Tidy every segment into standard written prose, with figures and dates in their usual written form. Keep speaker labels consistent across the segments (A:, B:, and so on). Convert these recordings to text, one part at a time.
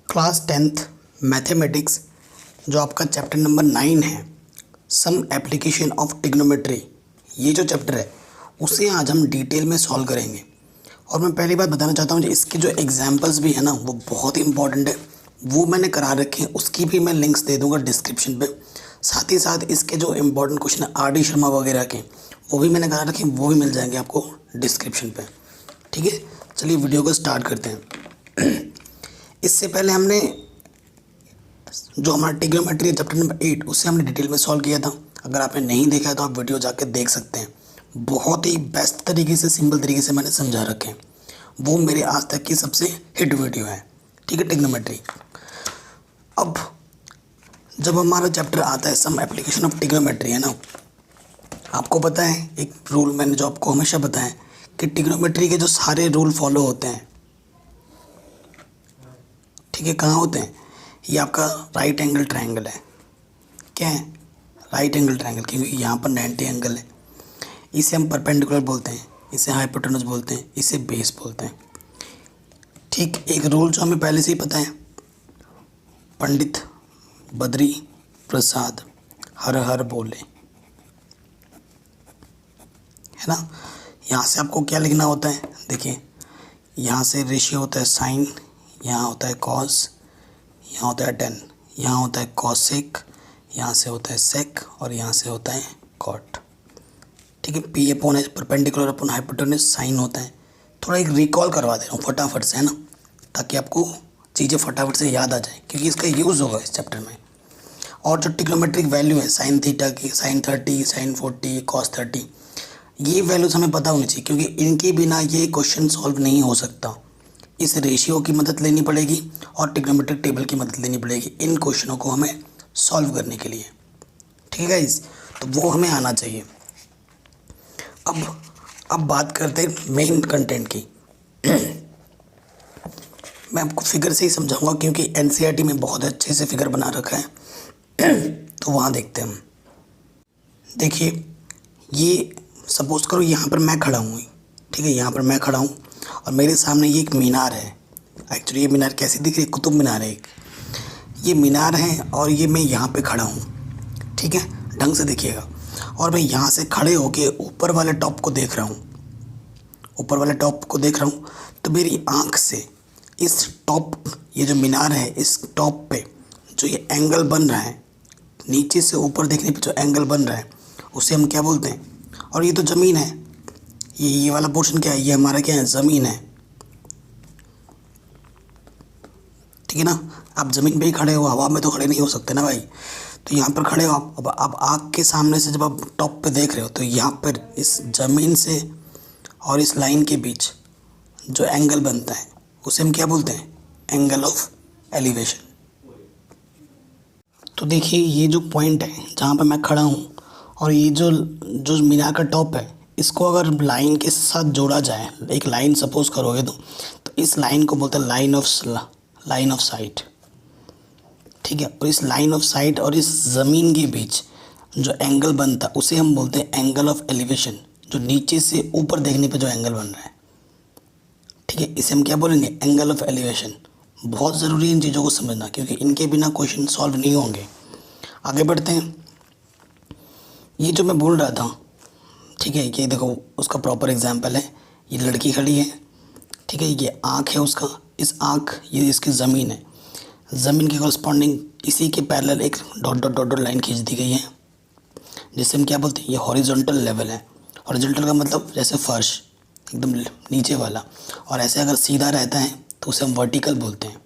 A: Class 10th mathematics जो आपका chapter number 9 है, सम एप्लीकेशन ऑफ ट्रिग्नोमेट्री, ये जो चैप्टर है उसे आज हम डिटेल में सॉल्व करेंगे। और मैं पहली बात बताना चाहता हूँ कि इसके जो एग्जांपल्स भी है ना वो बहुत ही इंपॉर्टेंट है, वो मैंने करा रखे हैं, उसकी भी मैं लिंक्स दे दूँगा डिस्क्रिप्शन पे। साथ ही साथ इसके जो इम्पोर्टेंट क्वेश्चन है आर डी शर्मा वगैरह के, वो भी मैंने करा रखे हैं, वो भी मिल जाएंगे आपको डिस्क्रिप्शन पे। ठीक है, चलिए वीडियो को स्टार्ट करते हैं। इससे पहले हमने जो हमारा ट्रिग्नोमेट्री चैप्टर नंबर 8 उससे हमने डिटेल में सॉल्व किया था। अगर आपने नहीं देखा है तो आप वीडियो जाके देख सकते हैं। बहुत ही बेस्ट तरीके से, सिंपल तरीके से मैंने समझा रखे हैं। वो मेरे आज तक की सबसे हिट वीडियो है। ठीक है, ट्रिग्नोमेट्री। अब जब हमारा चैप्टर आता है सम एप्लीकेशन ऑफ ट्रिग्नोमेट्री, है ना, आपको पता है एक रूल मैंने जो आपको हमेशा बताया है कि ट्रिग्नोमेट्री के जो सारे रूल फॉलो होते हैं, ठीक है, कहाँ होते हैं? ये आपका राइट एंगल ट्रायंगल है। क्या है? राइट एंगल ट्रायंगल, क्योंकि यहाँ पर 90 एंगल है। इसे हम परपेंडिकुलर बोलते हैं, इसे हाइपोटेनस बोलते हैं, इसे बेस बोलते हैं। ठीक, एक रूल जो हमें पहले से ही पता है, पंडित बद्री प्रसाद हर हर बोले, है ना। यहाँ से आपको क्या लिखना होता है? देखिए, यहाँ से रेशियो होता है साइन, यहाँ होता है कॉस, यहाँ होता है टेन, यहाँ होता है कॉसेक, यहाँ से होता है सेक और यहाँ से होता है कॉट। ठीक है, पी अपॉन है परपेंडिकुलर अपॉन हाइपोटेनस साइन होता है। थोड़ा एक रिकॉल करवा दे रहा हूँ फटाफट से, है ना, ताकि आपको चीज़ें फटाफट से याद आ जाए, क्योंकि इसका यूज़ होगा इस चैप्टर में। और जो ट्रिग्नोमेट्रिक वैल्यू है साइन थीटा की, साइन 30, साइन 40, कॉस 30, ये वैल्यूज हमें पता होनी चाहिए, क्योंकि इनके बिना ये क्वेश्चन सॉल्व नहीं हो सकता। इस रेशियो की मदद लेनी पड़ेगी और ट्रिग्नोमेट्रिक टेबल की मदद लेनी पड़ेगी इन क्वेश्चनों को हमें सॉल्व करने के लिए। ठीक है गाइस, तो वो हमें आना चाहिए। अब बात करते हैं मेन कंटेंट की। मैं आपको फिगर से ही समझाऊंगा, क्योंकि एनसीईआरटी में बहुत अच्छे से फिगर बना रखा है। तो वहाँ देखते हैं हम। देखिए, ये सपोज करो यहाँ पर मैं खड़ा हूँ, ठीक है, यहाँ पर मैं खड़ा हूँ और मेरे सामने ये एक मीनार है। एक्चुअली ये मीनार कैसी दिख रही है? कुतुब मीनार है एक। ये मीनार है और ये मैं यहाँ पे खड़ा हूँ। ठीक है, ढंग से देखिएगा। और मैं यहाँ से खड़े होके ऊपर वाले टॉप को देख रहा हूँ, ऊपर वाले टॉप को देख रहा हूँ। तो मेरी आँख से इस टॉप, ये जो मीनार है, इस टॉप पे जो ये एंगल बन रहा है, नीचे से ऊपर देखने पे जो एंगल बन रहा है, उसे हम क्या बोलते हैं? और ये तो ज़मीन है, ये वाला पोर्शन क्या है? ये हमारा क्या है? ज़मीन है। ठीक है ना। आप ज़मीन पे ही खड़े हो, हवा में तो खड़े नहीं हो सकते ना भाई। तो यहाँ पर खड़े हो आप। अब आँख के सामने से जब आप टॉप पे देख रहे हो, तो यहाँ पर इस ज़मीन से और इस लाइन के बीच जो एंगल बनता है उसे हम क्या बोलते हैं? Angle of elevation. तो देखिए, ये जो पॉइंट है जहाँ पर मैं खड़ा हूँ और ये जो मीनार का टॉप है, इसको अगर लाइन के साथ जोड़ा जाए, एक लाइन सपोज करोगे तो इस लाइन को बोलते हैं लाइन ऑफ साइट। ठीक है, और इस लाइन ऑफ साइट और इस ज़मीन के बीच जो एंगल बनता है उसे हम बोलते हैं एंगल ऑफ एलिवेशन, जो नीचे से ऊपर देखने पे जो एंगल बन रहा है। ठीक है, इसे हम क्या बोलेंगे? Angle of elevation. बहुत ज़रूरी है इन चीज़ों को समझना, क्योंकि इनके बिना क्वेश्चन सॉल्व नहीं होंगे। आगे बढ़ते हैं। ये जो मैं बोल रहा था, ठीक है, ये देखो उसका प्रॉपर एग्जांपल है। ये लड़की खड़ी है, ठीक है, ये आँख है उसका, इस आँख, ये इसकी ज़मीन है। ज़मीन के कॉरस्पॉन्डिंग इसी के पैरेलल एक dot dot dot dot line खींच दी गई है, जिससे हम क्या बोलते हैं? ये हॉरिजॉन्टल लेवल है। हॉरिजॉन्टल का मतलब जैसे फर्श एकदम नीचे वाला, और ऐसे अगर सीधा रहता है तो उसे हम वर्टिकल बोलते हैं।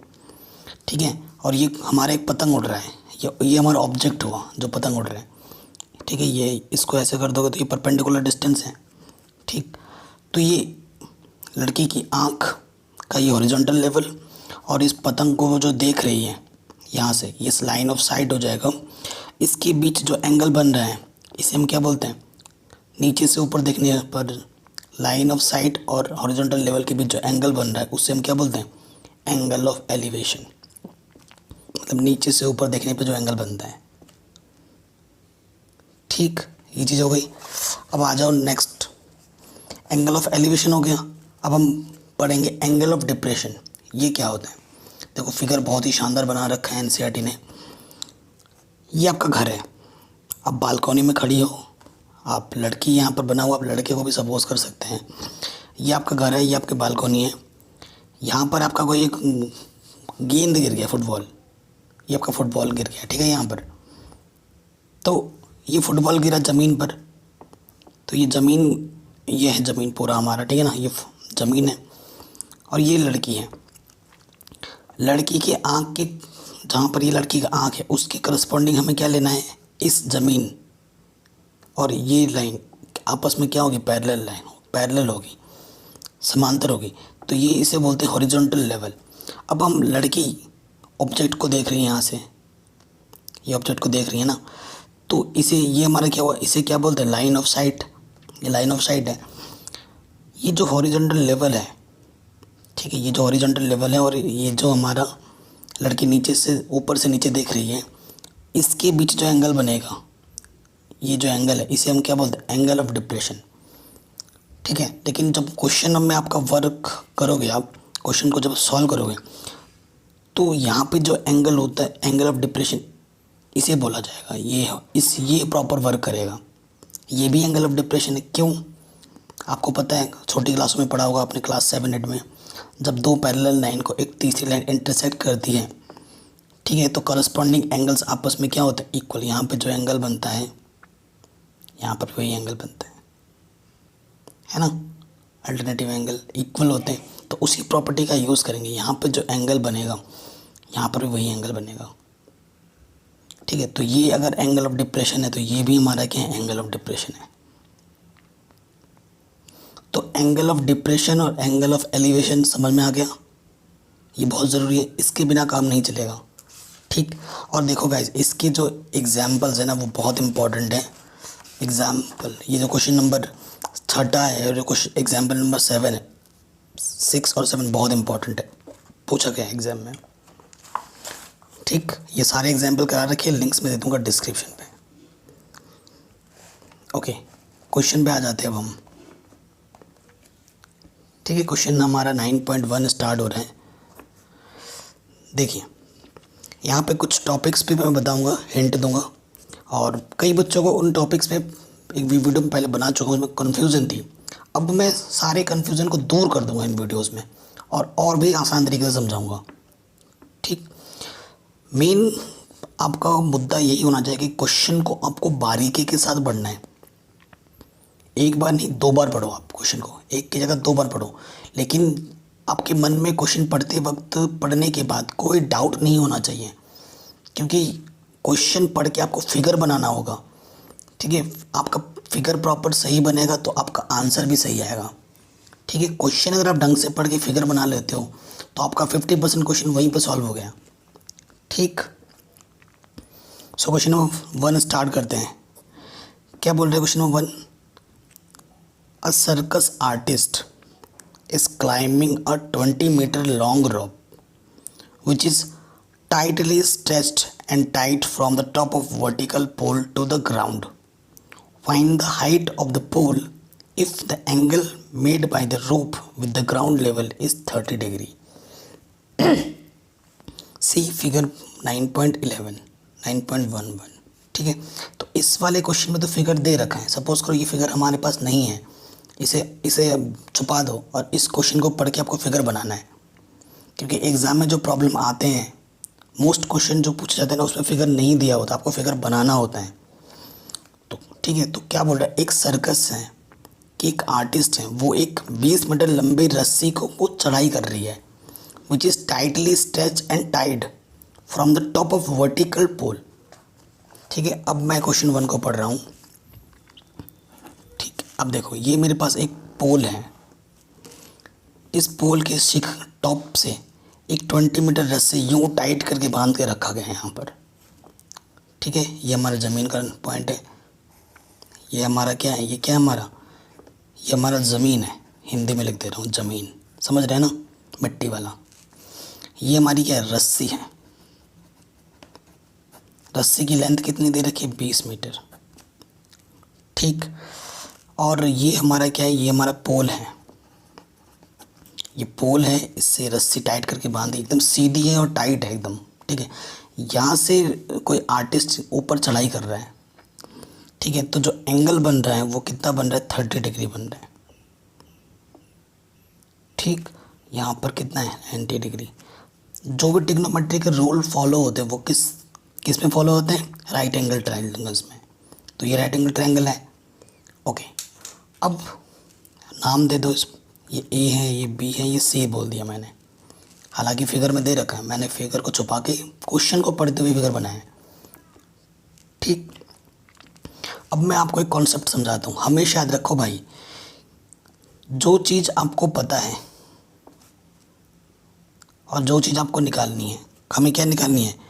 A: ठीक है, और ये हमारा एक पतंग उड़ रहा है, ये हमारा ऑब्जेक्ट हुआ जो पतंग उड़ रहा है। ठीक है, ये इसको ऐसे कर दोगे तो ये परपेंडिकुलर डिस्टेंस है। ठीक, तो ये लड़की की आँख का ये हॉरिजॉन्टल लेवल, और इस पतंग को जो देख रही है यहाँ से, ये लाइन ऑफ साइट हो जाएगा। इसके बीच जो एंगल बन रहा है इसे हम क्या बोलते हैं? नीचे से ऊपर देखने पर लाइन ऑफ साइट और हॉरिजॉन्टल लेवल के बीच जो एंगल बन रहा है उसे हम क्या बोलते हैं? Angle of elevation. मतलब नीचे से ऊपर देखने पर जो एंगल बनता है। ठीक, ये चीज़ हो गई। अब आ जाओ नेक्स्ट। एंगल ऑफ एलिवेशन हो गया। अब हम पढ़ेंगे एंगल ऑफ डिप्रेशन। ये क्या होता है? देखो फिगर बहुत ही शानदार बना रखा है एनसीईआरटी ने। ये आपका घर है, आप बालकनी में खड़ी हो, आप लड़की यहाँ पर बना हुआ, आप लड़के को भी सपोज कर सकते हैं। ये आपका घर है, ये आपकी बालकनी है। यहाँ पर आपका कोई एक गेंद गिर गया, फुटबॉल, ये आपका फुटबॉल गिर गया, ठीक है यहाँ पर। तो ये फुटबॉल गिरा ज़मीन पर, तो ये ज़मीन, ये है ज़मीन पूरा हमारा, ठीक है ना, ये ज़मीन है। और ये लड़की है, लड़की के आँख के, जहाँ पर ये लड़की का आँख है उसके करस्पॉन्डिंग हमें क्या लेना है, इस ज़मीन और ये लाइन आपस में क्या होगी, पैरेलल लाइन, पैरेलल होगी, समांतर होगी। तो ये इसे बोलते हैं हॉरिजॉन्टल लेवल। अब हम लड़की ऑब्जेक्ट को देख रही है, यहाँ से ये ऑब्जेक्ट को देख रही है ना, तो इसे, ये हमारा क्या हुआ, इसे क्या बोलते हैं, लाइन ऑफ साइट। ये लाइन ऑफ साइट है। ये जो हॉरिजॉन्टल लेवल है, ठीक है, ये जो हॉरिजॉन्टल लेवल है और ये जो हमारा लड़की नीचे से ऊपर से नीचे देख रही है, इसके बीच जो एंगल बनेगा, ये जो एंगल है इसे हम क्या बोलते हैं, एंगल ऑफ डिप्रेशन, ठीक है। लेकिन जब क्वेश्चन में आपका वर्क करोगे, आप क्वेश्चन को जब सॉल्व करोगे, तो यहाँ पे जो एंगल होता है, एंगल ऑफ डिप्रेशन, इसे बोला जाएगा, ये प्रॉपर वर्क करेगा। ये भी एंगल ऑफ डिप्रेशन है। क्यों, आपको पता है, छोटी क्लासों में पढ़ा होगा आपने, क्लास 7-8 में, जब दो पैरेलल लाइन को एक तीसरी लाइन इंटरसेक्ट करती है, ठीक है, तो करस्पॉन्डिंग एंगल्स आपस में क्या होता है, इक्वल। यहाँ पे जो एंगल बनता है, यहाँ पर वही एंगल बनता है ना, अल्टरनेटिव एंगल इक्वल होते हैं। तो उसी प्रॉपर्टी का यूज़ करेंगे, यहाँ पे जो एंगल बनेगा यहाँ पर भी वही एंगल बनेगा, ठीक है। तो ये अगर एंगल ऑफ डिप्रेशन है तो ये भी हमारा क्या है, एंगल ऑफ डिप्रेशन है। तो एंगल ऑफ डिप्रेशन और एंगल ऑफ एलिवेशन समझ में आ गया, ये बहुत ज़रूरी है, इसके बिना काम नहीं चलेगा, ठीक। और देखो गाइज, इसके जो एग्जाम्पल्स है ना वो बहुत इंपॉर्टेंट है। एग्जाम्पल, ये जो क्वेश्चन नंबर 6 है और जो क्वेश्चन एग्जाम्पल नंबर 7 है, 6 और 7 बहुत इंपॉर्टेंट है, पूछा गया है एग्जाम में, ठीक। ये सारे एग्जाम्पल करा रखिए, लिंक्स में दे दूंगा डिस्क्रिप्शन पे। ओके, क्वेश्चन पे आ जाते हैं अब हम, ठीक है। क्वेश्चन हमारा 9.1 स्टार्ट हो रहा है। देखिए, यहाँ पे कुछ टॉपिक्स भी मैं बताऊंगा, हिंट दूंगा, और कई बच्चों को उन टॉपिक्स पे एक वीडियो में पहले बना चुका हूँ, उसमें कन्फ्यूज़न थी। अब मैं सारे कन्फ्यूज़न को दूर कर दूंगा इन वीडियोस में, और भी आसान तरीके से समझाऊंगा, ठीक। मेन आपका मुद्दा यही होना चाहिए कि क्वेश्चन को आपको बारीकी के साथ पढ़ना है। एक बार नहीं, 2 बार पढ़ो आप क्वेश्चन को, एक की जगह 2 बार पढ़ो। लेकिन आपके मन में क्वेश्चन पढ़ते वक्त, पढ़ने के बाद कोई डाउट नहीं होना चाहिए, क्योंकि क्वेश्चन पढ़ के आपको फिगर बनाना होगा, ठीक है। आपका फिगर प्रॉपर सही बनेगा तो आपका आंसर भी सही आएगा, ठीक है। क्वेश्चन अगर आप ढंग से पढ़ के फिगर बना लेते हो तो आपका 50% क्वेश्चन वहीं पर सॉल्व हो गया, ठीक। सो क्वेश्चन नंबर 1 स्टार्ट करते हैं। क्या बोल रहे हैं question number 1, a circus artist is climbing a 20-meter long rope which is tightly stretched and tied from the top of vertical pole to the ground. Find the height of the pole if the angle made by the rope with the ground level is 30 degree. See figure 9.11, 9.11, ठीक है। तो इस वाले question में तो figure दे रखा है, suppose करो ये फिगर हमारे पास नहीं है, इसे छुपा दो और इस क्वेश्चन को पढ़ के आपको फिगर बनाना है, क्योंकि एग्ज़ाम में जो प्रॉब्लम आते हैं, मोस्ट क्वेश्चन जो पूछे जाते हैं ना, उसमें फिगर नहीं दिया होता, आपको फिगर बनाना होता है। तो ठीक है, तो क्या बोल रहा है, एक सर्कस है कि एक आर्टिस्ट है, वो एक 20 मीटर लंबी रस्सी को वो चढ़ाई कर रही है, which is tightly stretch and tied from the top of vertical pole, ठीक है। अब मैं क्वेश्चन 1 को पढ़ रहा हूँ, अब देखो ये मेरे पास एक पोल है, इस पोल के शिख टॉप से एक 20 मीटर रस्सी यूँ टाइट करके बांध के रखा गया है यहाँ पर, ठीक है। ये हमारा ज़मीन का पॉइंट है, ये हमारा क्या है, ये क्या है हमारा, ये हमारा ज़मीन है, हिंदी में लिख दे रहा हूँ ज़मीन, समझ रहे हैं ना, मिट्टी वाला। ये हमारी क्या है, रस्सी है, रस्सी की लेंथ कितनी दे रखी है, 20 मीटर, ठीक। और ये हमारा क्या है, ये हमारा पोल है, ये पोल है, इससे रस्सी टाइट करके बांधी, एकदम सीधी है और टाइट है एकदम, ठीक है। यहाँ से कोई आर्टिस्ट ऊपर चढ़ाई कर रहा है, ठीक है। तो जो एंगल बन रहा है वो कितना बन रहा है, 30 डिग्री बन रहा है, ठीक। यहाँ पर कितना है, 90 डिग्री। जो भी ट्रिग्नोमेट्री के रूल फॉलो होते हैं वो किस में फॉलो होते हैं, राइट एंगल ट्रायंगल्स में। तो ये राइट एंगल ट्रायंगल है, ओके। अब नाम दे दो इस, ये ए है, ये बी है, ये सी बोल दिया मैंने। हालांकि फिगर में दे रखा है, मैंने फिगर को छुपा के क्वेश्चन को पढ़ते हुए फिगर बनाया है, ठीक। अब मैं आपको एक कॉन्सेप्ट समझाता हूँ, हमेशा याद रखो भाई, जो चीज़ आपको पता है और जो चीज़ आपको निकालनी है, हमें क्या निकालनी है,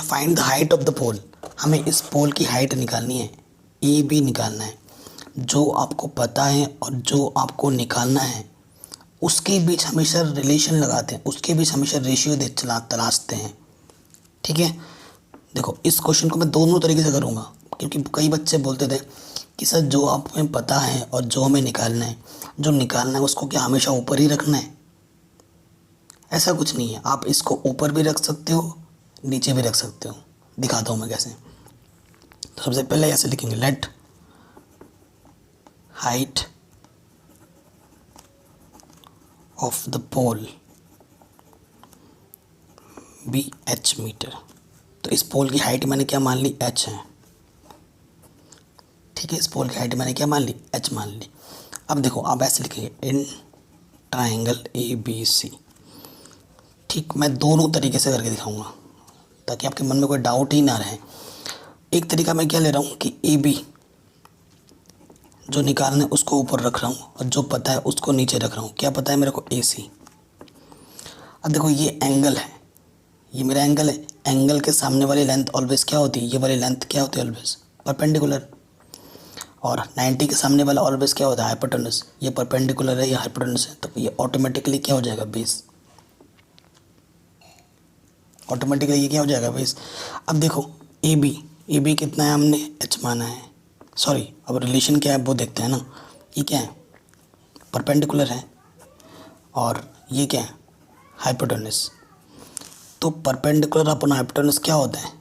A: find the height of the pole. हमें इस पोल की हाइट निकालनी है, ए बी निकालना है। जो आपको पता है और जो आपको निकालना है उसके बीच हमेशा रिलेशन लगाते हैं, उसके बीच हमेशा रेशियो तलाशते हैं, ठीक है। देखो इस क्वेश्चन को मैं दोनों तरीके से करूँगा, क्योंकि कई बच्चे बोलते थे कि सर जो हमें पता है और जो हमें निकालना है, जो निकालना है उसको क्या हमेशा ऊपर ही रखना है। ऐसा कुछ नहीं है, आप इसको ऊपर भी रख सकते हो, नीचे भी रख सकते हो। दिखाता हूँ मैं कैसे। तो सबसे पहले ऐसे लिखेंगे, let height of the pole be h metre. तो इस पोल की हाइट मैंने क्या मान ली, h है, ठीक है। इस पोल की हाइट मैंने क्या मान ली, h मान ली। अब देखो आप ऐसे लिखेंगे, इन ट्राइंगल ए बी सी, ठीक। मैं दोनों तरीके से करके दिखाऊंगा ताकि आपके मन में कोई डाउट ही ना रहे। एक तरीका मैं क्या ले रहा हूँ कि ए बी जो निकालना है उसको ऊपर रख रहा हूँ और जो पता है उसको नीचे रख रहा हूँ। क्या पता है मेरे को, ए सी। अब देखो ये एंगल है, ये मेरा एंगल है, एंगल के सामने वाली लेंथ ऑलवेज क्या होती है, ये वाली लेंथ क्या होती है, ऑलवेज परपेंडिकुलर। और 90 के सामने वाला ऑलवेज क्या होता है, हाइपोटेनस। ये परपेंडिकुलर है, ये हाइपोटेनस है, तो ये ऑटोमेटिकली क्या हो जाएगा, बेस। ऑटोमेटिकली ये क्या हो जाएगा, बेस। अब देखो ए बी कितना है, हमने एच माना है, सॉरी अब रिलेशन क्या है वो देखते हैं ना। ये क्या है, परपेंडिकुलर है, और ये क्या है, हाइपोटेनस। तो परपेंडिकुलर अपॉन हाइपोटेनस क्या होता है,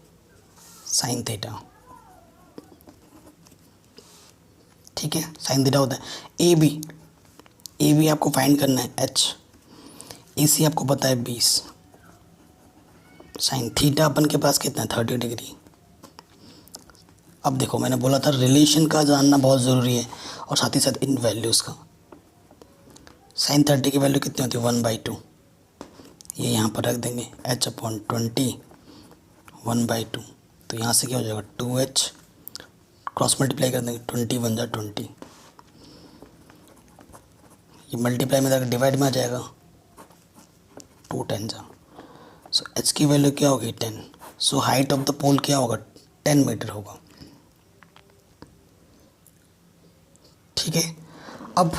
A: साइन थीटा, ठीक है, साइन थीटा होता है। ए बी आपको फाइंड करना है, एच। ए सी आपको पता है 20, साइन थीटा अपन के पास कितना है, 30 डिग्री। अब देखो मैंने बोला था रिलेशन का जानना बहुत ज़रूरी है और साथ ही साथ इन वैल्यूज़ का। साइन 30 की वैल्यू कितनी होती है, 1/2। ये यहाँ पर रख देंगे, h/20 1/2। तो यहाँ से क्या हो जाएगा, 2h, क्रॉस मल्टीप्लाई कर देंगे, 20 1 जा 20, ये मल्टीप्लाई में जाकर डिवाइड में आ जाएगा, 2 10 जा। सो h की वैल्यू क्या होगी, 10। सो हाइट ऑफ द पोल क्या होगा, 10 मीटर होगा, ठीक है। अब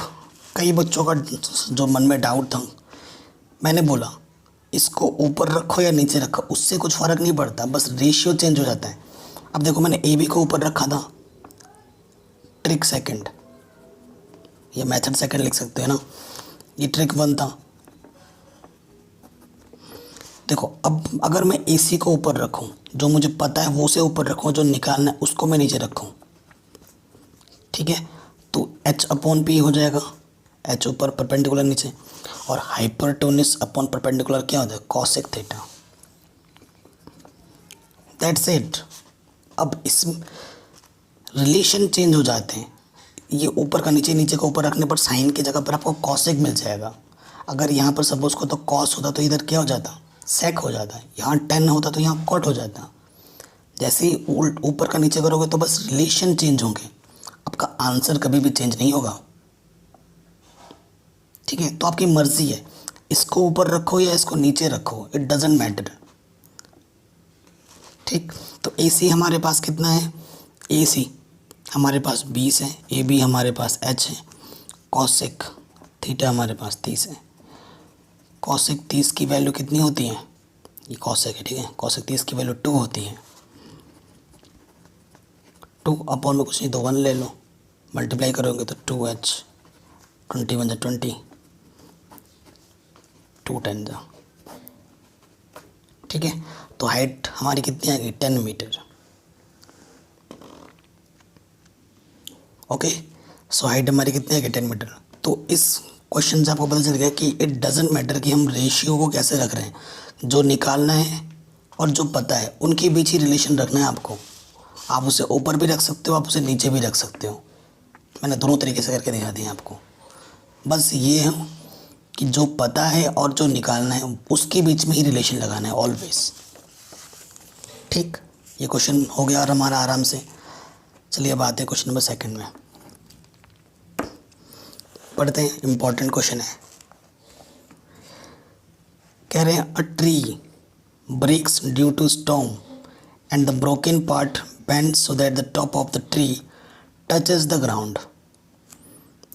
A: कई बच्चों का जो मन में डाउट था, मैंने बोला इसको ऊपर रखो या नीचे रखो, उससे कुछ फ़र्क नहीं पड़ता, बस रेशियो चेंज हो जाता है। अब देखो मैंने ए बी को ऊपर रखा था, ट्रिक सेकंड, ये मेथड सेकंड लिख सकते हैं ना, ये ट्रिक 1 था। देखो अब अगर मैं ए सी को ऊपर रखूं, जो मुझे पता है वो से ऊपर रखूं, जो निकालना है उसको मैं नीचे रखूं, ठीक है। तो h/p हो जाएगा, h ऊपर परपेंडिकुलर नीचे, और हाइपरटोनिस अपॉन परपेंडिकुलर क्या होता है, कॉसेक थीटा। That's it. अब इस रिलेशन चेंज हो जाते हैं, ये ऊपर का नीचे, नीचे का ऊपर रखने पर साइन की जगह पर आपको कॉसेक मिल जाएगा। अगर यहाँ पर सपोज को तो कॉस होता तो इधर क्या हो जाता, सेक हो जाता है। यहाँ 10 होता तो यहाँ कॉट हो जाता। जैसे ही ऊपर का नीचे करोगे तो बस रिलेशन चेंज होंगे, आपका आंसर कभी भी चेंज नहीं होगा, ठीक है। तो आपकी मर्जी है, इसको ऊपर रखो या इसको नीचे रखो, इट डजेंट मैटर, ठीक। तो ए सी हमारे पास कितना है, ए सी हमारे पास 20 है, ए बी हमारे पास h है, कॉसेक थीटा हमारे पास 30 है। कॉसेक 30 की वैल्यू कितनी होती है, ये कॉसेक है, ठीक है। कॉसेक 30 की वैल्यू 2 होती है, 2 अपॉन में कुछ नहीं, तो 1 ले लो, मल्टीप्लाई करोगे तो 2h 20 वन जा 20, 2 10 जा, ठीक है। तो हाइट हमारी कितनी आ गई 10 मीटर। ओके, सो हाइट हमारी कितनी आ गई 10 मीटर। तो इस क्वेश्चन से आपको पता चल गया कि इट डजेंट मैटर कि हम रेशियो को कैसे रख रहे हैं, जो निकालना है और जो पता है उनके बीच ही रिलेशन रखना है आपको। आप उसे ऊपर भी रख सकते हो, आप उसे नीचे भी रख सकते हो। मैंने दोनों तरीके से करके दिखा दिया आपको। बस ये है कि जो पता है और जो निकालना है उसके बीच में ही रिलेशन लगाना है ऑलवेज। ठीक, ये क्वेश्चन हो गया और हमारा आराम से। चलिए अब आते हैं क्वेश्चन नंबर 2 में, पढ़ते हैं। इंपॉर्टेंट क्वेश्चन है, कह रहे हैं a tree breaks due to storm and the broken part bends so that the top of the tree touches the ground.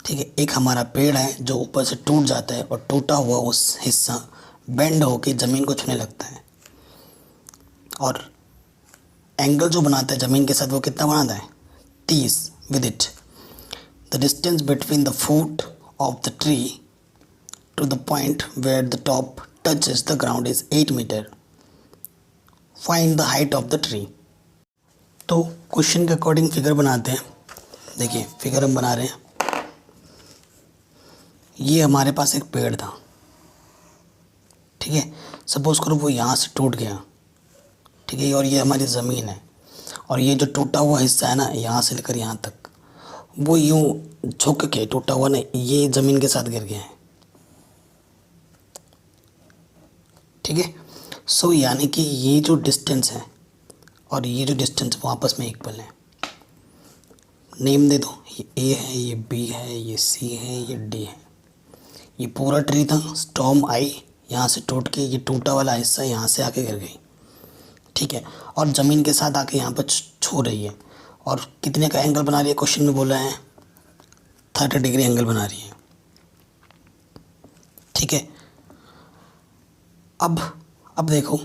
A: ठीक है, एक हमारा पेड़ है जो ऊपर से टूट जाता है और टूटा हुआ उस हिस्सा बेंड होके ज़मीन को छूने लगता है, और एंगल जो बनाता है ज़मीन के साथ वो कितना बनाता है 30 with it. The distance between the foot of the tree to the point where the top touches the ground is 8 metre. Find the height of the tree. तो क्वेश्चन के अकॉर्डिंग फिगर बनाते हैं। देखिए फिगर हम बना रहे हैं। ये हमारे पास एक पेड़ था, ठीक है। सपोज करो वो यहाँ से टूट गया, ठीक है, और ये हमारी ज़मीन है, और ये जो टूटा हुआ हिस्सा है ना यहाँ से लेकर यहाँ तक, वो यूँ झुक के टूटा हुआ ना ये ज़मीन के साथ गिर गया है, ठीक है। सो यानी कि ये जो डिस्टेंस है और ये जो डिस्टेंस वो आपस में इक्वल है। नेम दे दो, ये ए है, ये बी है, ये सी है, ये डी है। ये पूरा ट्री था, स्टॉर्म आई, यहाँ से टूट के ये टूटा वाला हिस्सा यहाँ से आके गिर गई, ठीक है, और ज़मीन के साथ आके यहाँ पर छू रही है। और कितने का एंगल बना रही है, क्वेश्चन में बोला है 30 डिग्री एंगल बना रही है, ठीक है। अब देखो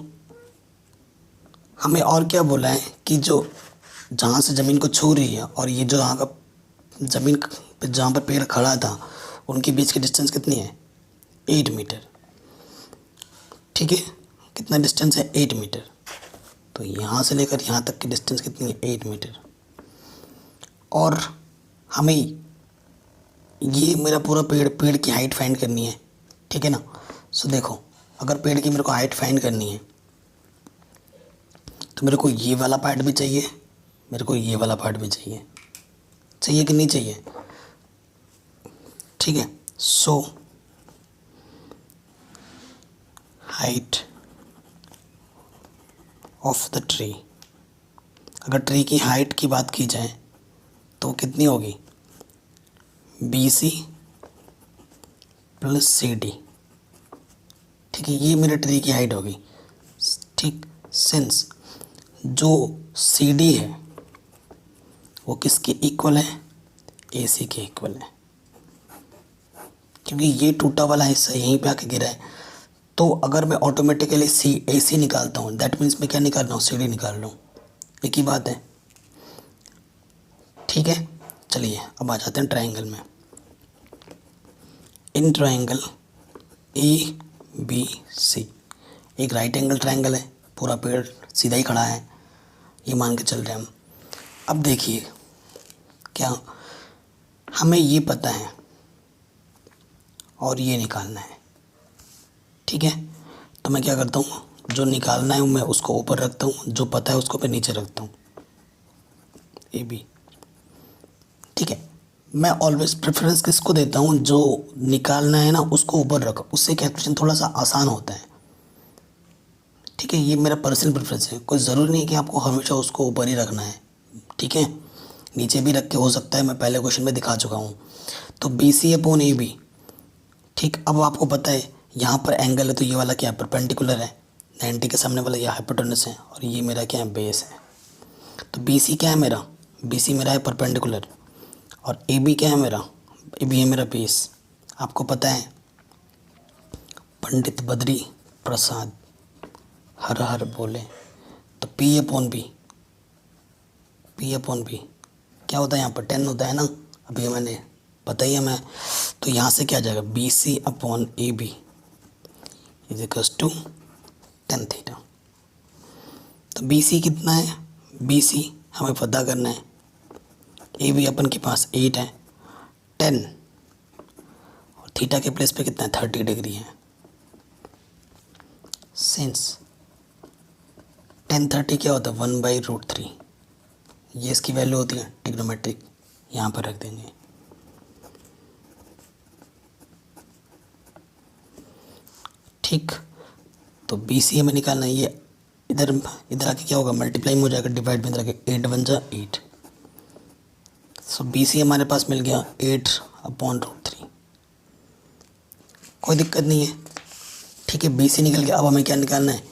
A: हमें और क्या बोला है कि जो जहाँ से ज़मीन को छू रही है और ये जो यहाँ का ज़मीन पे जहाँ पर पेड़ खड़ा था उनके बीच की डिस्टेंस कितनी है 8 मीटर, ठीक है। कितना डिस्टेंस है 8 मीटर। तो यहाँ से लेकर यहाँ तक की डिस्टेंस कितनी है 8 मीटर। और हमें ये मेरा पूरा पेड़ की हाइट फाइंड करनी है, ठीक है ना। सो देखो अगर पेड़ की मेरे को हाइट फाइंड करनी है तो मेरे को ये वाला पार्ट भी चाहिए, मेरे को ये वाला पार्ट भी चाहिए, चाहिए कि नहीं चाहिए, ठीक है। सो हाइट ऑफ द ट्री, अगर ट्री की हाइट की बात की जाए तो कितनी होगी BC प्लस CD, ठीक है। ये मेरे ट्री की हाइट होगी, ठीक। सिंस जो CD है वो किसके इक्वल है AC के इक्वल है, क्योंकि ये टूटा वाला हिस्सा यहीं पे आके गिरा है। तो अगर मैं ऑटोमेटिकली AC निकालता हूँ दैट मीन्स मैं क्या निकाल रहा हूँ CD निकाल रहा हूँ, एक ही बात है, ठीक है। चलिए अब आ जाते हैं ट्रायंगल में। इन ट्रायंगल ABC एक राइट एंगल ट्रायंगल है, पूरा पेड़ सीधा ही खड़ा है, ये मान के चल रहे हैं हम। अब देखिए क्या हमें ये पता है और ये निकालना है, ठीक है। तो मैं क्या करता हूँ, जो निकालना है मैं उसको ऊपर रखता हूँ, जो पता है उसको मैं नीचे रखता हूँ, AB, ठीक है। मैं ऑलवेज प्रेफरेंस किसको देता हूँ, जो निकालना है ना उसको ऊपर रखो, उससे कैलकुलेशन थोड़ा सा आसान होता है, ठीक है। ये मेरा पर्सनल प्रेफरेंस है, कोई ज़रूरी नहीं कि आपको हमेशा उसको ऊपर ही रखना है, ठीक है। नीचे भी रख के हो सकता है, मैं पहले क्वेश्चन में दिखा चुका हूँ। तो BC अपॉन AB, ठीक। अब आपको पता है यहाँ पर एंगल है तो ये वाला क्या है परपेंडिकुलर है, 90 के सामने वाला यह हाइपोटेनस है और ये मेरा क्या है बेस है। तो BC क्या है मेरा, BC मेरा है परपेंडिकुलर, और AB क्या है मेरा, AB है मेरा बेस। आपको पता है पंडित बद्री प्रसाद हर हर बोले, तो P अपॉन B क्या होता है यहाँ पर 10 होता है ना, अभी मैंने पता ही है हमें। तो यहाँ से क्या आ जाएगा, B C upon A B is equals to tan theta. तो बी सी कितना है, बी सी हमें पता करना है, ए बी अपन के पास 8 है, 10 और थीटा के प्लेस पे कितना है 30 डिग्री है। सिंस टेन 30 क्या होता है 1/√3, ये इसकी वैल्यू होती है ट्रिग्नोमेट्रिक, यहाँ पर रख देंगे। ठीक, तो बी सी हमें निकालना है, ये इधर इधर आके क्या होगा मल्टीप्लाई में हो जाएगा, डिवाइड में इधर आके 8 बन जा 8। सो बी सी हमारे पास मिल गया 8/√3, कोई दिक्कत नहीं है। ठीक है, बी सी निकल गया। अब हमें क्या निकालना है,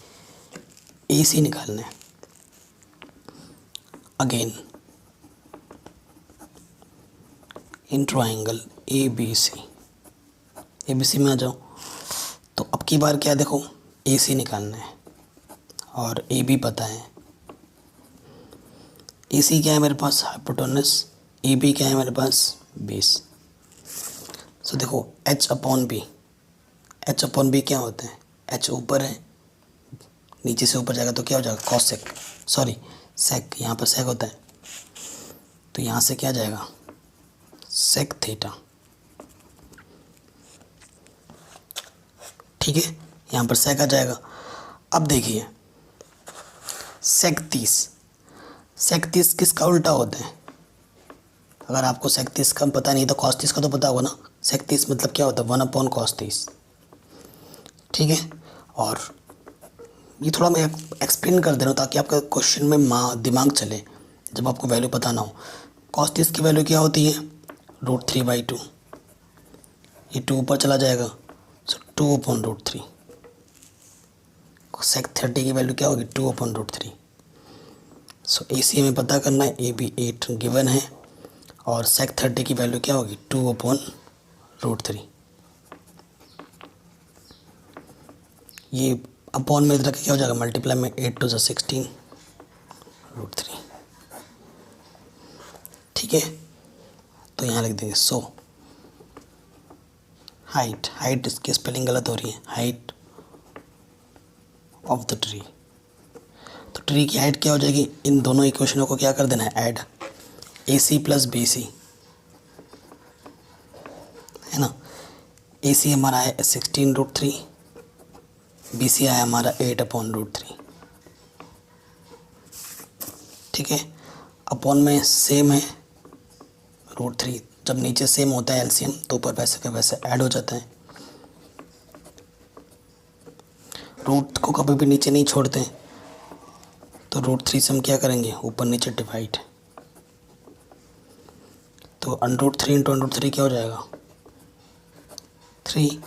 A: ए सी निकालना है। Again in triangle A B C में आ जाओ। तो अब की बार क्या देखो, ए सी निकालना है और ए बी पता है। ए सी क्या है मेरे पास हाइपोटेनस, ए बी क्या है मेरे पास बेस। सो देखो एच अपॉन बी क्या होता है, एच ऊपर है, नीचे से ऊपर जाएगा तो क्या हो जाएगा कॉसेक, सॉरी सेक, यहाँ पर सेक होता है। तो यहाँ से क्या जाएगा सेक थीटा। ठीक है, यहाँ पर सेक आ जाएगा। अब देखिए सेक 30 किसका उल्टा होता है, अगर आपको सेक 30 का पता नहीं तो कॉस 30 का तो पता होगा ना। सेक 30 मतलब क्या होता है 1/cos 30। ठीक है, और ये थोड़ा मैं एक्सप्लेन कर दे रहा हूँ ताकि आपका क्वेश्चन में दिमाग चले जब आपको वैल्यू पता ना हो। cos 30 की वैल्यू क्या होती है √3/2, ये 2 ऊपर चला जाएगा, सो 2/√3। सेक 30 की वैल्यू क्या होगी 2/√3। सो ए सी हमें पता करना है, ए बी 8 गिवन है और सेक 30 की वैल्यू क्या होगी 2/√3। ये अपॉन में इधर क्या हो जाएगा मल्टीप्लाई में 8 2 16√3। ठीक है, तो यहाँ लिख देंगे। सो हाइट इसकी स्पेलिंग गलत हो रही है, हाइट ऑफ द ट्री। तो ट्री की हाइट क्या हो जाएगी, इन दोनों इक्वेशनों को क्या कर देना है ऐड, ए सी प्लस बी सी है ना। ए सी हमारा है 16√3, बी सी आया हमारा 8/√3। ठीक है, अपॉन में सेम है √3, जब नीचे सेम होता है एलसीएम तो ऊपर वैसे का वैसे ऐड हो जाता है। रूट को कभी भी नीचे नहीं छोड़ते हैं, तो √3 से हम क्या करेंगे ऊपर नीचे डिवाइड, तो √3 × √3 क्या हो जाएगा 3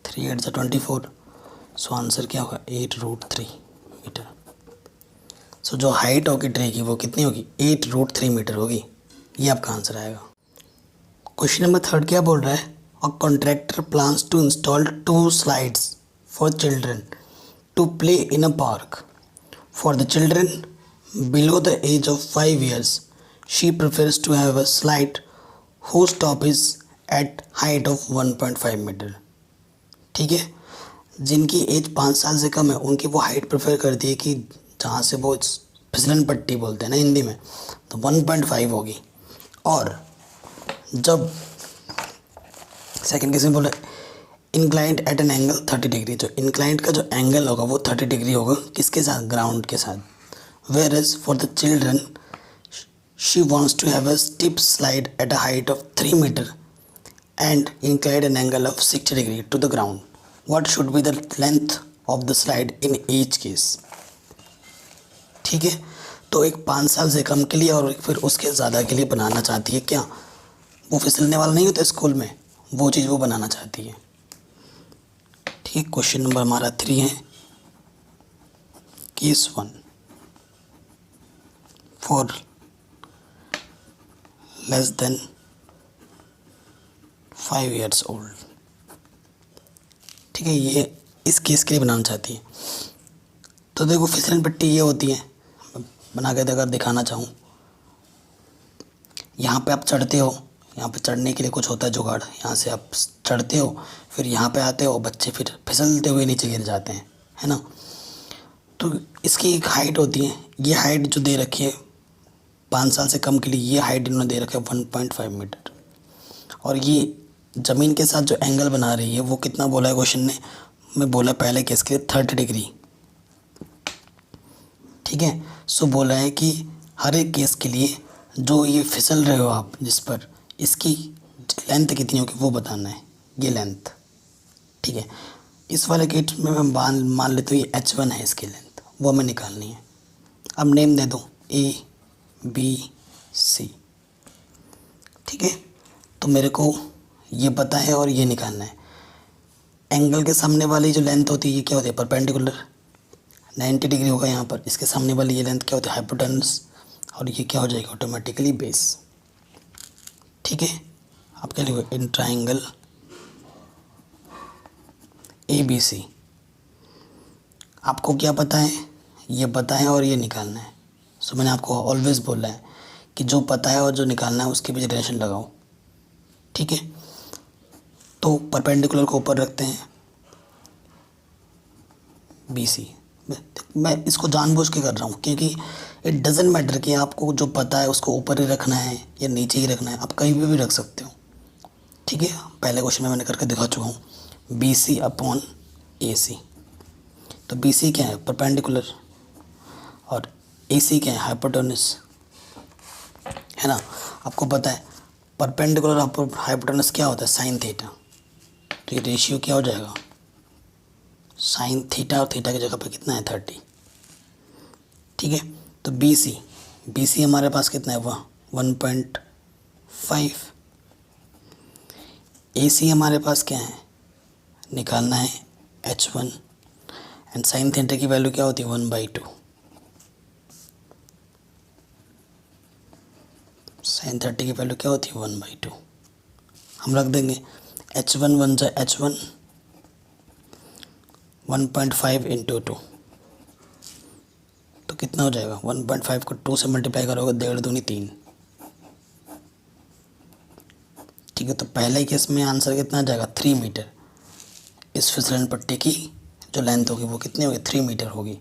A: 8 × 24। सो आंसर क्या होगा 8√3 मीटर। सो जो हाइट होगी ट्री की वो कितनी होगी 8√3 मीटर होगी, ये आपका आंसर आएगा। क्वेश्चन नंबर 3 क्या बोल रहा है, a contractor plans to install 2 slides for children to play in a park. For the children below the age of 5 years she prefers to have a slide whose top is at height of 1.5 metre. ठीक है, जिनकी as 5 साल से कम है उनकी वो height prefer करती है कि जहाँ से वो फिसलन पट्टी बोलते हैं ना हिंदी में, तो 1.5 होगी। और जब सेकंड केस में बोला inclined at an angle 30 degree, जो इंक्लाइंड का जो एंगल होगा वो 30 डिग्री होगा, किसके साथ ग्राउंड के साथ। Where is for the children she wants to have a steep slide at a height of 3 metre and inclined an angle of 60 degree to the ground. What should be the length of the slide in each case. ठीक है, तो एक 5 साल से कम के लिए और फिर उसके ज़्यादा के लिए बनाना चाहती है क्या, वो फिसलने वाला नहीं होता स्कूल में, वो चीज़ वो बनाना चाहती है। ठीक, क्वेश्चन नंबर हमारा 3 है, case 1 for less than 5 years old. ठीक है, ये इस केस के लिए बनाना चाहती है। तो देखो फिसलन पट्टी ये होती है, बना के अगर दिखाना चाहूँ, यहाँ पे आप चढ़ते हो, यहाँ पे चढ़ने के लिए कुछ होता है जुगाड़, यहाँ से आप चढ़ते हो, फिर यहाँ पे आते हो, बच्चे फिर फिसलते हुए नीचे गिर जाते हैं, है ना। तो इसकी एक हाइट होती है, ये हाइट जो दे रखी है 5 साल से कम के लिए, ये हाइट इन्होंने दे रखा है 1.5 मीटर। और ये ज़मीन के साथ जो एंगल बना रही है वो कितना बोला है क्वेश्चन ने, मैं बोला पहले कि इसके लिए 30 डिग्री, ठीक है। सो बोला है कि हर एक केस के लिए जो ये फिसल रहे हो आप जिस पर, इसकी लेंथ कितनी होगी वो बताना है, ये लेंथ, ठीक है। इस वाले केस में मैं मान लेता हूँ ये H1 है, इसकी लेंथ वो हमें निकालनी है। अब नेम दे दो ABC, ठीक है। तो मेरे को ये पता है और ये निकालना है। एंगल के सामने वाली जो लेंथ होती है ये क्या होती है, परपेंडिकुलर, 90 डिग्री होगा यहाँ पर। इसके सामने वाली ये लेंथ क्या होती है, हाइपोटेनस, और ये क्या हो जाएगा ऑटोमेटिकली बेस, ठीक है। आप क्या लिखोगे, इन ट्राइंगल ABC। आपको क्या पता है, ये पता है और ये निकालना है। सो मैंने आपको ऑलवेज बोला है कि जो पता है और जो निकालना है उसके बीच रिलेशन लगाओ, ठीक है। तो परपेंडिकुलर को ऊपर रखते हैं BC। मैं इसको जानबूझ के कर रहा हूँ क्योंकि इट डजेंट मैटर कि आपको जो पता है उसको ऊपर ही रखना है या नीचे ही रखना है, आप कहीं भी रख सकते हो, ठीक है। पहले क्वेश्चन में मैंने करके दिखा चुका हूँ, BC अपॉन AC। तो BC क्या है, परपेंडिकुलर, और AC क्या है, हाइपोटेनस, है ना। आपको पता है परपेंडिकुलर और हाइपोटेनस क्या होता है, साइन थीटा। तो ये रेशियो क्या हो जाएगा, साइन थीटा, और थीटा की जगह पे कितना है 30, ठीक है। तो BC हमारे पास कितना है, वह 1.5। AC हमारे पास क्या है, निकालना है H1, एंड साइन थीटा की वैल्यू क्या होती है 1/2। साइन 30 की वैल्यू क्या होती है 1/2। हम रख देंगे H1 1 जा H1, 1.5 इंटू 2, तो कितना हो जाएगा, 1.5 को 2 से मल्टीप्लाई करोगे 1.5 दूनी 3, ठीक है। तो पहले केस में आंसर कितना आ जाएगा, 3 मीटर। इस फिसलन पट्टी की जो लेंथ होगी वो कितनी होगी, 3 मीटर होगी,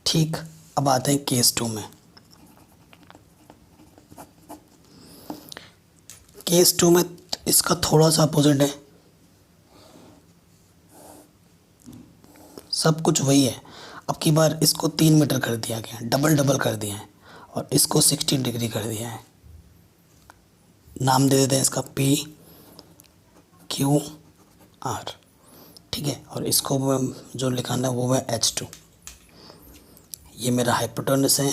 A: ठीक। अब आते हैं केस 2 में। केस 2 में इसका थोड़ा सा अपोजिट है, सब कुछ वही है। अब की बार इसको 3 मीटर कर दिया गया, डबल कर दिया है, और इसको 60 डिग्री कर दिया है। नाम दे देते हैं इसका PQR, ठीक है। और इसको जो लिखाना है वो है H2। ये मेरा हाइपोटेनस है,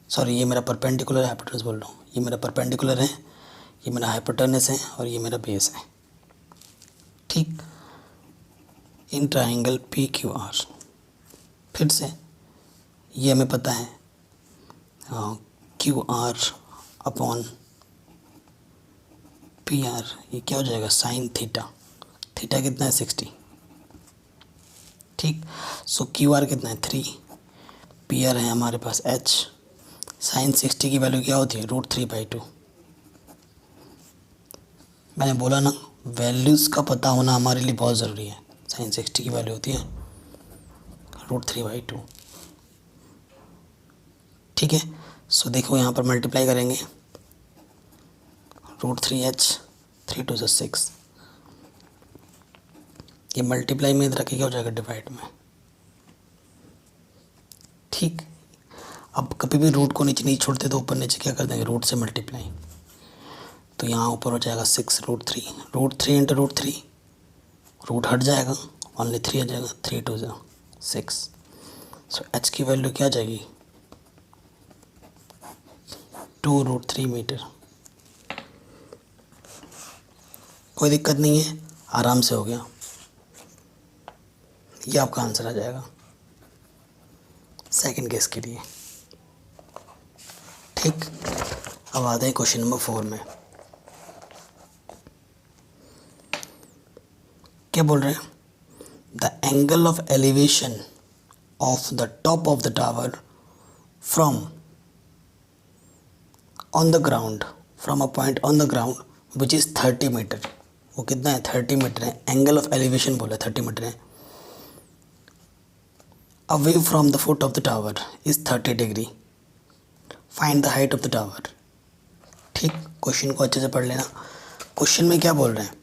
A: सॉरी ये मेरा परपेंडिकुलर, हाइपोटेनस बोल रहा हूँ, ये मेरा परपेंडिकुलर है, ये मेरा हाइपोटेनस है, और ये मेरा बेस है, ठीक। इन ट्राइंगल PQR, फिर से ये हमें पता है QR अपॉन PR, ये क्या हो जाएगा, साइन थीटा। थीटा कितना है 60, ठीक। सो QR कितना है 3, PR है हमारे पास H, साइन 60 की वैल्यू क्या होती है, √3/2। मैंने बोला ना, वैल्यूज़ का पता होना हमारे लिए बहुत ज़रूरी है। साइन 60 की वैल्यू होती है √3/2, ठीक है। सो देखो यहाँ पर मल्टीप्लाई करेंगे, √3H, 3 2 6, ये मल्टीप्लाई में इधर क्या हो जाएगा, डिवाइड में, ठीक। अब कभी भी रूट को नीचे नहीं छोड़ते तो ऊपर नीचे क्या कर देंगे, रूट से मल्टीप्लाई। तो यहाँ ऊपर हो जाएगा 6 √3 इंटू √3, रूट हट जाएगा, ओनली 3 आ जाएगा, 3 2 6। सो H की वैल्यू क्या आ जाएगी, 2√3 मीटर। कोई दिक्कत नहीं है, आराम से हो गया, ये आपका आंसर आ जाएगा सेकंड केस के लिए, ठीक। अब आते हैं क्वेश्चन नंबर 4 में। क्या बोल रहे हैं, the angle of elevation of the top of the tower from on the ground from a point on the ground which is 30 metre, वो कितना है 30 मीटर है, एंगल ऑफ एलिवेशन बोला 30 मीटर है, away from the foot of the tower is 30 degree, find the height of the tower. ठीक, question को अच्छे से पढ़ लेना। क्वेश्चन में क्या बोल रहे हैं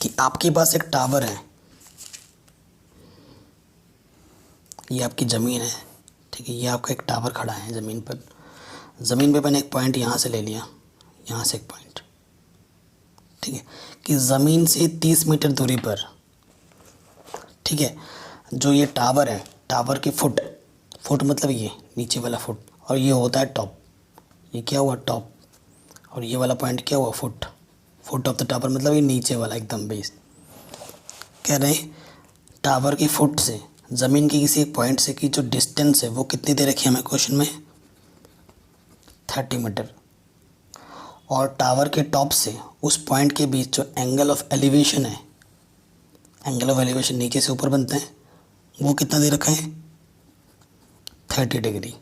A: कि आपके पास एक टावर है, ये आपकी ज़मीन है, ठीक है, ये आपका एक टावर खड़ा है ज़मीन पर। ज़मीन पे मैंने एक पॉइंट यहाँ से ले लिया, यहाँ से एक पॉइंट, ठीक है, कि ज़मीन से 30 मीटर दूरी पर, ठीक है, जो ये टावर है, टावर की फुट, फुट मतलब ये नीचे वाला फुट, और ये होता है टॉप, ये क्या हुआ टॉप, और ये वाला पॉइंट क्या हुआ foot, foot of the tower मतलब ये नीचे वाला एकदम बेस। कह रहे हैं टावर की फुट से ज़मीन के किसी एक पॉइंट से की जो डिस्टेंस है वो कितनी दे रखी है हमें क्वेश्चन में 30 मीटर, और टावर के टॉप से उस पॉइंट के बीच जो एंगल ऑफ एलिवेशन है, एंगल ऑफ एलिवेशन नीचे से ऊपर बनते हैं, वो कितना दे रखा है 30 डिग्री,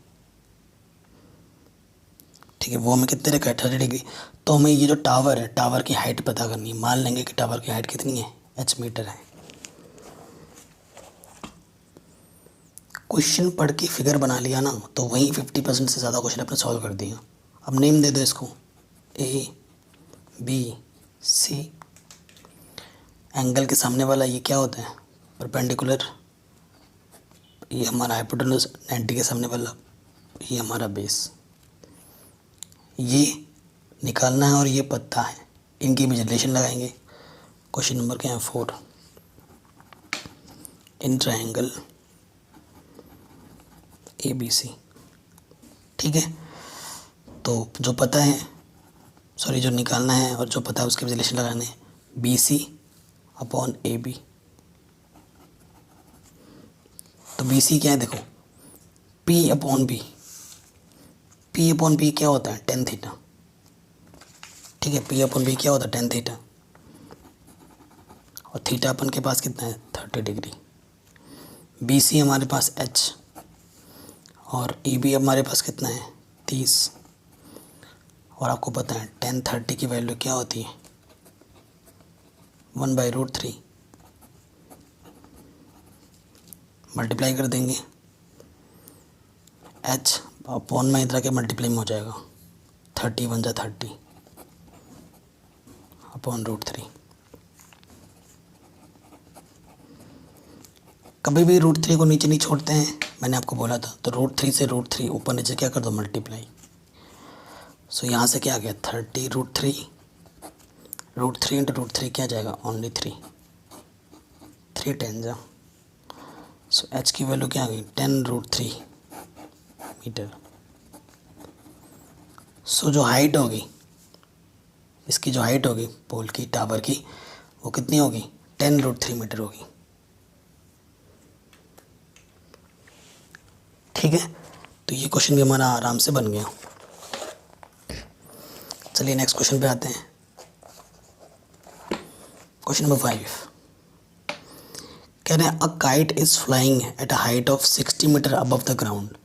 A: ठीक है, वो हमें कितने रखा है 30 डिग्री। तो हमें ये जो टावर है, टावर की हाइट पता करनी है। मान लेंगे कि टावर की हाइट कितनी है h मीटर है। क्वेश्चन पढ़ के फिगर बना लिया ना, तो वहीं 50% से ज़्यादा क्वेश्चन अपने सॉल्व कर दिया। अब नेम दे दो इसको ए बी सी, एंगल के सामने वाला ये क्या होता है परपेंडिकुलर, ये हमारा हाइपोटेनस, 90 के सामने वाला ये हमारा बेस, ये निकालना है और ये पता है, इनकी भी रिलेशन लगाएंगे। क्वेश्चन नंबर क्या है 4, इन ट्रायंगल ABC, ठीक है, तो जो पता है, सॉरी जो निकालना है और जो पता है उसके रिलेशन लगाने हैं, BC अपॉन AB। तो BC क्या है देखो, P upon B, P upon B क्या होता है tan थीटा, ठीक है, P अपॉन B क्या होता है tan थीटा, और थीटा अपन के पास कितना है 30 डिग्री। BC हमारे पास H और AB हमारे पास कितना है 30, और आपको पता है tan 30 की वैल्यू क्या होती है 1/√3, मल्टीप्लाई कर देंगे, H अपॉन में इधर के मल्टीप्लाई में हो जाएगा 30 1 जा 30 अपॉन √3। कभी भी √3 को नीचे नहीं छोड़ते हैं, मैंने आपको बोला था। तो √3 से √3 ऊपर नीचे क्या कर दो मल्टीप्लाई। सो यहाँ से क्या आ गया 30 √3, √3 इंटू √3 क्या जाएगा ओनली 3 10 जा। सो H की वैल्यू क्या आ गई 10√3 मीटर। सो जो हाइट होगी, इसकी जो हाइट होगी पोल की, टावर की, वो कितनी होगी 10√3 मीटर होगी, ठीक है। तो ये क्वेश्चन भी हमारा आराम से बन गया। चलिए नेक्स्ट क्वेश्चन पे आते हैं। क्वेश्चन नंबर 5 कह रहे हैं a kite is flying at a height of 60 metre above the ground.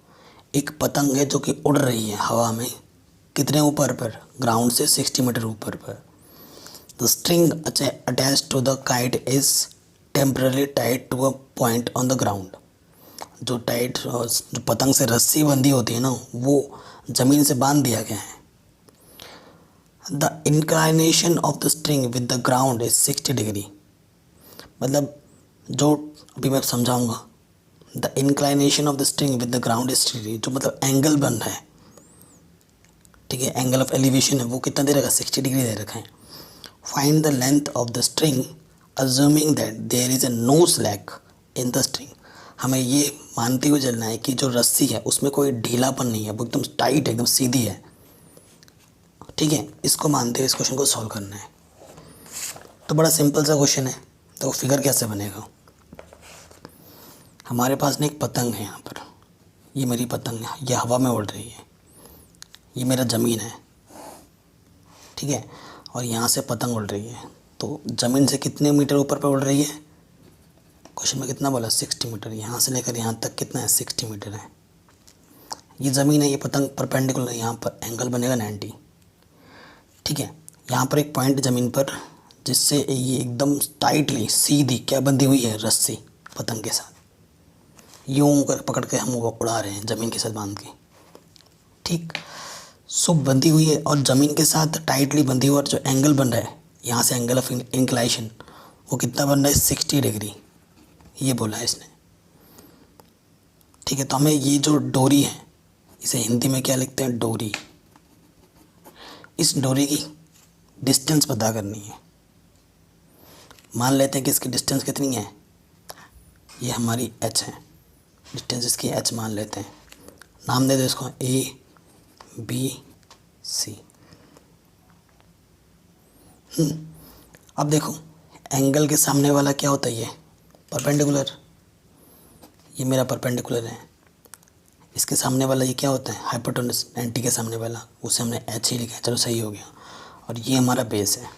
A: एक पतंग है जो कि उड़ रही है हवा में, कितने ऊपर पर, ग्राउंड से 60 मीटर ऊपर पर। The string attach to the kite is temporary tied to a point on the ground. जो पतंग से रस्सी बंधी होती है ना, वो ज़मीन से बांध दिया गया है। The inclination of the string with the ground is 60 degree. मतलब जो अभी मैं समझाऊंगा, the inclination of the string with the ground is 60 degree, जो मतलब एंगल बन रहा है, ठीक है, एंगल ऑफ एलिवेशन है, वो कितना दे रखा है 60 डिग्री दे रखा है। Find the length of the string assuming that there is a no slack in the string. हमें ये मानते हुए चलना है कि जो रस्सी है उसमें कोई ढीलापन नहीं है, वो एकदम टाइट है, एकदम सीधी है, ठीक है। इसको मानते हुए इस क्वेश्चन को सॉल्व करना है। तो बड़ा सिंपल सा क्वेश्चन है। तो फिगर कैसे बनेगा, हमारे पास ना एक पतंग है यहाँ पर, ये मेरी पतंग है, ये हवा में उड़ रही है, ये मेरा ज़मीन है, ठीक है, और यहाँ से पतंग उड़ रही है। तो ज़मीन से कितने मीटर ऊपर पर उड़ रही है, क्वेश्चन में कितना बोला 60 मीटर, यहाँ से लेकर यहाँ तक कितना है 60 मीटर है। ये ज़मीन है, ये पतंग परपेंडिकुलर, यहाँ पर एंगल बनेगा 90। ठीक है, यहाँ पर एक पॉइंट ज़मीन पर जिससे ये एकदम टाइटली सीधी क्या बंधी हुई है, रस्सी पतंग के साथ, यूं कर पकड़ के हम वो उड़ा रहे हैं ज़मीन के साथ बांध के। ठीक, सो बंधी हुई है और ज़मीन के साथ टाइटली बंधी हुई, और जो एंगल बन रहा है यहाँ से एंगल ऑफ इंक्लाइशन वो कितना बन रहा है, 60 डिग्री, ये बोला है इसने। ठीक है, तो हमें ये जो डोरी है इसे हिंदी में क्या लिखते हैं, डोरी। इस डोरी की डिस्टेंस पता करनी है। मान लेते हैं कि इसकी डिस्टेंस कितनी है, ये हमारी h है, डिस्टेंस इसकी h मान लेते हैं। नाम दे दो इसको ABC। अब देखो एंगल के सामने वाला क्या होता है, ये परपेंडिकुलर, ये मेरा परपेंडिकुलर है। इसके सामने वाला ये क्या होता है, हाइपोटेन्यूस, 90 के सामने वाला, उसे हमने h ही लिखा है, चलो सही हो गया। और ये हमारा बेस है,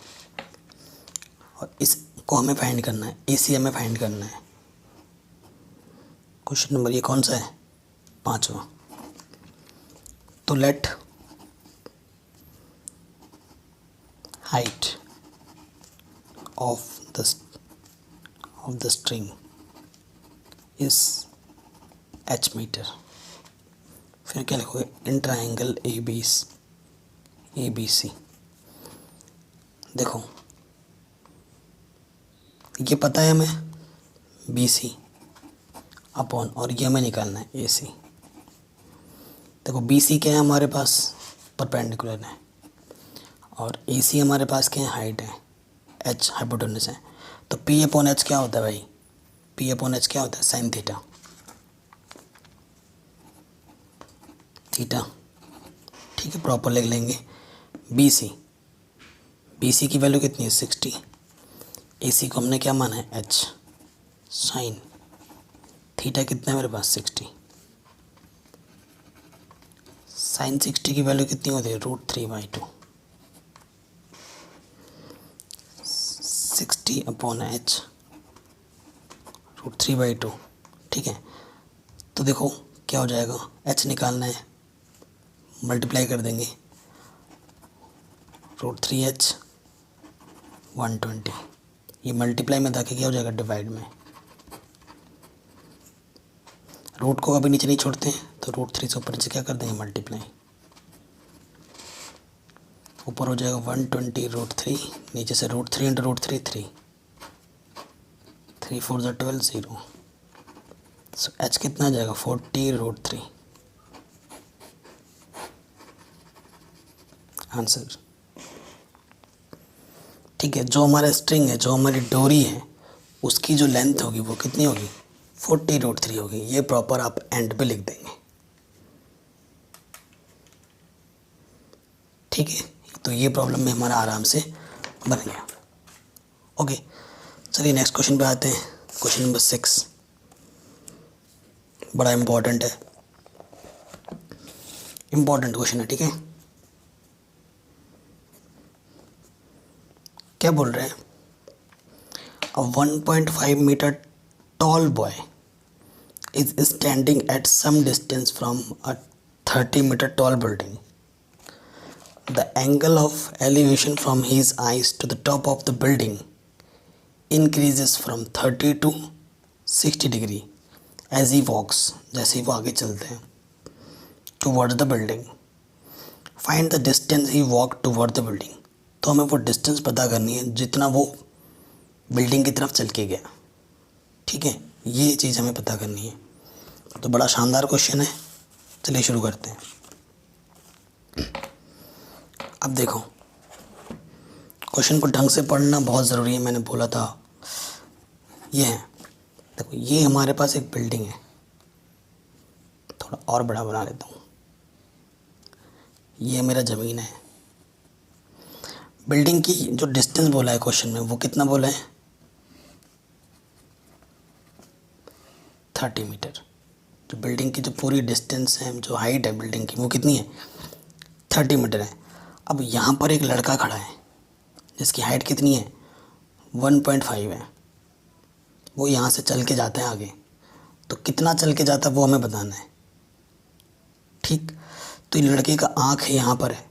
A: और इसको हमें फाइंड करना है, AC हमें फाइंड करना है। क्वेश्चन नंबर ये कौन सा है, 5वां। तो let height of the string is h metre. फिर क्या लिखोगे, इन ट्राइंगल ABC। देखो ये पता है हमें BC अपॉन, और ये हमें निकालना है AC। देखो BC क्या है हमारे पास, परपेंडिकुलर है, और AC हमारे पास क्या है, हाइट है, h हाइपोटेन्यूस है। तो P अपॉन H क्या होता है भाई, P अपॉन H क्या होता है, साइन थीटा। ठीक है, प्रॉपर लिख लेंगे। BC की वैल्यू कितनी है, 60। AC को हमने क्या माना है, h, साइन थीटा कितना है मेरे पास, 60। साइन 60 की वैल्यू कितनी होती है, √3/2। 60 अपॉन h, √3/2। ठीक है, तो देखो क्या हो जाएगा, h निकालना है, मल्टीप्लाई कर देंगे, √3h 120। ये मल्टीप्लाई में ताकि क्या हो जाएगा, डिवाइड में। रूट को कभी नीचे नहीं छोड़ते हैं, तो √3 से ऊपर से क्या कर देंगे, मल्टीप्लाई। ऊपर हो जाएगा 120 √3, नीचे से √3 इंटू √3 3, 3 4 12 0। सो h कितना आ जाएगा, 40 √3 आंसर। ठीक है, जो हमारा स्ट्रिंग है, जो हमारी डोरी है, उसकी जो लेंथ होगी वो कितनी होगी, 40 √3 होगी। ये प्रॉपर आप एंड पे लिख देंगे। ठीक है, तो ये प्रॉब्लम में हमारा आराम से बन गया। ओके, चलिए नेक्स्ट क्वेश्चन पे आते हैं। क्वेश्चन नंबर 6 बड़ा इम्पोर्टेंट है, इम्पोर्टेंट क्वेश्चन है। ठीक है, क्या बोल रहे हैं, अ 1.5 metre tall boy is standing at some distance from a 30-meter tall building. The angle of elevation from his eyes to the top of the building increases from 30 to 60 degree as he walks, जैसे ही वो आगे चलते हैं, towards the building. Find the distance he walked toward the building. तो हमें वो distance पता करनी है जितना वो बिल्डिंग की तरफ चल के गया। ठीक है, ये चीज़ हमें पता करनी है। तो बड़ा शानदार क्वेश्चन है, चलिए शुरू करते हैं। अब देखो क्वेश्चन को ढंग से पढ़ना बहुत ज़रूरी है, मैंने बोला था। ये है, देखो ये हमारे पास एक बिल्डिंग है, थोड़ा और बड़ा बना लेता हूँ। ये मेरा ज़मीन है। बिल्डिंग की जो डिस्टेंस बोला है क्वेश्चन में, वो कितना बोला है, 30 मीटर। जो बिल्डिंग की जो पूरी डिस्टेंस है, जो हाइट है बिल्डिंग की, वो कितनी है, 30 मीटर है। अब यहाँ पर एक लड़का खड़ा है जिसकी हाइट कितनी है, 1.5 है। वो यहाँ से चल के जाता है आगे, तो कितना चल के जाता है वो हमें बताना है। ठीक। तो ये लड़के का आँख है यहाँ पर है,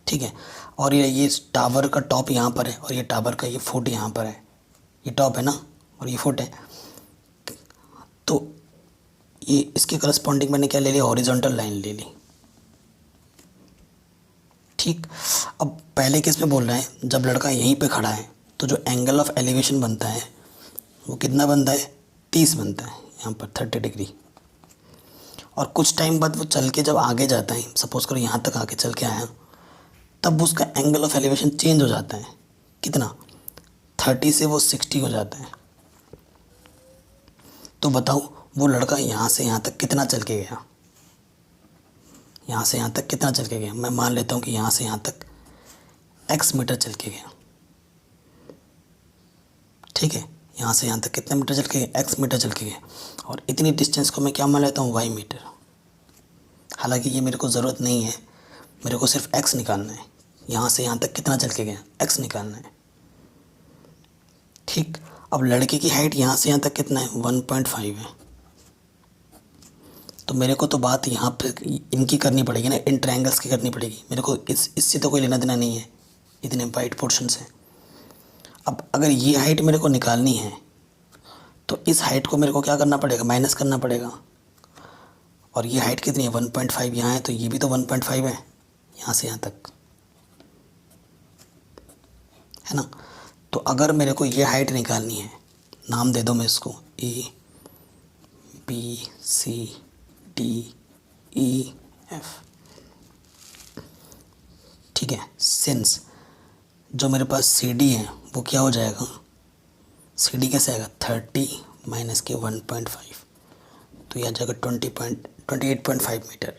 A: ठीक है, और ये टावर का टॉप यहाँ पर है, और ये टावर का ये फुट यहाँ पर है, ये टॉप है ना और ये फुट है। तो ये इसके करस्पॉन्डिंग मैंने क्या ले लिया, हॉरिजॉन्टल लाइन ले ली, ठीक। अब पहले केस में बोल रहे हैं जब लड़का यहीं पे खड़ा है तो जो एंगल ऑफ एलिवेशन बनता है वो कितना बनता है, 30 बनता है, यहाँ पर 30 डिग्री। और कुछ टाइम बाद वो चल के जब आगे जाता है, सपोज करो यहाँ तक आके चल के आया, तब उसका एंगल ऑफ एलिवेशन चेंज हो जाता है, कितना, 30 से वो 60 हो जाता है। तो बताओ वो लड़का यहाँ से यहाँ तक कितना चल के गया, यहाँ से यहाँ तक कितना चल के गया। मैं मान लेता हूँ कि यहाँ से यहाँ तक x मीटर चल के गया, ठीक है, यहाँ से यहाँ तक कितने मीटर चल के गया, x मीटर चल के गया। और इतनी डिस्टेंस को मैं क्या मान लेता हूँ, y मीटर। हालांकि ये मेरे को ज़रूरत नहीं है, मेरे को सिर्फ x निकालना है, यहाँ से यहाँ तक कितना चल के गया, x निकालना है, ठीक। अब लड़के की हाइट यहाँ से यहाँ तक कितना है, 1.5 है। तो मेरे को तो बात यहाँ पे इनकी करनी पड़ेगी ना, इन ट्रायंगल्स की करनी पड़ेगी। मेरे को इससे तो कोई लेना देना नहीं है, इतने वाइट पोर्शन से। अब अगर ये हाइट मेरे को निकालनी है तो इस हाइट को मेरे को क्या करना पड़ेगा, माइनस करना पड़ेगा। और ये हाइट कितनी है, 1.5 यहाँ है, तो ये भी तो 1.5 है यहाँ से यहाँ तक, है ना। तो अगर मेरे को ये हाइट निकालनी है, नाम दे दो मैं इसको ABCDEF, ठीक है। सिंस जो मेरे पास CD है वो क्या हो जाएगा, CD कैसे आएगा, 30 माइनस के 1.5, तो यह आ जाएगा 28.5 मीटर।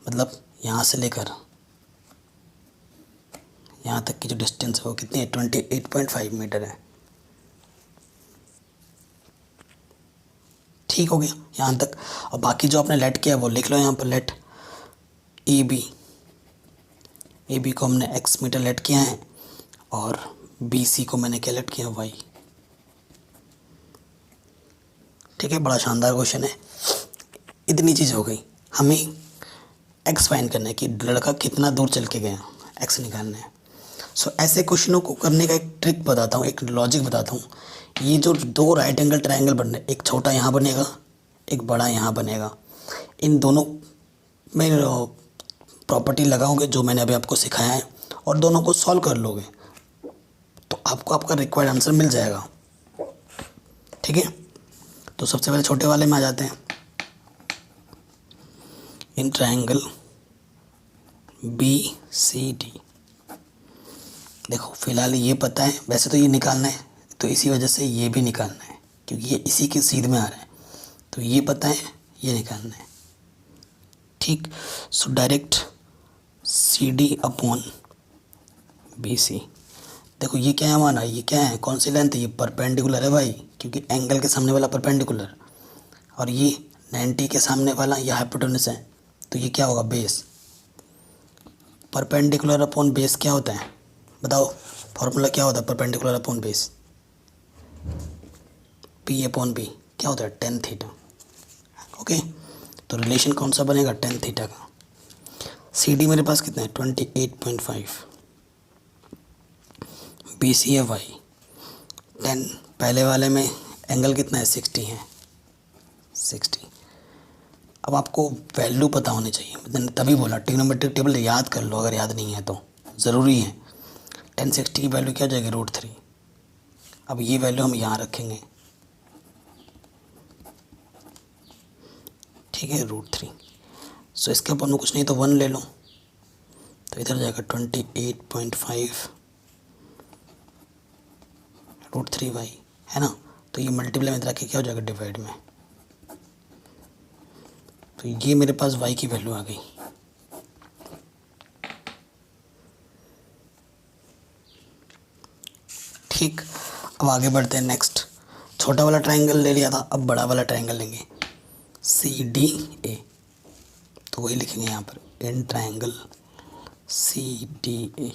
A: मतलब यहाँ से लेकर यहाँ तक की जो डिस्टेंस है वो कितनी है, 28.5 मीटर है, ठीक हो गया यहाँ तक। और बाकी जो आपने लेट किया वो लिख लो यहाँ पर, लेट AB को हमने x मीटर लेट किया है, और BC को मैंने क्या लेट किया, y, ठीक है। बड़ा शानदार क्वेश्चन है। इतनी चीज़ हो गई, हमें x फाइंड करना है कि लड़का कितना दूर चल के गया, x निकालना है। सो ऐसे क्वेश्चनों को करने का एक ट्रिक बताता हूँ, एक लॉजिक बताता हूँ। ये जो दो राइट एंगल ट्रायंगल बन रहे, एक छोटा यहाँ बनेगा, एक बड़ा यहाँ बनेगा, इन दोनों में प्रॉपर्टी लगाओगे जो मैंने अभी आपको सिखाया है, और दोनों को सॉल्व कर लोगे तो आपको आपका रिक्वायर्ड आंसर मिल जाएगा, ठीक है। तो सबसे पहले छोटे वाले में आ जाते हैं। इन ट्रायंगल BCD, देखो फिलहाल ये पता है, वैसे तो ये निकालना है, तो इसी वजह से ये भी निकालना है क्योंकि ये इसी के सीध में आ रहा है, तो ये पता है, ये निकालना है, ठीक। So direct CD upon BC। देखो ये क्या है हमारा, ये क्या है, कौन सी लेंथ है, ये परपेंडिकुलर है भाई, क्योंकि एंगल के सामने वाला परपेंडिकुलर, और ये 90 के सामने वाला ये हाइपोटेन्यूस है, तो ये क्या होगा, बेस। परपेंडिकुलर अपॉन बेस क्या होता है, बताओ फॉर्मूला क्या होता है, perpendicular upon base, P upon B क्या होता है, tan थीटा, ओके। तो रिलेशन कौन सा बनेगा, tan थीटा का। CD मेरे पास कितना है, 28.5, BC है y, 10, पहले वाले में एंगल कितना है, 60 है, 60। अब आपको वैल्यू पता होनी चाहिए, मैंने तभी बोला ट्रिग्नोमेट्रिक टेबल याद कर लो, अगर याद नहीं है तो ज़रूरी है। tan 60 की वैल्यू क्या हो जाएगी, √3। अब ये वैल्यू हम यहाँ रखेंगे, ठीक है, √3। सो इसके ऊपर में कुछ नहीं तो 1 ले लो, तो इधर जाएगा 28.5 √3y, है ना। तो ये मल्टीप्लाई में इधर के क्या हो जाएगा, डिवाइड में, तो ये मेरे पास y की वैल्यू आ गई। ठीक, अब आगे बढ़ते हैं। नेक्स्ट छोटा वाला ट्रायंगल ले लिया था, अब बड़ा वाला ट्रायंगल लेंगे, CDA। तो वही लिखेंगे यहाँ पर, इन ट्रायंगल CDA।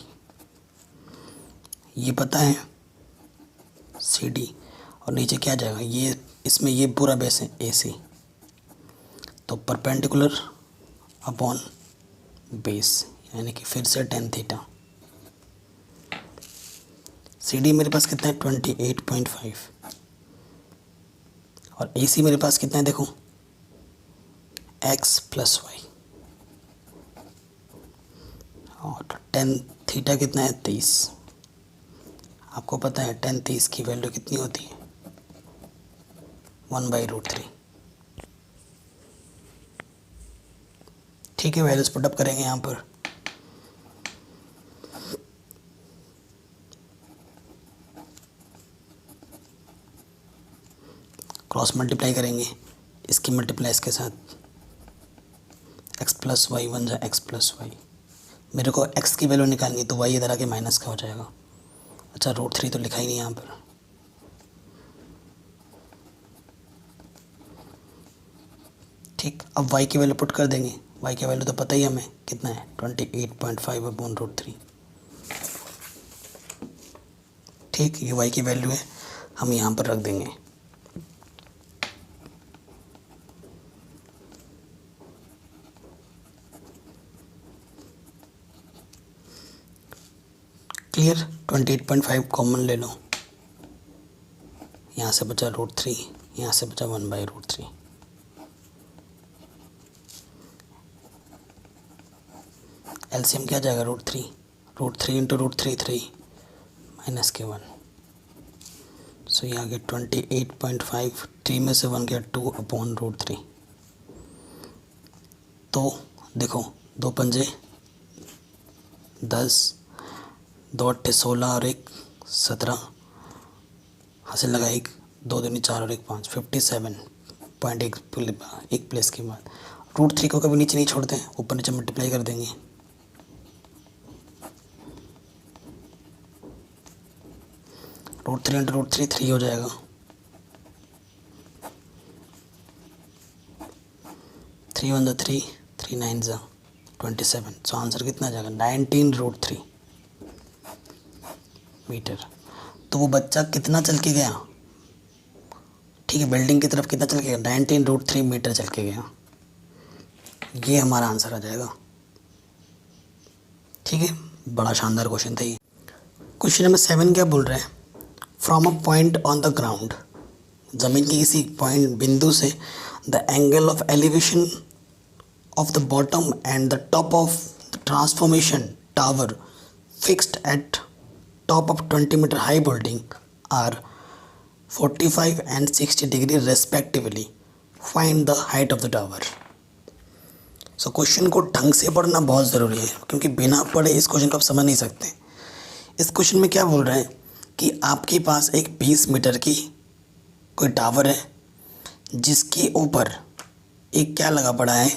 A: ये पता है CD, और नीचे क्या जाएगा, ये इसमें ये पूरा बेस है AC, तो परपेंडिकुलर अपॉन बेस, यानी कि फिर से टेन थीटा। सी डी मेरे पास कितना है 28.5 और ए सी मेरे पास कितना है देखो x प्लस वाई, और टेन थीटा कितना है 30। आपको पता है टेन 30 की वैल्यू कितनी होती है 1/√3। ठीक है, वैल्यूज पुटअप करेंगे यहाँ पर। क्रॉस मल्टीप्लाई करेंगे, इसकी मल्टीप्लाई इसके साथ, x प्लस वाई बन जाए x प्लस वाई। मेरे को x की वैल्यू निकालनी है तो y इधर आके माइनस का हो जाएगा। अच्छा, √3 तो लिखा ही नहीं यहाँ पर। ठीक, अब y की वैल्यू पुट कर देंगे। y की वैल्यू तो पता ही हमें कितना है 28.5/√3। ठीक, ये y की वैल्यू है, हम यहाँ पर रख देंगे। क्लियर, 28.5 कॉमन ले लो, यहाँ से बचा √3, यहाँ से बचा 1/√3। एलसीएम क्या जाएगा √3 इंटू √3 3 माइनस के 1। सो ये आ गया 28.5, 3 में से 1 गया 2/√3। तो देखो 2 पंजे 10, 2 अट्ठे 16 और 1 17, हासिल लगा 1, 2 दूनी 4 और 1 5, 57.1 एक प्लेस के बाद। √3 को कभी नीचे नहीं छोड़ते हैं, ऊपर नीचे मल्टीप्लाई कर देंगे। √3 इंटू √3 3 हो जाएगा। 3 1 3, 3 9 27। सो आंसर कितना जाएगा 19√3 मीटर। तो वो बच्चा कितना चल के गया, ठीक है, बिल्डिंग की तरफ कितना चल के गया 19√3 मीटर चल के गया। ये हमारा आंसर आ जाएगा। ठीक है, बड़ा शानदार क्वेश्चन था ये। क्वेश्चन नंबर 7 क्या बोल रहा है, from a point on the ground, ज़मीन के किसी पॉइंट बिंदु से the angle of elevation of the bottom and the top of the transformation tower fixed at top of 20-meter high building are 45 and 60 degree respectively. Find the height of the tower. So question को ढंग से पढ़ना बहुत ज़रूरी है, क्योंकि बिना पढ़े इस क्वेश्चन को आप समझ नहीं सकते। इस क्वेश्चन में क्या बोल रहे हैं कि आपके पास एक 20 मीटर की कोई टावर है, जिसके ऊपर एक क्या लगा पड़ा है,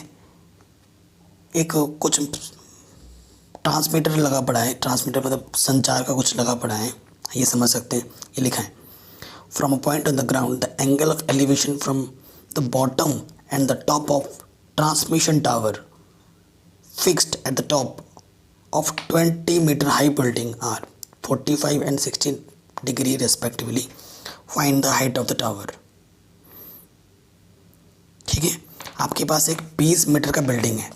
A: एक कुछ ट्रांसमीटर लगा पड़ा है। ट्रांसमीटर मतलब संचार का कुछ लगा पड़ा है, ये समझ सकते हैं। ये लिखा है from a point on the ground the angle of elevation from the bottom and the top of transmission tower fixed at the top of 20 metre high building are 45 and 60 degree respectively. Find the height of the tower. ठीक है, आपके पास एक 20 metre का building है।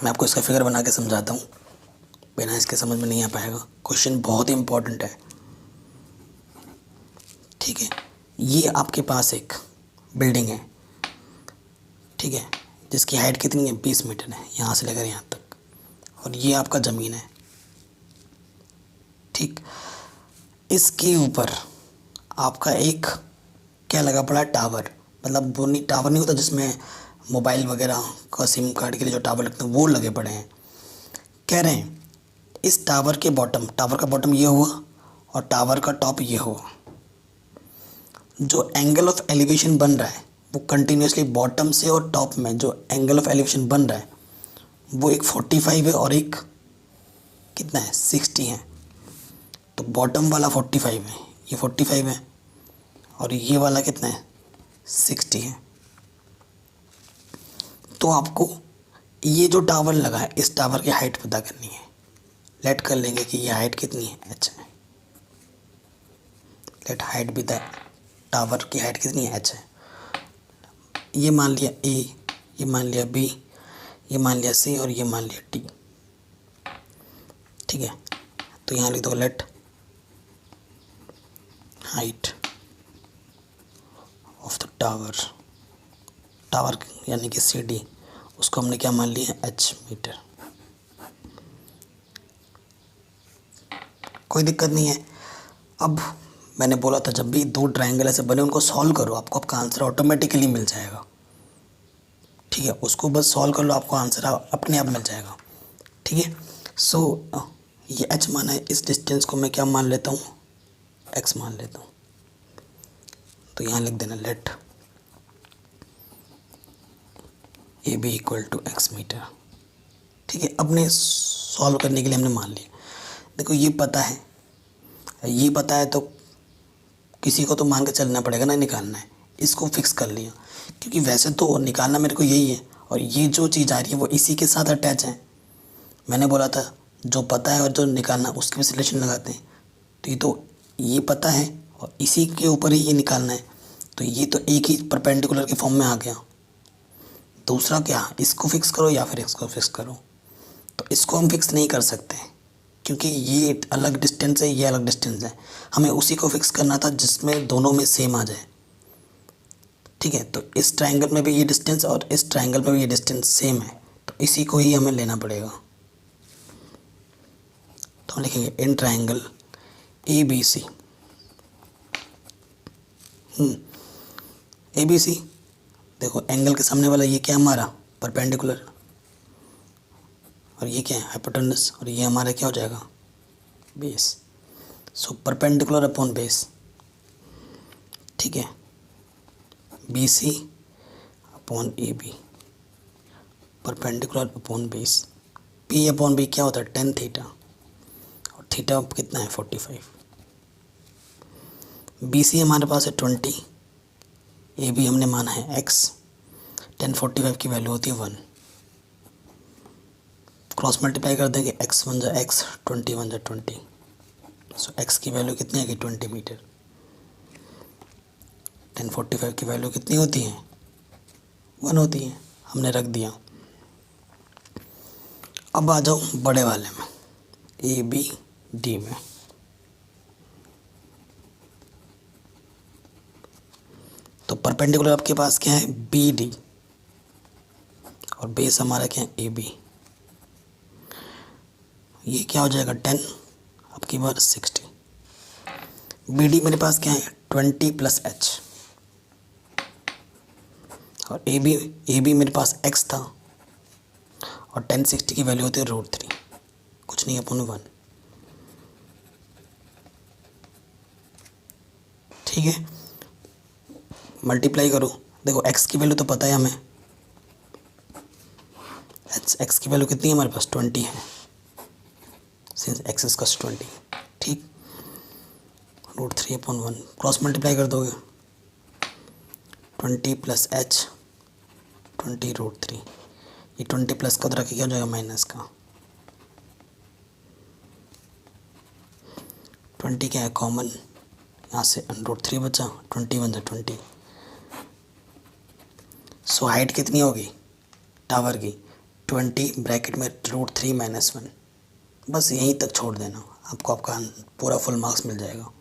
A: मैं आपको इसका figure बना के समझाता हूँ, बिना इसके समझ में नहीं आ पाएगा। क्वेश्चन बहुत ही इम्पोर्टेंट है। ठीक है, ये आपके पास एक बिल्डिंग है, ठीक है, जिसकी हाइट कितनी है 20 मीटर है, यहाँ से लेकर यहाँ तक, और ये आपका ज़मीन है। ठीक, इसके ऊपर आपका एक क्या लगा पड़ा है टावर, मतलब वो नहीं, टावर नहीं होता जिसमें मोबाइल वगैरह का सिम कार्ड के लिए जो टावर लगते हैं वो लगे पड़े हैं। कह रहे हैं इस टावर के बॉटम, टावर का बॉटम ये हुआ और टावर का टॉप ये हुआ, जो एंगल ऑफ एलिवेशन बन रहा है वो कंटिन्यूसली बॉटम से और टॉप में जो एंगल ऑफ एलिवेशन बन रहा है वो एक 45 है और एक कितना है 60 है। तो बॉटम वाला 45 है, ये 45 है, और ये वाला कितना है 60 है। तो आपको ये जो टावर लगा है इस टावर की हाइट पता करनी है। लेट कर लेंगे कि ये हाइट कितनी है h है। लेट हाइट भी द टावर की हाइट कितनी है h है। ये मान लिया ए, ये मान लिया बी, ये मान लिया सी और ये मान लिया डी। ठीक है, तो यहाँ लिख दो late height of the tower, tower यानी कि सी डी, उसको हमने क्या मान लिया एच मीटर। कोई दिक्कत नहीं है। अब मैंने बोला था जब भी दो ट्रायंगल ऐसे बने उनको सॉल्व करो, आपको आपका आंसर ऑटोमेटिकली मिल जाएगा। ठीक है, उसको बस सॉल्व कर लो, आपको आंसर अपने आप मिल जाएगा। ठीक है, सो ये h माना है, इस डिस्टेंस को मैं क्या मान लेता हूँ, x मान लेता हूँ। तो यहाँ लिख देना let A B equal to x metre. ठीक है, अपने सॉल्व करने के लिए हमने मान लिया। देखो ये पता है तो किसी को तो मान के चलना पड़ेगा ना, निकालना है, इसको फिक्स कर लिया, क्योंकि वैसे तो निकालना मेरे को यही है और ये जो चीज़ आ रही है वो इसी के साथ अटैच है। मैंने बोला था जो पता है और जो निकालना उसके भी रिलेशन लगाते हैं, तो ये पता है और इसी के ऊपर ही ये निकालना है, तो ये तो एक ही परपेंडिकुलर के फॉर्म में आ गया। दूसरा क्या, इसको फिक्स करो या फिर इसको फिक्स करो, तो इसको हम फिक्स नहीं कर सकते क्योंकि ये अलग डिस्टेंस है, ये अलग डिस्टेंस है, हमें उसी को फिक्स करना था जिसमें दोनों में सेम आ जाए। ठीक है, तो इस ट्रायंगल में भी ये डिस्टेंस और इस ट्रायंगल में भी ये डिस्टेंस सेम है, तो इसी को ही हमें लेना पड़ेगा। तो हम लिखेंगे in triangle A B C, A B C, देखो एंगल के सामने वाला ये क्या हमारा परपेंडिकुलर और ये क्या है हाइपोटेनस, और ये हमारा क्या हो जाएगा base. So perpendicular upon base. ठीक है, B C upon A B, perpendicular upon base. P upon B क्या होता है टेन थीटा, और थीटा कितना है 45। बी सी हमारे पास है 20, ए बी हमने माना है x, टेन 45 की वैल्यू होती है 1। क्रॉस मल्टीप्लाई कर देंगे, x 1 जा x, 20 1 जा 20, सो x की वैल्यू कितनी आएगी 20 मीटर। 1045 की वैल्यू कितनी होती है 1 होती है, हमने रख दिया। अब आ जाओ बड़े वाले में, ए बी डी में। तो परपेंडिकुलर आपके पास क्या है बी डी, और बेस हमारा क्या है ए बी। ये क्या हो जाएगा 10, अब की बार 60। बी डी मेरे पास क्या है 20 प्लस एच, और ए बी मेरे पास x था, और 1060 की वैल्यू होती है √3, कुछ नहीं अपन 1। ठीक है, मल्टीप्लाई करो, देखो x की वैल्यू तो पता है हमें, x की वैल्यू कितनी है हमारे पास 20 है, सिंस x इज कस 20। ठीक, √3/1 क्रॉस मल्टीप्लाई कर दोगे, 20 प्लस एच 20 √3, ये 20 प्लस का उधर क्या हो जाएगा माइनस का, 20 क्या है कॉमन, यहाँ से √3 बचा, 20 1 जा 20। सो हाइट कितनी होगी टावर की 20 ब्रैकेट में √3 - 1। बस यहीं तक छोड़ देना, आपको आपका पूरा फुल मार्क्स मिल जाएगा।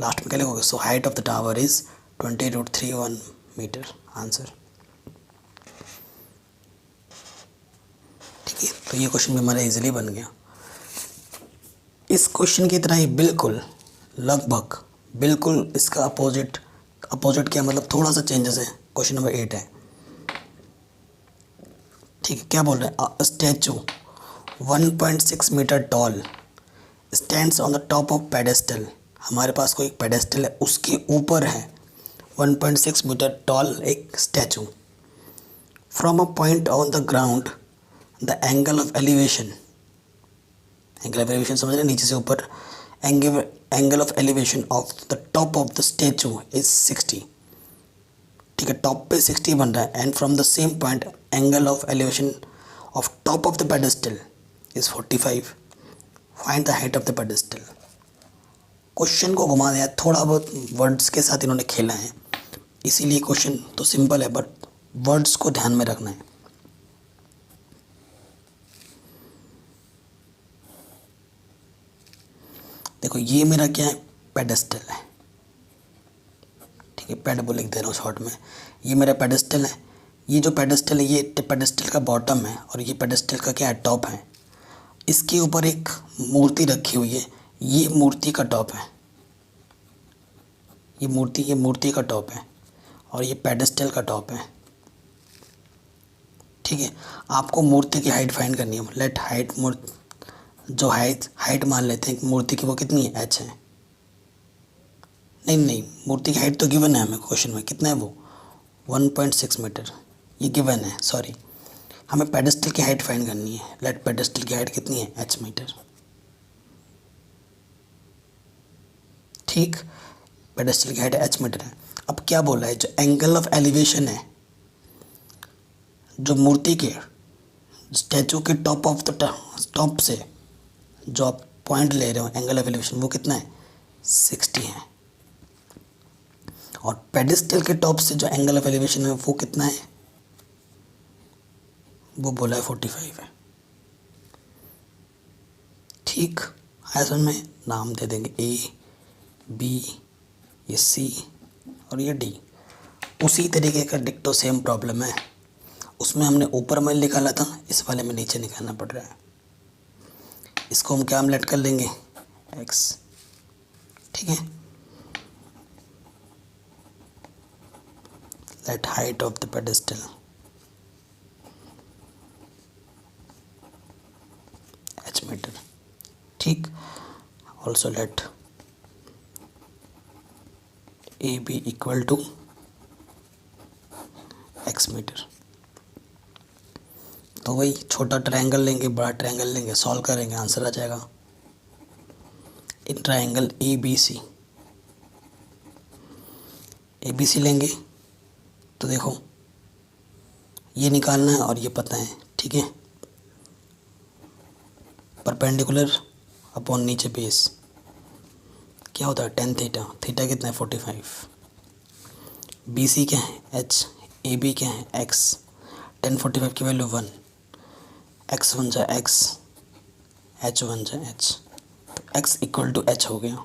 A: लास्ट में क्या लिखोगे, so height of the tower is 20 √3 metre, answer. ठीक है, तो ये क्वेश्चन भी हमारा इजीली बन गया। इस क्वेश्चन की तरह ही बिल्कुल लगभग बिल्कुल इसका अपोजिट क्या मतलब थोड़ा सा चेंजेस है, क्वेश्चन नंबर 8 है। ठीक है, क्या बोल रहे हैं, statue 1.6 metre tall stands on the top of pedestal. हमारे पास कोई पेडेस्टल है, उसके ऊपर है 1.6 मीटर टॉल एक statue. From a point on the ground the angle of elevation समझ रहे, नीचे से ऊपर, angle of elevation of the top of the statue is 60। ठीक है, टॉप पे 60 बन रहा है, and from the same point angle of elevation of top of the pedestal is 45। Find the height of the pedestal. Question को घुमा दिया, थोड़ा बहुत वर्ड्स के साथ इन्होंने खेला है, इसीलिए क्वेश्चन तो सिंपल है बट वर्ड्स को ध्यान में रखना है। देखो ये मेरा क्या है, पेडेस्टल है, ठीक है, पेड वो लिख दे रहा हूँ शॉर्ट में। ये मेरा पेडेस्टल है, ये जो पेडेस्टल है ये पेडेस्टल का बॉटम है और ये पेडेस्टल का क्या है, टॉप है। इसके ऊपर एक मूर्ति रखी हुई है, ये मूर्ति का टॉप है, ये मूर्ति का टॉप है और ये पेडेस्टल का टॉप है, ठीक है। आपको मूर्ति की हाइट फाइंड करनी है। लेट हाइट जो हाइट मान लेते हैं मूर्ति की, वो कितनी है, h है। नहीं मूर्ति की हाइट तो गिवन है हमें क्वेश्चन में, कितना है वो 1.6 मीटर, ये गिवन है, सॉरी। हमें पेडेस्टल की हाइट फाइंड करनी है। लेट पेडेस्टल की हाइट कितनी है, h मीटर, ठीक। पेडेस्टल की हाइट h मीटर है। अब क्या बोला है, जो एंगल ऑफ एलिवेशन है, जो मूर्ति के स्टैचू के टॉप से जो आप पॉइंट ले रहे हो एंगल ऑफ एलिवेशन, वो कितना है, 60 है। और पेडेस्टल के टॉप से जो एंगल ऑफ एलिवेशन है वो कितना है, वो बोला है 45 है, ठीक। आया समझ में, नाम दे देंगे ए बी, ये सी और ये डी। उसी तरीके का डिक्टो सेम प्रॉब्लम है, उसमें हमने ऊपर में निकाला था, इस वाले में नीचे निकालना पड़ रहा है। इसको हम क्या लेट कर लेंगे, x, ठीक है। Let height of the pedestal h metre, ठीक। Also let A B equal to x metre. तो वही छोटा ट्रायंगल लेंगे, बड़ा ट्रायंगल लेंगे, सॉल्व करेंगे, आंसर आ जाएगा। इन ट्रायंगल ए बी सी लेंगे तो देखो ये निकालना है और ये पता है, ठीक है। परपेंडिकुलर अपॉन नीचे बेस क्या होता है, tan थीटा, थीटा कितना है 45। बी सी क्या है h, ए बी क्या है x, tan 45 की वैल्यू 1, x बन जाए x, h बन जाए h, तो x इक्वल टू h हो गया।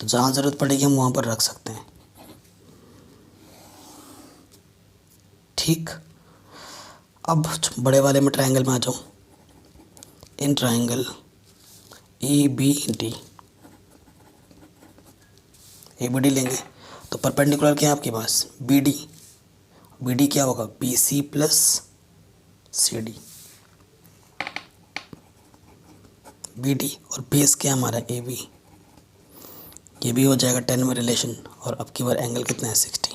A: तो जहाँ ज़रूरत पड़ेगी हम वहाँ पर रख सकते हैं, ठीक। अब बड़े वाले में ट्रायंगल में आ जाओ। In triangle A B D लेंगे तो परपेंडिकुलर क्या है आपके पास, बी डी क्या होगा, B C plus C D, B D और बेस क्या हमारा ए बी, ये भी हो जाएगा 10 में रिलेशन। और अब की बार एंगल कितना है 60।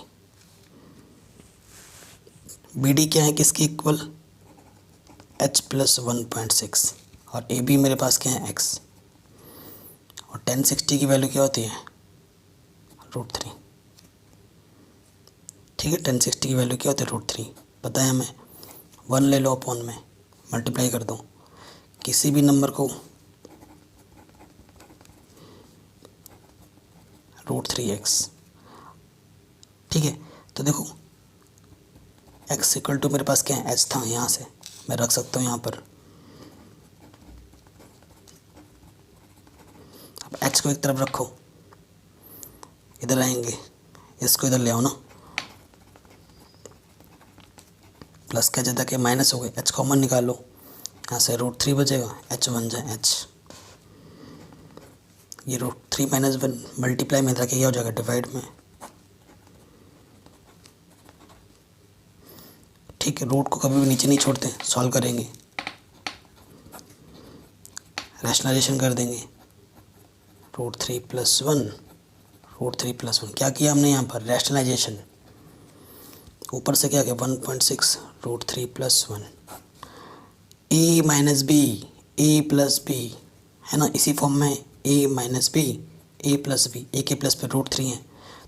A: बी डी क्या है किसकी इक्वल, h प्लस 1.6 और ए बी मेरे पास क्या है x, और 1060 की वैल्यू क्या होती है, √3, ठीक है। 1060 की वैल्यू क्या होती है, √3 पता है हमें। 1 ले लो अपॉन में मल्टीप्लाई कर दो, किसी भी नंबर को √3x, ठीक है। तो देखो x इक्वल टू मेरे पास क्या है, h था, यहाँ से मैं रख सकता हूँ यहाँ पर। अब h को एक तरफ रखो, इधर आएंगे, इसको इधर ले आओ ना, प्लस क्या जाता कि माइनस हो गए, h कॉमन निकालो, यहाँ से √3 बचेगा, h बन जाए h, ये √3 माइनस 1 मल्टीप्लाई में था कि क्या हो जाएगा, डिवाइड में, ठीक है। रूट को कभी भी नीचे नहीं छोड़ते, सॉल्व करेंगे, रैशनलाइजेशन कर देंगे, √3 प्लस 1 क्या किया हमने यहाँ पर, रैशनलाइजेशन, ऊपर से क्या किया 1.6 √3 प्लस 1, ए माइनस बी, ए प्लस बी है ना, इसी फॉर्म में ए माइनस बी, ए प्लस बी, ए के प्लस पे √3 है,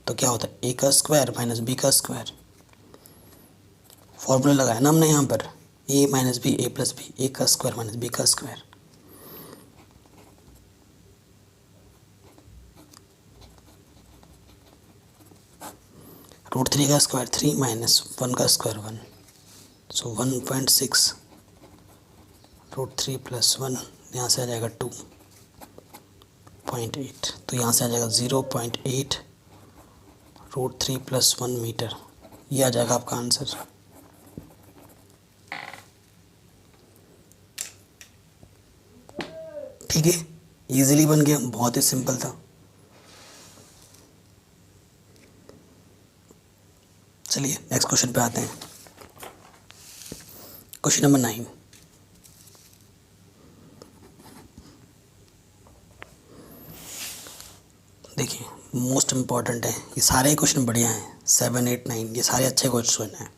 A: तो क्या होता है, ए का स्क्वायर माइनस बी का स्क्वायर। फॉर्मूला लगाया ना हमने यहाँ पर, ए माइनस बी, ए प्लस बी, ए का स्क्वायर माइनस बी का स्क्वायर। √3 का स्क्वायर 3 माइनस 1 का स्क्वायर 1, सो 1.6 √3 प्लस 1, यहाँ से आ जाएगा 2.8, तो यहाँ से आ जाएगा 0.8 √3 प्लस 1 मीटर। ये आ जाएगा आपका आंसर। ठीक है, इजीली बन गया, बहुत ही सिंपल था। चलिए नेक्स्ट क्वेश्चन पे आते हैं। Question number 9। देखिए मोस्ट इम्पॉर्टेंट है, ये सारे क्वेश्चन बढ़िया हैं, 7, 8, 9 ये सारे अच्छे क्वेश्चन हैं।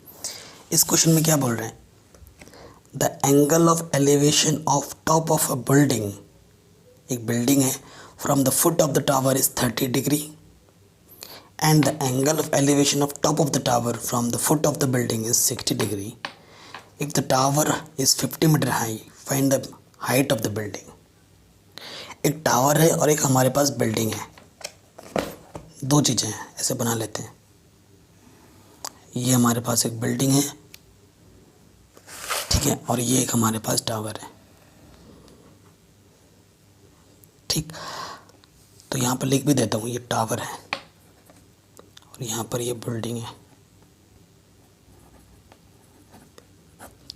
A: इस क्वेश्चन में क्या बोल रहे हैं, the angle of elevation of top of a building, एक बिल्डिंग है, from the foot of the tower is 30 degree and the angle of elevation of top of the tower from the foot of the building is 60 degree. If the tower is 50 meter high, find the height of the building. एक tower है और एक हमारे पास building है, दो चीज़ें हैं, ऐसे बना लेते हैं। ये हमारे पास एक बिल्डिंग है, ठीक है, और ये एक हमारे पास टावर है। ठीक, तो यहाँ पर लिख भी देता हूँ, ये टावर है और यहाँ पर ये बिल्डिंग है।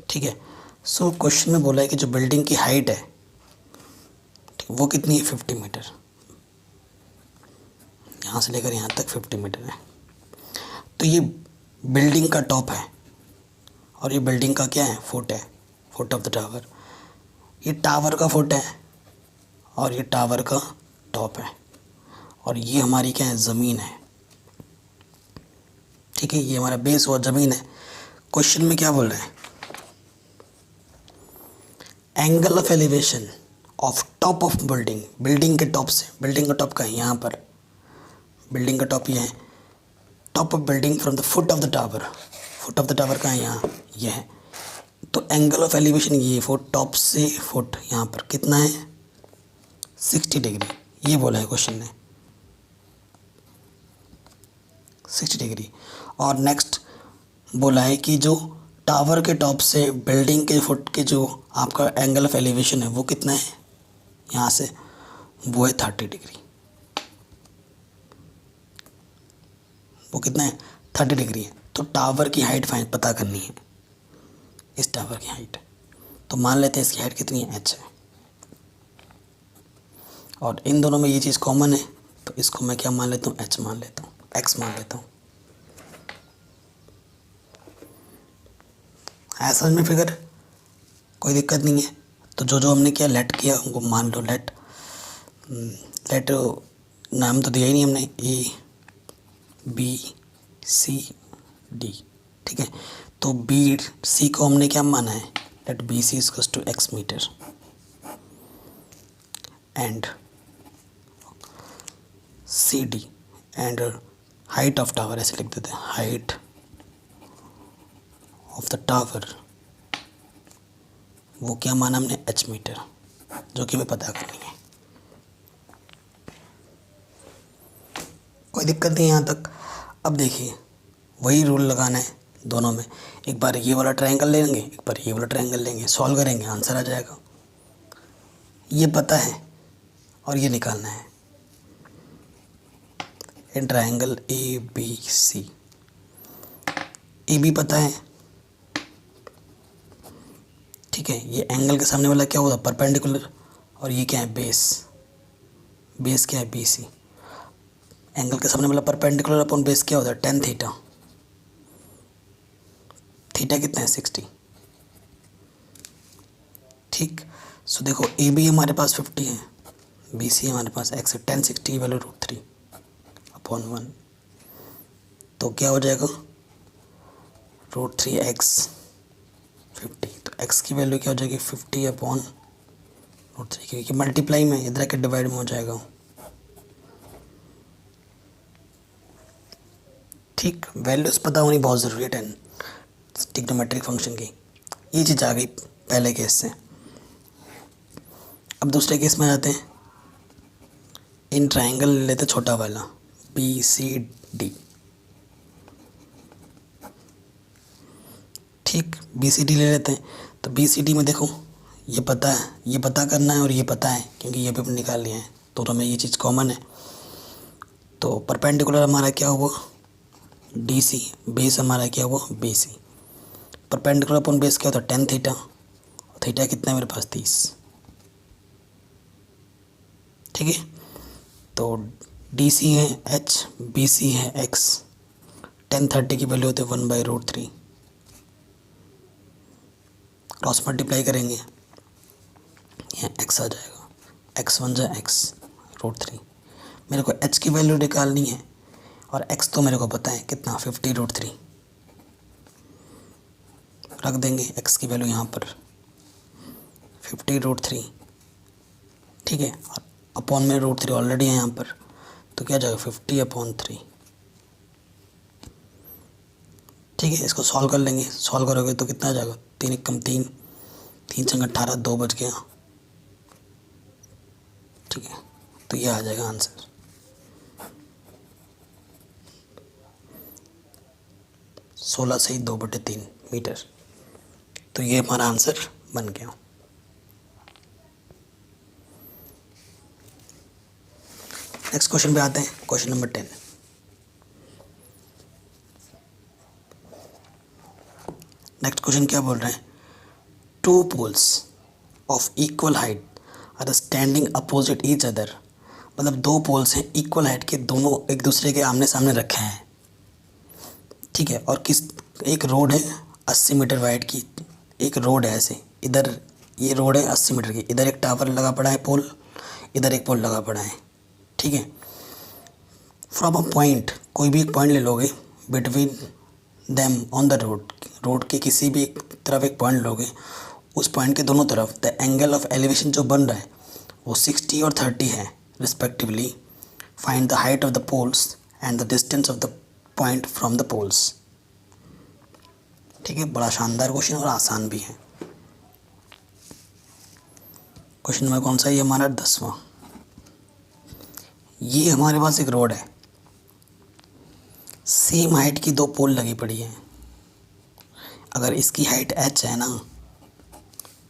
A: ठीक है, सो क्वेश्चन में बोला है कि जो बिल्डिंग की हाइट है, ठीक, वो कितनी है, 50 मीटर। यहाँ से लेकर यहाँ तक 50 मीटर है। तो ये बिल्डिंग का टॉप है और ये बिल्डिंग का क्या है, फुट है, फुट ऑफ द टावर। ये टावर का फुट है और ये टावर का टॉप है और ये हमारी क्या है, ज़मीन है। ठीक है, ये हमारा बेस और ज़मीन है। क्वेश्चन में क्या बोल रहे हैं, angle of elevation of top of building, building के टॉप से, बिल्डिंग का टॉप का है यहाँ पर, बिल्डिंग का टॉप ये है, top of building from the foot of the tower, foot of the tower का है यहाँ, ये है। तो एंगल ऑफ एलिवेशन ये फुट, टॉप से फुट यहाँ पर कितना है, 60 डिग्री, ये बोला है क्वेश्चन ने, 60 डिग्री। और नेक्स्ट बोला है कि जो टावर के टॉप से बिल्डिंग के फुट के जो आपका एंगल ऑफ एलिवेशन है वो कितना है, यहाँ से वो है 30 डिग्री। वो कितना है, 30 डिग्री है। तो टावर की हाइट फाइंड पता करनी है, इस टावर की हाइट। तो मान लेते हैं इसकी हाइट कितनी है, h है, और इन दोनों में ये चीज़ कॉमन है, तो इसको मैं क्या मान लेता हूँ, h मान लेता हूँ, x मान लेता हूँ। ऐसा में फिगर कोई दिक्कत नहीं है। तो जो जो हमने किया, लेट किया, उनको मान लो, लेट नाम तो दिया ही नहीं हमने, ए बी सी डी। ठीक है, तो बी सी को हमने क्या माना है, let B C equals to x metre and C D and height of tower, ऐसे लिख देते हैं, हाइट ऑफ द टावर, वो क्या माना हमने, h मीटर, जो कि हमें पता करनी है। कोई दिक्कत नहीं यहाँ तक। अब देखिए वही रूल लगाना है दोनों में, एक बार ये वाला ट्रायंगल लेंगे, एक बार ये वाला ट्रायंगल लेंगे, सॉल्व करेंगे, आंसर आ जाएगा। ये पता है और ये निकालना है। In triangle A B C, A B पता है, ठीक है, ये एंगल के सामने वाला क्या होता है, परपेंडिकुलर, और ये क्या है, बेस, बेस क्या है, बी सी। एंगल के सामने वाला परपेंडिकुलर अपॉन बेस क्या होता है, tan थीटा, थीटा कितना है, 60। ठीक, सो देखो ए बी हमारे पास 50 है, बी सी हमारे पास x है, tan 60 की वैल्यू √3 अपॉन 1, तो क्या हो जाएगा, √3x 50। तो x की वैल्यू क्या हो जाएगी, 50 अपॉन √3, क्योंकि मल्टीप्लाई में, इधर के डिवाइड में हो जाएगा। ठीक, वैल्यूज़ पता होनी बहुत ज़रूरी है ट्रिग्नोमेट्रिक फंक्शन की। ये चीज़ आ गई पहले केस से। अब दूसरे केस में आते हैं। इन ट्रायंगल लेते छोटा वाला बी सी डी, ठीक, बी सी डी ले लेते हैं। तो बी सी डी में देखो ये पता है, ये पता करना है और ये पता है क्योंकि ये भी अपन निकाल लिए हैं, दोनों में ये चीज़ कॉमन है। तो परपेंडिकुलर हमारा क्या हुआ डी सी, बेस हमारा क्या हुआ B C. Perpendicular upon base क्या होता है टेन थीटा, थीटा कितना है मेरे पास 30। ठीक है, तो डी सी है एच, बी सी है एक्स, टेन 30 की वैल्यू होती है 1/√3। क्रॉस मल्टीप्लाई करेंगे यहाँ एक्स आ जाएगा, एक्स वन जा x√3। मेरे को h की वैल्यू निकालनी है और x तो मेरे को पता है कितना 50√3। रख देंगे x की वैल्यू यहाँ पर 50√3। ठीक है, और अपॉन में √3 ऑलरेडी है यहाँ पर, तो क्या जाएगा 50/3। ठीक है, इसको सॉल्व कर लेंगे, सॉल्व करोगे तो कितना आ जाएगा 3 एकम 3, 3 संग 18, 2 बच गया। ठीक है, तो ये आ जाएगा आंसर। सोलह से 2/3 मीटर। तो ये हमारा आंसर बन गया। नेक्स्ट क्वेश्चन पे आते हैं, क्वेश्चन नंबर 10। नेक्स्ट क्वेश्चन क्या बोल रहे हैं, two poles of equal height are standing opposite each other. मतलब दो पोल्स हैं इक्वल हाइट के, दोनों एक दूसरे के आमने सामने रखे हैं। ठीक है, और एक रोड है 80 मीटर वाइड की, एक रोड है ऐसे, इधर ये रोड है 80 मीटर की, इधर एक टावर लगा पड़ा है पोल, इधर एक पोल लगा पड़ा है। ठीक है, फ्रॉम अ पॉइंट, कोई भी एक पॉइंट ले लोगे, between them on the road, road के किसी भी एक तरफ एक पॉइंट लोगे, उस पॉइंट के दोनों तरफ द एंगल ऑफ एलिवेशन जो बन रहा है वो 60 और 30 है respectively. Find the height of the poles and the distance of the point from the poles. ठीक है, बड़ा शानदार क्वेश्चन और आसान भी है। क्वेश्चन नंबर कौन सा है, ये हमारा 10वां। ये हमारे पास एक रोड है, सेम हाइट की दो पोल लगी पड़ी है। अगर इसकी हाइट h है ना,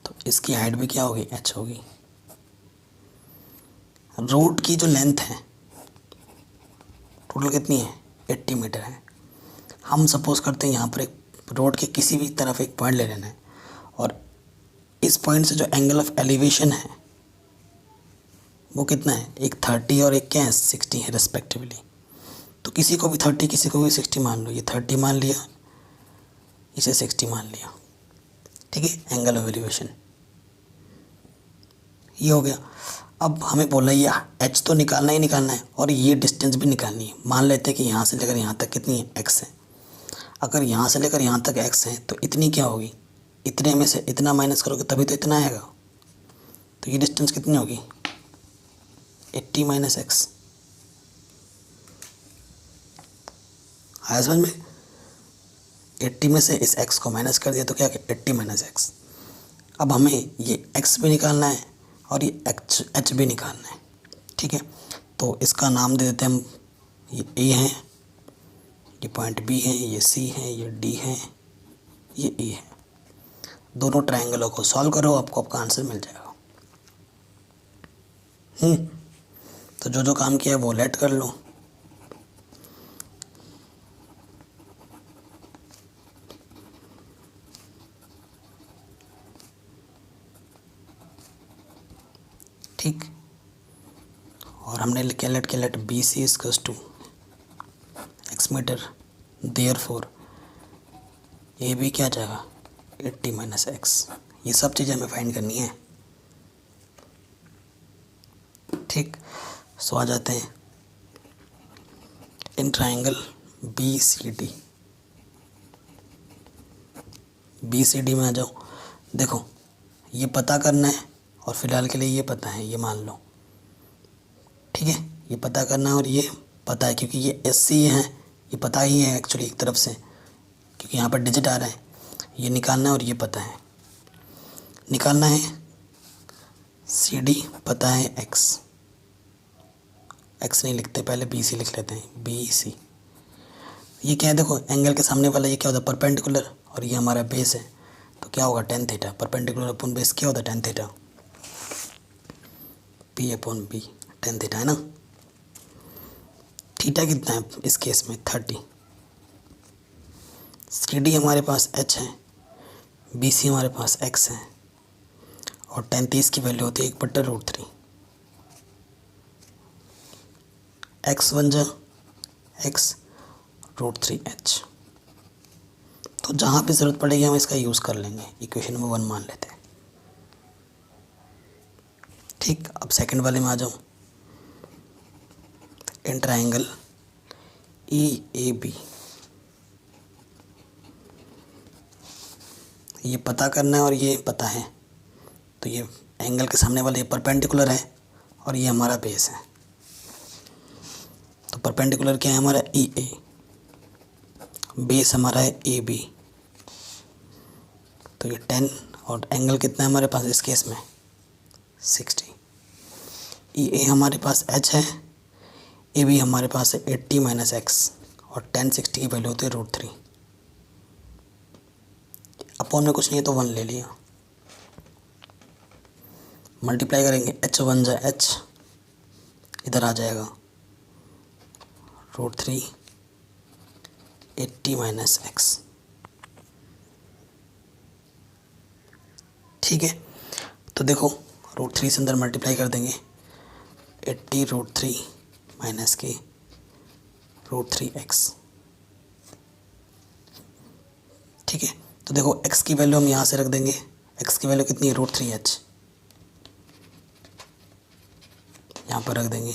A: तो इसकी हाइट भी क्या होगी h होगी। रोड की जो लेंथ है टोटल कितनी है 80 मीटर है। हम सपोज करते हैं यहाँ पर एक रोड के किसी भी तरफ एक पॉइंट ले लेना है, और इस पॉइंट से जो एंगल ऑफ एलिवेशन है वो कितना है, एक 30 और एक क्या है 60 है रिस्पेक्टिवली। तो किसी को भी 30 किसी को भी 60 मान लो, ये 30 मान लिया, इसे 60 मान लिया। ठीक है, एंगल ऑफ एलिवेशन ये हो गया। अब हमें बोला ये h तो निकालना ही निकालना है और ये डिस्टेंस भी निकालनी है। मान लेते हैं कि यहाँ से लेकर यहाँ तक कितनी है x है। अगर यहाँ से लेकर यहाँ तक x है तो इतनी क्या होगी, इतने में से इतना माइनस करोगे तभी तो इतना आएगा। तो ये डिस्टेंस कितनी होगी 80 - x। आया समझ में, 80 में से इस x को माइनस कर दिया तो क्या 80 - x। अब हमें ये x भी निकालना है और ये h भी निकालना है। ठीक है, तो इसका नाम दे देते हैं हम, ये A है, ये पॉइंट B है, ये C है, ये D है, ये E है। दोनों ट्रायंगलों को सॉल्व करो, आपको आपका आंसर मिल जाएगा। तो जो जो काम किया है वो लेट कर लो। ठीक, और हमने क्या लेट किया, let B C equals to x metre, therefore A भी क्या जाएगा 80 - x। ये सब चीज़ें हमें फाइंड करनी है। ठीक, सो आ जाते हैं in triangle B C D में आ जाओ। देखो ये पता करना है और फिलहाल के लिए ये पता है, ये मान लो। ठीक है, ये पता करना है और ये पता है क्योंकि ये एस सी है, ये पता ही है एक्चुअली एक तरफ से, क्योंकि यहाँ पर डिजिट आ रहा है। ये निकालना है और ये पता है, निकालना है सी डी, पता है एक्स नहीं लिखते, पहले बी सी लिख लेते हैं, बी सी। ये क्या है देखो, एंगल के सामने वाला ये क्या होता है परपेंडिकुलर, और ये हमारा बेस है, तो क्या होगा tan theta. Perpendicular upon base क्या होता है tan theta, P upon B tan theta है ना। थीटा कितना है इस केस में 30। CD हमारे पास H है, BC हमारे पास X है और tan 30 की वैल्यू होती है 1/√3। X बन जा X √3H। तो जहाँ पे ज़रूरत पड़ेगी हम इसका यूज़ कर लेंगे, इक्वेशन नंबर 1 मान लेते हैं। ठीक, अब सेकंड वाले में आ जाओ। इन ट्राइंगल EAB, ये पता करना है और ये पता है, तो ये एंगल के सामने वाले परपेंडिकुलर है और ये हमारा बेस है। तो परपेंडिकुलर क्या है हमारा EA, बेस हमारा है AB, तो ये 10 और एंगल कितना है हमारे पास इस केस में 60। EA हमारे पास H है, AB हमारे पास है 80 - X और tan 60 की वैल्यू होती है √3। अपॉन में कुछ नहीं है तो 1 ले लिया, मल्टीप्लाई करेंगे H बन जाए H, इधर आ जाएगा √3 80 - X। ठीक है, तो देखो √3 से अंदर मल्टीप्लाई कर देंगे, 80 √3 माइनस के √3x। ठीक है, तो देखो x की वैल्यू हम यहाँ से रख देंगे, x की वैल्यू कितनी है √3h, यहाँ पर रख देंगे।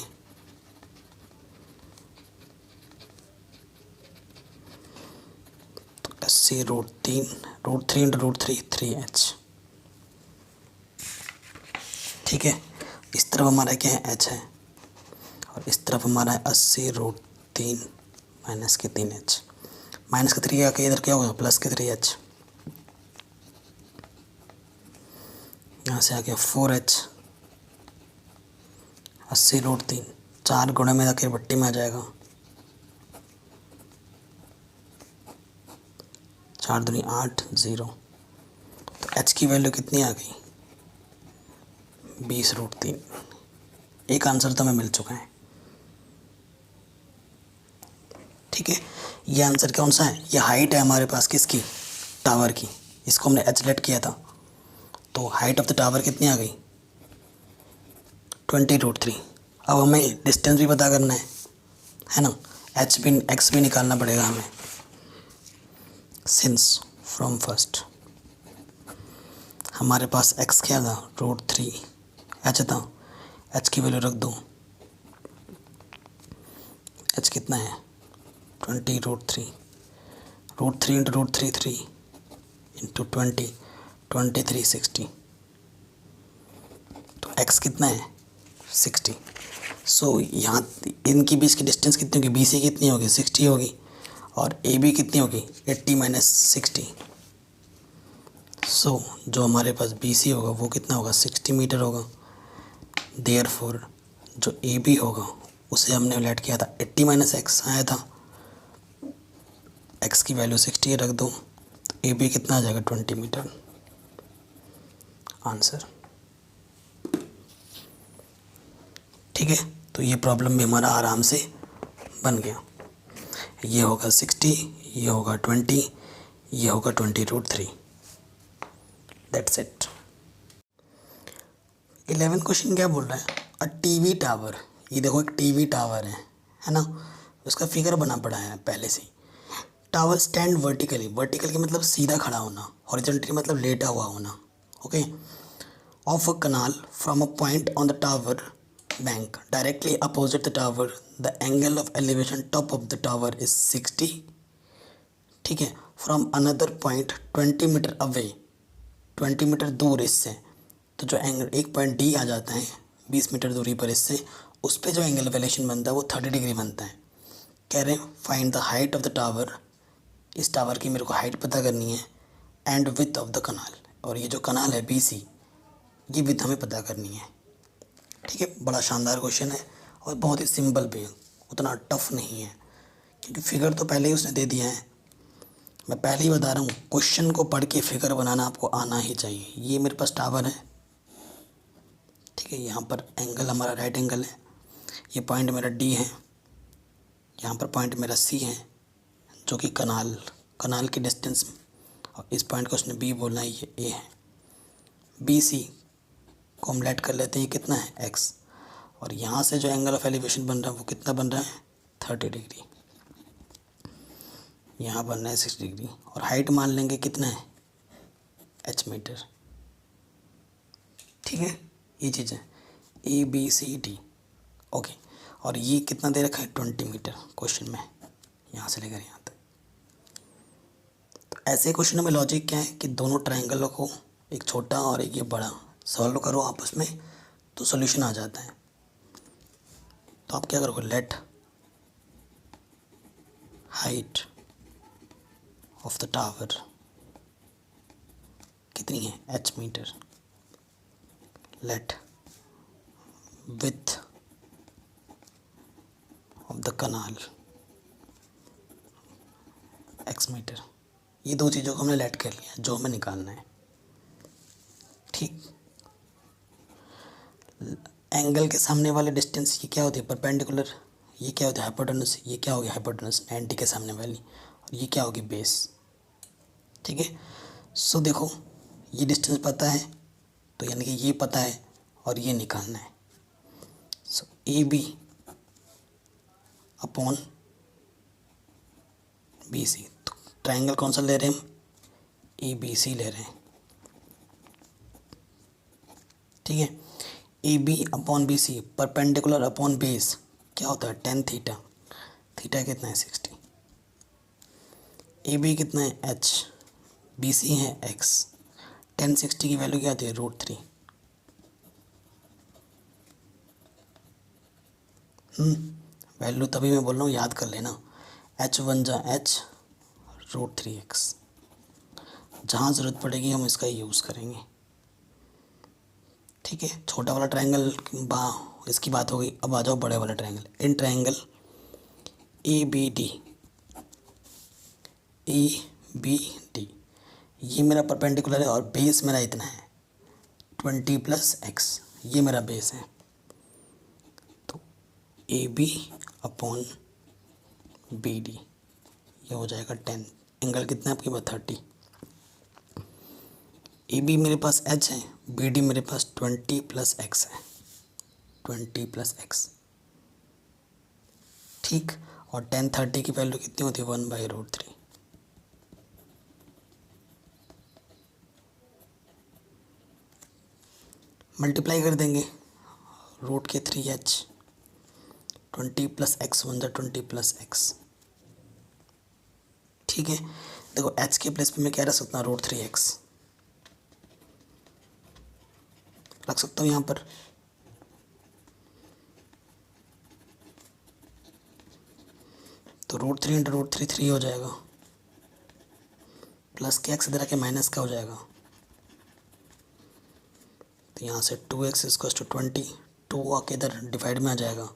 A: तो 80 √3 इंटू √3 3h। ठीक है, इस तरफ हमारा क्या है h है और इस तरफ हमारा है 80 √3 माइनस के 3h। माइनस का 3 आके इधर क्या होगा प्लस के 3h, यहाँ से आ गया 4h। 80 √3 4 गुणे में आके बट्टी में आ जाएगा, 4 दूनी 8 0। तो h की वैल्यू कितनी आ गई 20 √3। एक आंसर तो हमें मिल चुका है। ठीक है, ये आंसर कौन सा है, ये हाइट है हमारे पास किसकी, टावर की, इसको हमने h लेट किया था। तो हाइट ऑफ द टावर कितनी आ गई 20 √3। अब हमें डिस्टेंस भी पता करना है ना, x भी निकालना पड़ेगा हमें। सिंस फ्रॉम फर्स्ट हमारे पास x क्या था √3, h था, h की वैल्यू रख दो, h कितना है 20 √3 इंटू √3 3 इंटू 20 23 60। तो x कितना है 60। सो यहाँ इनकी बीच की डिस्टेंस कितनी होगी, BC कितनी होगी 60 होगी और AB कितनी होगी 80 - 60। सो जो हमारे पास BC होगा वो कितना होगा 60 मीटर होगा। देयरफॉर जो AB होगा उसे हमने लेट किया था 80 - X आया था, x की वैल्यू 60 रख दो, AB कितना आ जाएगा 20 मीटर। आंसर। ठीक है, तो ये प्रॉब्लम भी हमारा आराम से बन गया। ये होगा 60, ये होगा 20, ये होगा 20 √3। That's it. 11 क्वेश्चन क्या बोल रहा है, अ टीवी टावर। ये देखो एक टीवी टावर है ना, उसका फिगर बना पड़ा है पहले से। टावर स्टैंड वर्टिकली, वर्टिकल के मतलब सीधा खड़ा होना, हॉरिजॉन्टली मतलब लेटा हुआ होना। Okay, of a canal from a point on the tower bank directly opposite the tower, the angle of elevation top of the tower is 60। ठीक है, from another point 20 metre away, 20 metre दूर इससे, तो जो एंगल एक point D आ जाता है 20 metre दूरी पर इससे, उस पर जो एंगल ऑफ एलिवेशन बनता है वो 30 डिग्री बनता है। कह रहे हैं find the height of the tower, इस टावर की मेरे को हाइट पता करनी है, एंड विथ ऑफ द कनाल, और ये जो कनाल है BC, ये विथ हमें पता करनी है। ठीक है, बड़ा शानदार क्वेश्चन है और बहुत ही सिंपल भी है, उतना टफ नहीं है क्योंकि फिगर तो पहले ही उसने दे दिया है। मैं पहले ही बता रहा हूँ, क्वेश्चन को पढ़ के फिगर बनाना आपको आना ही चाहिए। ये मेरे पास टावर है, ठीक है, यहाँ पर एंगल हमारा राइट एंगल है, ये पॉइंट मेरा डी है, यहाँ पर पॉइंट मेरा सी है जो कि कनाल की डिस्टेंस, और इस पॉइंट को उसने बी बोलना है, ये ए है। बी सी को हम लेट कर लेते हैं, ये कितना है एक्स, और यहाँ से जो एंगल ऑफ एलिवेशन बन रहा है वो कितना बन रहा है 30 डिग्री, यहाँ बन रहा है 6 डिग्री, और हाइट मान लेंगे कितना है h मीटर, ठीक है। ये चीज़ है A B C D, okay. और ये कितना दे रखा है 20 मीटर क्वेश्चन में, यहाँ से लेकर यहाँ तक। तो ऐसे क्वेश्चनों में लॉजिक क्या है कि दोनों ट्रायंगलों को, एक छोटा और एक ये बड़ा, सॉल्व करो आपस में तो सॉल्यूशन आ जाता है। तो आप क्या करोगे, let height of the tower कितनी है h metre, let width of the canal x metre. ये दो चीज़ों को हमने लेट कर लिया, जो हमें निकालना है, ठीक। एंगल के सामने वाले डिस्टेंस ये क्या होती है परपेंडिकुलर, ये क्या होता है हाइपोटेनस, ये क्या होगी हाइपोटेनस 90 के सामने वाली, और ये क्या होगी बेस, ठीक है। सो देखो ये डिस्टेंस पता है, तो यानी कि ये पता है और ये निकालना है। So A B upon B C, तो ट्राइंगल कौन सा ले रहे हैं हम, ए बी सी ले रहे हैं, ठीक है। A B upon B C perpendicular upon base क्या होता है tan थीटा, थीटा कितना है 60, ए बी कितना है h, बी सी है x, tan 60 की वैल्यू क्या आती है √3, वैल्यू तभी मैं बोल रहा हूँ याद कर लेना, h1 जा h √3x, जहाँ ज़रूरत पड़ेगी हम इसका यूज़ करेंगे, ठीक है। छोटा वाला ट्रायंगल इसकी बात हो गई। अब आ जाओ बड़े वाला triangle, in triangle A B D, ये मेरा परपेंडिकुलर है और बेस मेरा इतना है 20 + x, ये मेरा बेस है। तो A B upon B D ये हो जाएगा 10, एंगल कितना है आपके पास 30, ए बी मेरे पास h है, बी डी मेरे पास 20 + x है, 20 + x, ठीक। और tan 30 की वैल्यू कितनी होती है 1/√3, मल्टीप्लाई कर देंगे रूट के 3h, 20 + x 1 = 20 + x, ठीक है। देखो h के प्लेस पे मैं क्या रख सकता हूँ √3x रख सकता हूँ यहाँ पर, तो √3 × √3 3 हो जाएगा, प्लस के x इधर आके माइनस का हो जाएगा, तो यहाँ से 2x = 20, 2 आके इधर डिवाइड में आ जाएगा।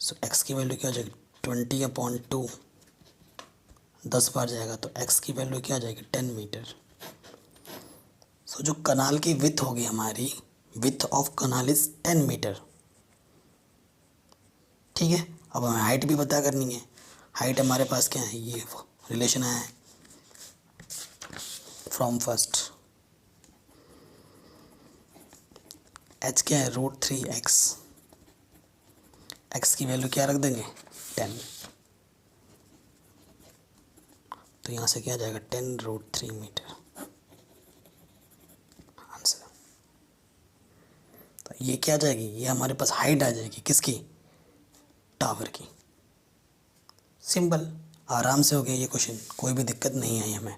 A: सो x की वैल्यू क्या हो जाएगी 20/2, 10 बार जाएगा, तो x की वैल्यू क्या आ जाएगी 10 मीटर। सो जो कनाल की विड्थ होगी हमारी, width of canal is 10 metre, ठीक है। अब हमें हाइट भी पता करनी है, हाइट हमारे पास क्या है, ये रिलेशन आया है फ्रॉम फर्स्ट, h क्या है √3x, x की वैल्यू क्या रख देंगे 10, तो यहाँ से क्या आ जाएगा 10√3 मीटर आंसर। तो ये क्या आ जाएगी, ये हमारे पास हाइट आ जाएगी किसकी, टावर की। सिंपल, आराम से हो गया ये क्वेश्चन, कोई भी दिक्कत नहीं आई हमें।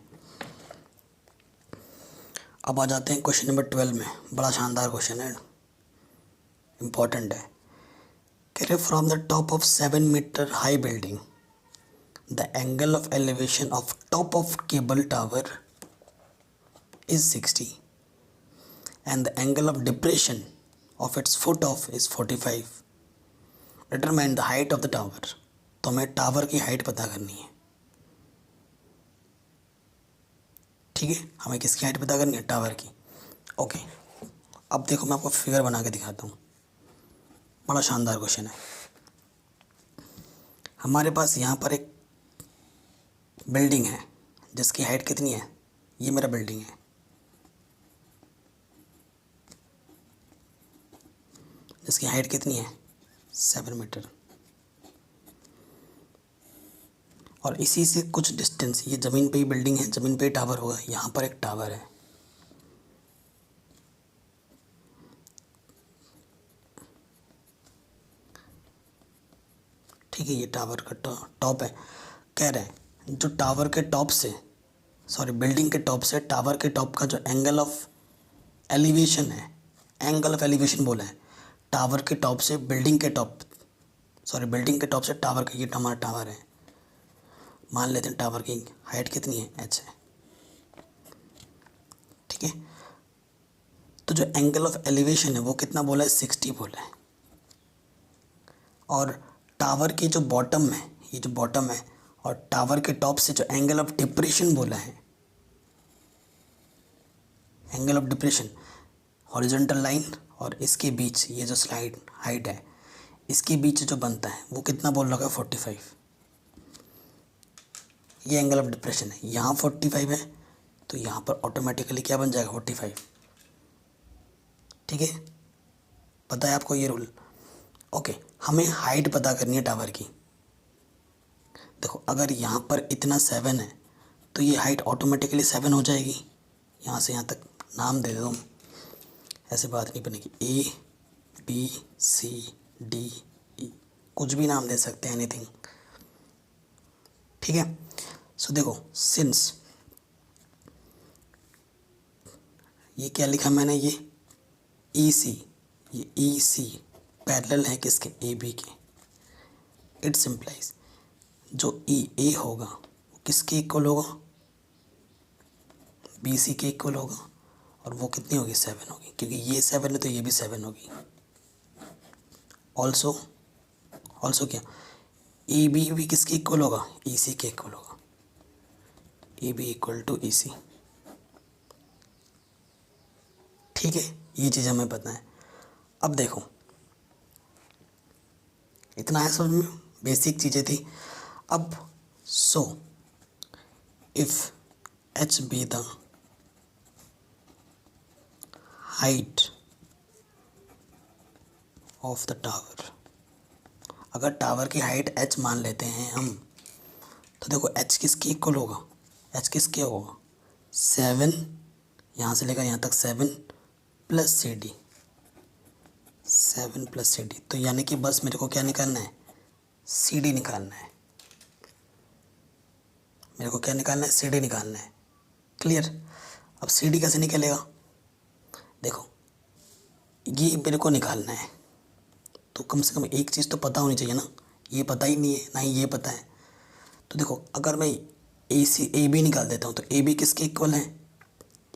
A: अब आ जाते हैं क्वेश्चन नंबर 12 में, बड़ा शानदार क्वेश्चन है, इम्पॉर्टेंट है। कह रहे from the top of 7 metre high building the angle of elevation of top of cable tower is 60 and the angle of depression of its foot off is 45. Determine the height of the tower. तो हमें tower की height पता करनी है। ठीक है, हमें किसकी हाइट पता करनी है, टावर की। ओके, अब देखो मैं आपको फिगर बना के दिखाता हूँ, बड़ा शानदार क्वेश्चन है। हमारे पास यहाँ पर एक बिल्डिंग है जिसकी हाइट कितनी है, ये मेरा बिल्डिंग है, जिसकी हाइट कितनी है 7 मीटर, और इसी से कुछ डिस्टेंस, ये ज़मीन पे ही बिल्डिंग है, ज़मीन पे ही टावर होगा, यहाँ पर एक टावर है। ठीक है, ये टावर का टॉप है। कह रहे हैं जो टावर के टॉप से, सॉरी बिल्डिंग के टॉप से टावर के टॉप का जो एंगल ऑफ एलिवेशन है, एंगल ऑफ एलिवेशन बोला है, टावर के टॉप से बिल्डिंग के टॉप, सॉरी बिल्डिंग के टॉप से टावर का, ये हमारा टावर है, मान लेते हैं टावर की हाइट कितनी है, h है। ठीक है, तो जो एंगल ऑफ एलिवेशन है वो कितना बोला है, 60 बोला है। और टावर की जो बॉटम है, ये जो बॉटम है, और टावर के टॉप से जो एंगल ऑफ डिप्रेशन बोला है, angle of depression horizontal line और इसके बीच ये जो स्लाइड हाइट है, इसके बीच जो बनता है वो कितना बोल रखा है, 45। ये एंगल ऑफ डिप्रेशन है, यहाँ 45 है, तो यहाँ पर ऑटोमेटिकली क्या बन जाएगा, 45। ठीक है, पता है आपको ये रूल। ओके, हमें हाइट पता करनी है टावर की। देखो अगर यहाँ पर इतना 7 है तो ये हाइट ऑटोमेटिकली 7 हो जाएगी। यहाँ से यहाँ तक नाम दे दो, ऐसे बात नहीं बनेगी, A B C D E, कुछ भी नाम दे सकते हैं, एनीथिंग। ठीक है, सो देखो सिंस ये क्या लिखा मैंने, ये EC, ये EC पैरेलल है किसके, AB के। इट सिंप्लाइज जो EA होगा वो किसके इक्वल होगा, BC के इक्वल होगा, और वो कितनी होगी, 7 होगी, क्योंकि ये 7 है तो ये भी 7 होगी। ऑल्सो क्या, AB भी किसके इक्वल होगा, EC के इक्वल होगा, AB इक्वल टू EC। ठीक है, ये चीज़ हमें पता है। अब देखो इतना है समझ में, बेसिक चीज़ें थी। अब so if H be the height of the tower, अगर टावर की हाइट h मान लेते हैं हम, तो देखो h किसके इक्वल होगा, h किसके होगा, 7, यहाँ से लेकर यहाँ तक 7 प्लस CD, 7 प्लस CD, तो यानी कि बस मेरे को क्या निकालना है, CD निकालना है। मेरे को क्या निकालना है, CD निकालना है। क्लियर। अब CD कैसे निकलेगा, देखो ये मेरे को निकालना है, तो कम से कम एक चीज़ तो पता होनी चाहिए ना, ये पता ही नहीं है, ना ही ये पता है। तो देखो अगर मैं AB निकाल देता हूँ तो AB किसके इक्वल है,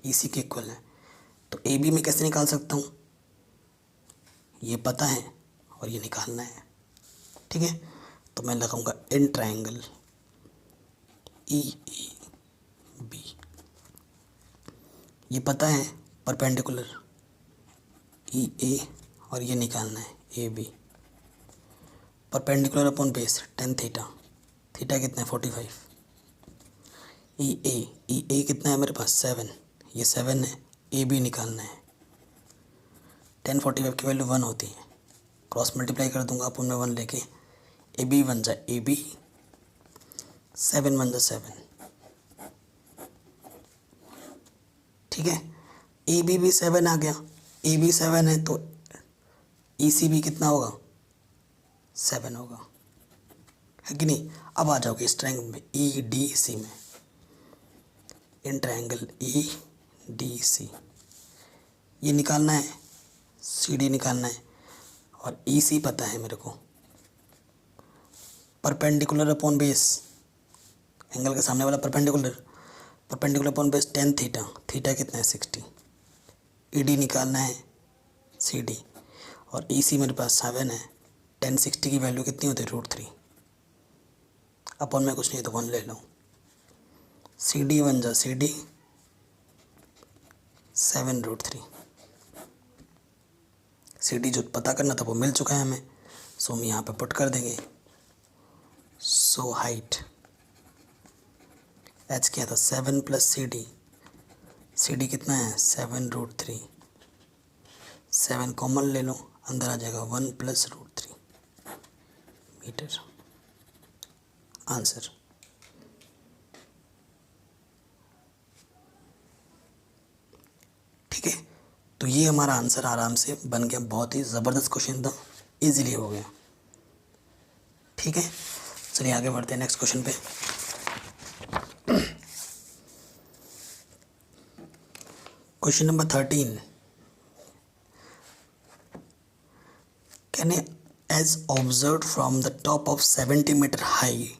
A: EC के इक्वल है, तो AB में कैसे निकाल सकता हूँ, ये पता है और ये निकालना है। ठीक है, तो मैं लगाऊंगा इन ट्रायंगल EAB, ये पता है परपेंडिकुलर EA, और ये निकालना है AB, perpendicular upon base tan theta, theta कितना है 45, EA कितना है मेरे पास 7, ये 7 है, AB निकालना है, tan 45 की वैल्यू 1 होती है, क्रॉस मल्टीप्लाई कर दूंगा अपन में 1 लेके, AB बन जाए AB, 7 बन जाए 7। ठीक है, AB भी 7 आ गया, AB 7 है तो EC भी कितना होगा, 7 होगा, है कि नहीं। अब आ जाओगे इस ट्रायंगल में EDC में, इन ट्रायंगल EDC, ये निकालना है, CD निकालना है, और EC पता है मेरे को, परपेंडिकुलर अपॉन बेस, एंगल के सामने वाला perpendicular upon base tan theta, theta कितना है 60, ED निकालना है CD, और EC मेरे पास 7 है, tan 60 की वैल्यू कितनी होती है √3, अपॉन में कुछ नहीं तो 1 ले लो, CD बन जा CD 7√3। CD जो पता करना था वो मिल चुका है हमें, सो हम यहाँ पे पुट कर देंगे। सो हाइट h क्या था 7 प्लस CD कितना है 7√3। 7 कॉमन ले लो, अंदर आ जाएगा 1 प्लस √3 मीटर। आंसर ठीक है। तो ये हमारा आंसर आराम से बन गया, बहुत ही ज़बरदस्त क्वेश्चन था, इजीली हो गया। ठीक है, चलिए आगे बढ़ते हैं नेक्स्ट क्वेश्चन पे। Question number 13, can as observe from the top of 70 metre high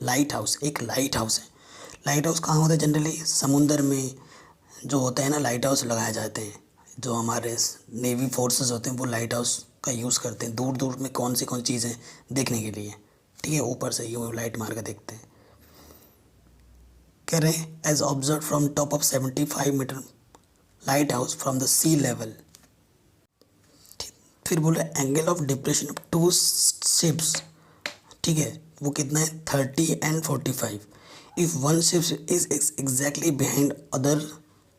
A: lighthouse. एक लाइट हाउस है। लाइट हाउस कहाँ होता है? जनरली समुंदर में जो होते हैं ना, लाइट हाउस लगाए जाते हैं। जो हमारे नेवी फोर्सेस होते हैं वो लाइट हाउस का यूज़ करते हैं दूर दूर में कौन सी चीज़ें देखने के लिए। ठीक है, ऊपर से यूँ लाइट मार कर देखते हैं। कह रहे हैं as observe from top of 75 metre light house from the sea level. फिर बोल रहे angle of depression of 2 ships. ठीक है, वो कितना है 30 and 45। If one ship is exactly behind other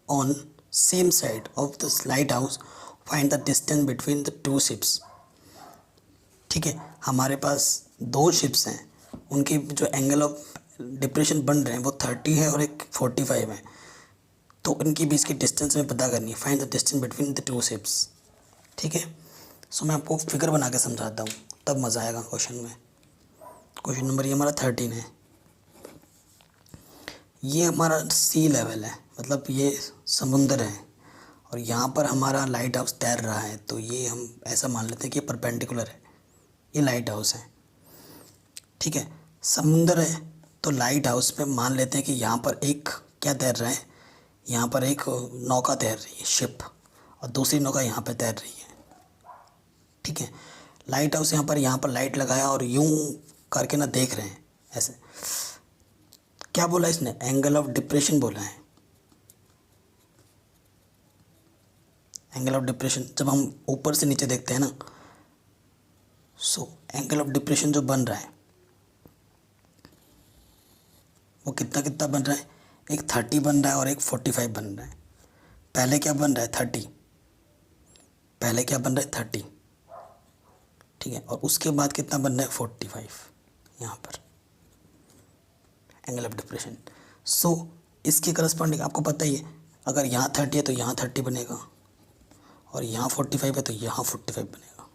A: on same side of the light house, find the distance between the 2 ships. ठीक है, हमारे पास 2 शिप्स हैं, उनके जो एंगल ऑफ डिप्रेशन बन रहे हैं वो 30 है और एक 45 है। तो इनके बीच की डिस्टेंस में पता करनी है, find the distance between the 2 ships. ठीक है, सो मैं आपको फिगर बना के समझाता हूँ, तब मज़ा आएगा क्वेश्चन में। क्वेश्चन नंबर ये हमारा 13 है। ये हमारा सी लेवल है, मतलब ये समुंदर है, और यहाँ पर हमारा लाइट हाउस तैर रहा है। तो ये हम ऐसा मान लेते हैं कि परपेंडिकुलर है, ये लाइट हाउस है। ठीक है, समुंदर है तो लाइट हाउस पे मान लेते हैं कि यहाँ पर एक क्या तैर रहा है, यहाँ पर एक नौका तैर रही है, शिप, और दूसरी नौका यहाँ पे तैर रही है। ठीक है, लाइट हाउस यहाँ पर लाइट लगाया और यूं करके ना देख रहे हैं ऐसे। क्या बोला इसने? एंगल ऑफ डिप्रेशन बोला है। एंगल ऑफ डिप्रेशन जब हम ऊपर से नीचे देखते हैं ना, सो एंगल ऑफ डिप्रेशन जो बन रहा है वो कितना कितना बन रहा है? एक 30 बन रहा है और एक 45 बन रहा है। पहले क्या बन रहा है? 30। पहले क्या बन रहा है? 30। ठीक है, और उसके बाद कितना बन रहा है? 45 यहाँ पर एंगल ऑफ डिप्रेशन। सो इसके करस्पॉन्डिंग आपको पता ही है, अगर यहाँ 30 है तो यहाँ 30 बनेगा, और यहाँ 45 है तो यहाँ 45 बनेगा।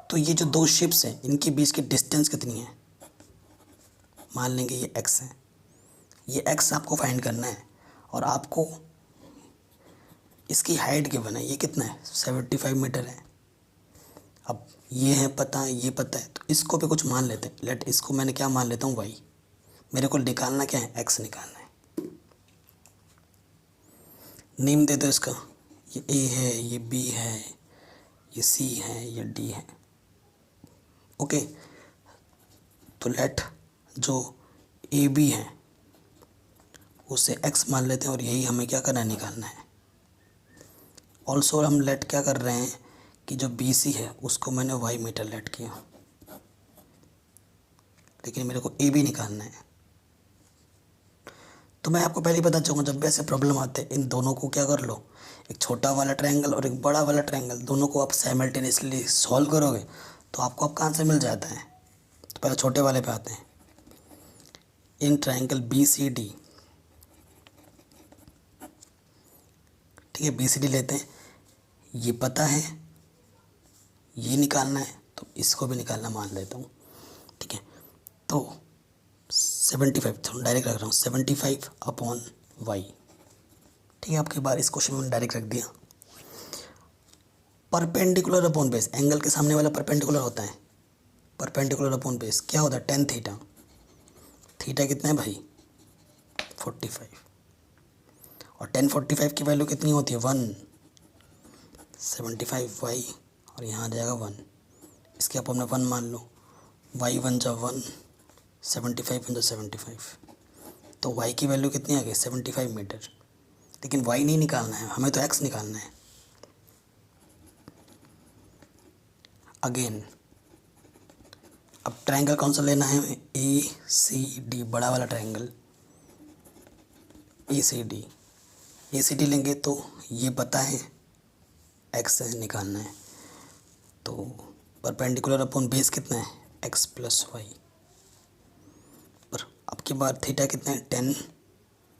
A: तो ये जो 2 शिप्स हैं इनके बीच की डिस्टेंस कितनी है? मान लेंगे ये x है। ये x आपको फाइंड करना है, और आपको इसकी हाइट गिवन है, ये कितना है? 75 मीटर है। अब ये है पता, ये पता है, तो इसको भी कुछ मान लेते हैं। लेट इसको मैंने क्या मान लेता हूँ? y। मेरे को निकालना क्या है? x निकालना है। नेम दे दो इसका, ये a है, ये b है, ये c है, ये d है। ओके, तो लेट जो ए बी है उसे x मान लेते हैं, और यही हमें क्या करना है? निकालना है। ऑल्सो हम लेट क्या कर रहे हैं कि जो बी सी है उसको मैंने y मीटर लेट किया, लेकिन मेरे को ए बी निकालना है। तो मैं आपको पहले ही बता चाहूँगा, जब भी ऐसे प्रॉब्लम आते हैं इन दोनों को क्या कर लो, एक छोटा वाला ट्रायंगल और एक बड़ा वाला ट्रायंगल, दोनों को आप साइमल्टेनियसली सॉल्व करोगे तो आपको आपका आंसर मिल जाता है। तो पहले छोटे वाले पे आते हैं। In triangle B C D, ठीक है, बी सी डी लेते हैं, ये पता है, ये निकालना है, तो इसको भी निकालना मान लेता हूँ। ठीक है, तो 75 तो डायरेक्ट रख रहा हूँ, 75 अपॉन वाई। ठीक है, आपके बार इस क्वेश्चन में डायरेक्ट रख दिया। परपेंडिकुलर अपॉन बेस, एंगल के सामने वाला परपेंडिकुलर होता है। परपेंडिकुलर अपॉन बेस क्या होता है? Tan theta. थीटा कितना है भाई? 45। और 1045 की वैल्यू कितनी होती है? 1। 75 वाई, और यहाँ आ जाएगा 1। इसके आप अपने 1 मान लो, वाई 1 जा 1, 75 1 जा 75। तो वाई की वैल्यू कितनी आ गई? 75 मीटर। लेकिन y नहीं निकालना है, हमें तो x निकालना है। अगेन अब ट्रायंगल कौन सा लेना है हमें, ए सी डी, बड़ा वाला ट्रायंगल ए सी डी लेंगे तो ये पता है x निकालना है, तो परपेंडिकुलर अपॉन बेस कितना है x प्लस वाई। और अब की बार थीटा कितना है 10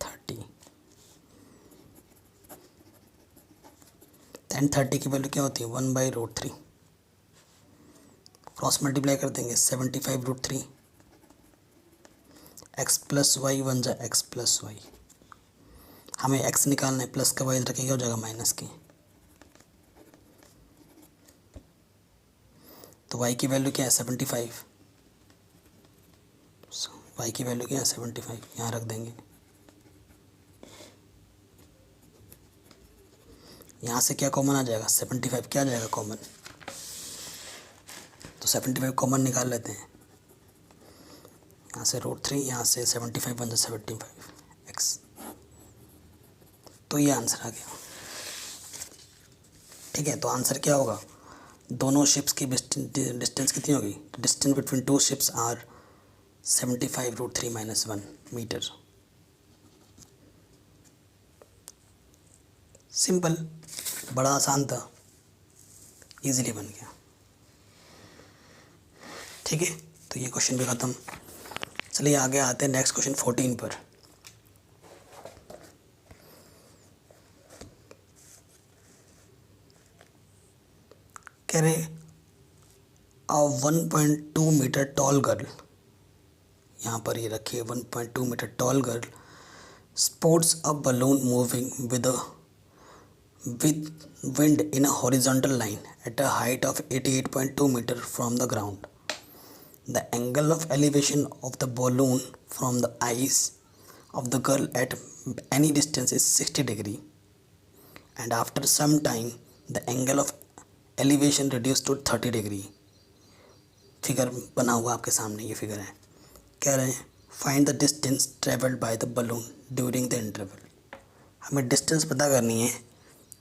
A: 30, 10 30 की वैल्यू क्या होती है 1/√3, क्रॉस मल्टीप्लाई कर देंगे 75√3, x प्लस वाई बन जाए x प्लस वाई। हमें x निकालना है, प्लस का y रखेंगे हो जाएगा माइनस की, तो y की वैल्यू क्या है 75, y की वैल्यू क्या है 75, यहाँ रख देंगे। यहाँ से क्या कॉमन आ जाएगा 75, क्या आ जाएगा कॉमन, तो 75 कॉमन निकाल लेते हैं। यहाँ से √3, यहाँ से 75 बन जाए 75x, तो ये आंसर आ गया। ठीक है, तो आंसर क्या होगा, दोनों शिप्स की डिस्टेंस कितनी होगी, distance between two ships are 75√3 - 1 metre. Simple, बड़ा आसान था, इजीली बन गया। ठीक है, तो ये क्वेश्चन भी ख़त्म। चलिए आगे आते हैं नेक्स्ट क्वेश्चन 14 पर। कह रहे अ 1.2 मीटर टॉल गर्ल, यहाँ पर ये रखिए 1.2 metre tall girl sports a balloon moving with wind in a horizontal line at a height of 88.2 meter from the ground. The angle of elevation of the balloon from the eyes of the girl at any distance is 60 degree, and after some time the angle of elevation reduced to 30 degree. Figure बना हुआ आपके सामने, ये figure है। कह रहे हैं find the distance travelled by the balloon during the interval. हमें डिस्टेंस पता करनी है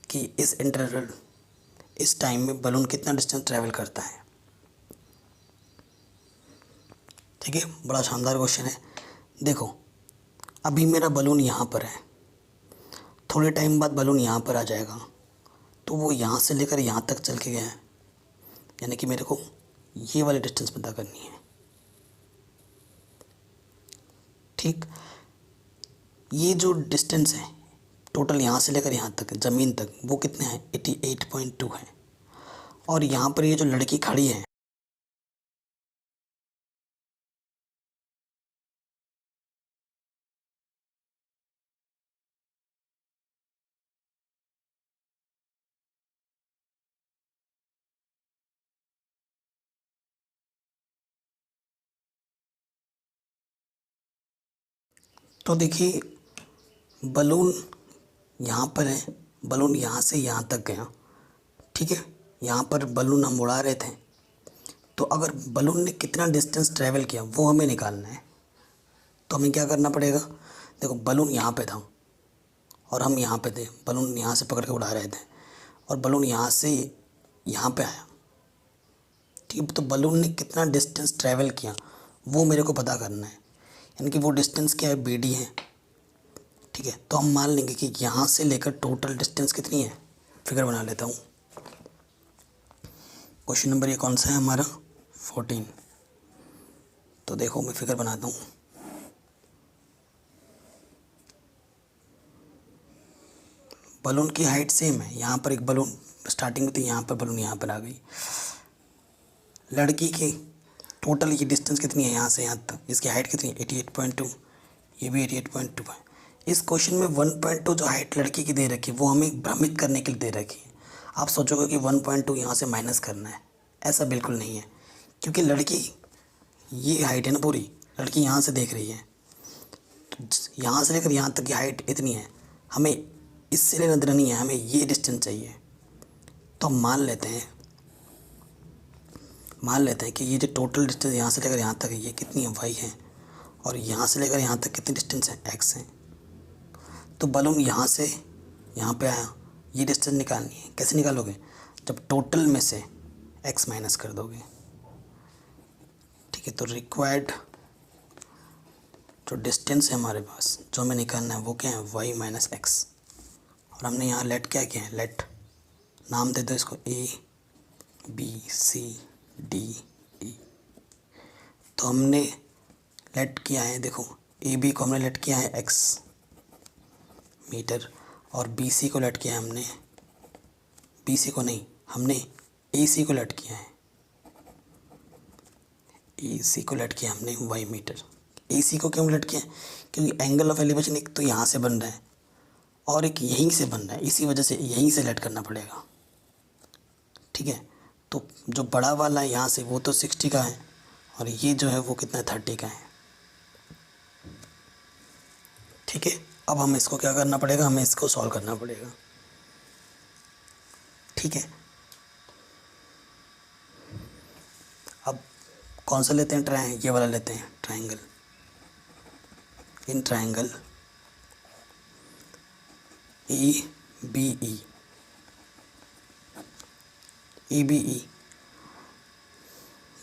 A: कि इस इंटरवल, इस टाइम में बलून कितना डिस्टेंस ट्रैवल करता है। ठीक है, बड़ा शानदार क्वेश्चन है। देखो अभी मेरा बलून यहाँ पर है, थोड़े टाइम बाद बलून यहाँ पर आ जाएगा, तो वो यहाँ से लेकर यहाँ तक चल के गया है, यानी कि मेरे को ये वाली डिस्टेंस पता करनी है। ठीक, ये जो डिस्टेंस है टोटल यहाँ से लेकर यहाँ तक ज़मीन तक, वो कितने हैं 88.2 है। और यहाँ पर ये जो लड़की खड़ी है, तो देखिए बलून यहाँ पर है, बलून यहाँ से यहाँ तक गया। ठीक है, यहाँ पर बलून हम उड़ा रहे थे, तो अगर बलून ने कितना डिस्टेंस ट्रैवल किया वो हमें निकालना है। तो हमें क्या करना पड़ेगा, देखो बलून यहाँ पे था और हम यहाँ पे थे, बलून यहाँ से पकड़ के उड़ा रहे थे और बलून यहाँ से यहाँ पे आया। ठीक है, तो बलून ने कितना डिस्टेंस ट्रैवल किया वो मेरे को पता करना है, यानी कि वो डिस्टेंस क्या है BD है। ठीक है, तो हम मान लेंगे कि यहाँ से लेकर टोटल डिस्टेंस कितनी है। फिगर बना लेता हूँ। क्वेश्चन नंबर ये कौन सा है हमारा 14। तो देखो मैं फिगर बनाता हूँ। बलून की हाइट सेम है, यहाँ पर एक बलून स्टार्टिंग में थी, यहाँ पर बलून यहाँ पर आ गई। लड़की की टोटल ये डिस्टेंस कितनी है यहाँ से यहाँ तक, इसकी हाइट कितनी है 88.2, ये भी 88.2 है। इस क्वेश्चन में 1.2 जो हाइट लड़की की दे रखी है वो हमें भ्रमित करने के लिए दे रखी है। आप सोचोगे कि 1.2 यहाँ से माइनस करना है, ऐसा बिल्कुल नहीं है, क्योंकि लड़की ये हाइट है ना पूरी, लड़की यहाँ से देख रही है, तो यहाँ से लेकर यहाँ तक की हाइट इतनी है, हमें इससे लेना देना नहीं है, हमें ये डिस्टेंस चाहिए। तो हम मान लेते हैं कि ये जो टोटल डिस्टेंस यहाँ से लेकर यहाँ तक है ये कितनी है y है, और यहाँ से लेकर यहाँ तक कितनी डिस्टेंस है x है। तो बलून यहाँ से यहाँ पे आया, ये डिस्टेंस निकालनी है। कैसे निकालोगे? जब टोटल में से x माइनस कर दोगे। ठीक है, तो रिक्वायर्ड जो डिस्टेंस है हमारे पास, जो हमें निकालना है वो क्या है? y minus x. और हमने यहाँ लेट क्या किया है? लेट नाम दे दो इसको a b c d e। तो हमने लेट किया है, देखो ए बी को हमने लेट किया है x मीटर, और बी सी को लेट किया है हमने, बी सी को नहीं, हमने ए सी को लेट किया है, ए सी को लेट किया हमने y मीटर। ए सी को क्यों लेट किया? क्योंकि एंगल ऑफ एलिवेशन एक तो यहाँ से बन रहा है और एक यहीं से बन रहा है, इसी वजह से यहीं से लेट करना पड़ेगा। ठीक है, तो जो बड़ा वाला है यहाँ से वो तो 60 का है, और ये जो है वो कितना है? 30 का है। ठीक है, अब हमें इसको क्या करना पड़ेगा? हमें इसको सॉल्व करना पड़ेगा। ठीक है, अब कौन सा लेते हैं? ये वाला लेते हैं, triangle. In triangle A B E,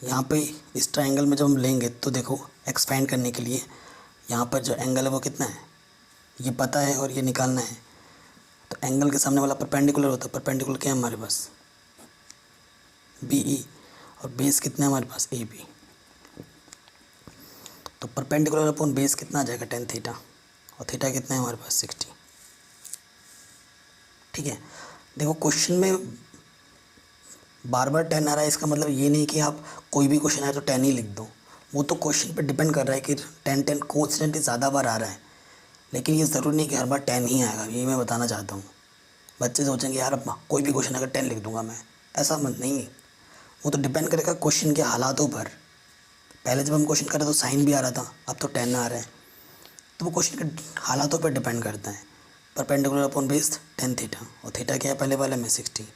A: यहाँ पे इस ट्रायंगल में जब हम लेंगे तो देखो एक्सपेंड करने के लिए यहाँ पर जो एंगल है वो कितना है? ये पता है और ये निकालना है। तो एंगल के सामने वाला परपेंडिकुलर होता है। परपेंडिकुलर क्या है हमारे पास? बी ई, और बेस कितना है हमारे पास? A B. तो परपेंडिकुलर अपॉन बेस कितना आ जाएगा? टेन थीटा, और थीटा कितना है हमारे पास? 60। ठीक है, देखो क्वेश्चन में बार बार 10 आ रहा है, इसका मतलब ये नहीं कि आप कोई भी क्वेश्चन आए तो 10 ही लिख दो। वो तो क्वेश्चन पर डिपेंड कर रहा है कि 10 कोइंसिडेंटली ज़्यादा बार आ रहा है, लेकिन ये ज़रूरी नहीं कि हर बार 10 ही आएगा। ये मैं बताना चाहता हूँ। बच्चे सोचेंगे यार अब कोई भी क्वेश्चन अगर 10 लिख दूंगा मैं, ऐसा मत नहीं। वो तो डिपेंड करेगा क्वेश्चन के हालातों पर। पहले जब हम क्वेश्चन कर रहे तो साइन भी आ रहा था, अब तो 10 आ रहा है। तो वो क्वेश्चन के हालातों पर डिपेंड करता है। परपेंडिकुलर अपॉन बेस 10 थीटा, और थीटा क्या है पहले वाले में? 60।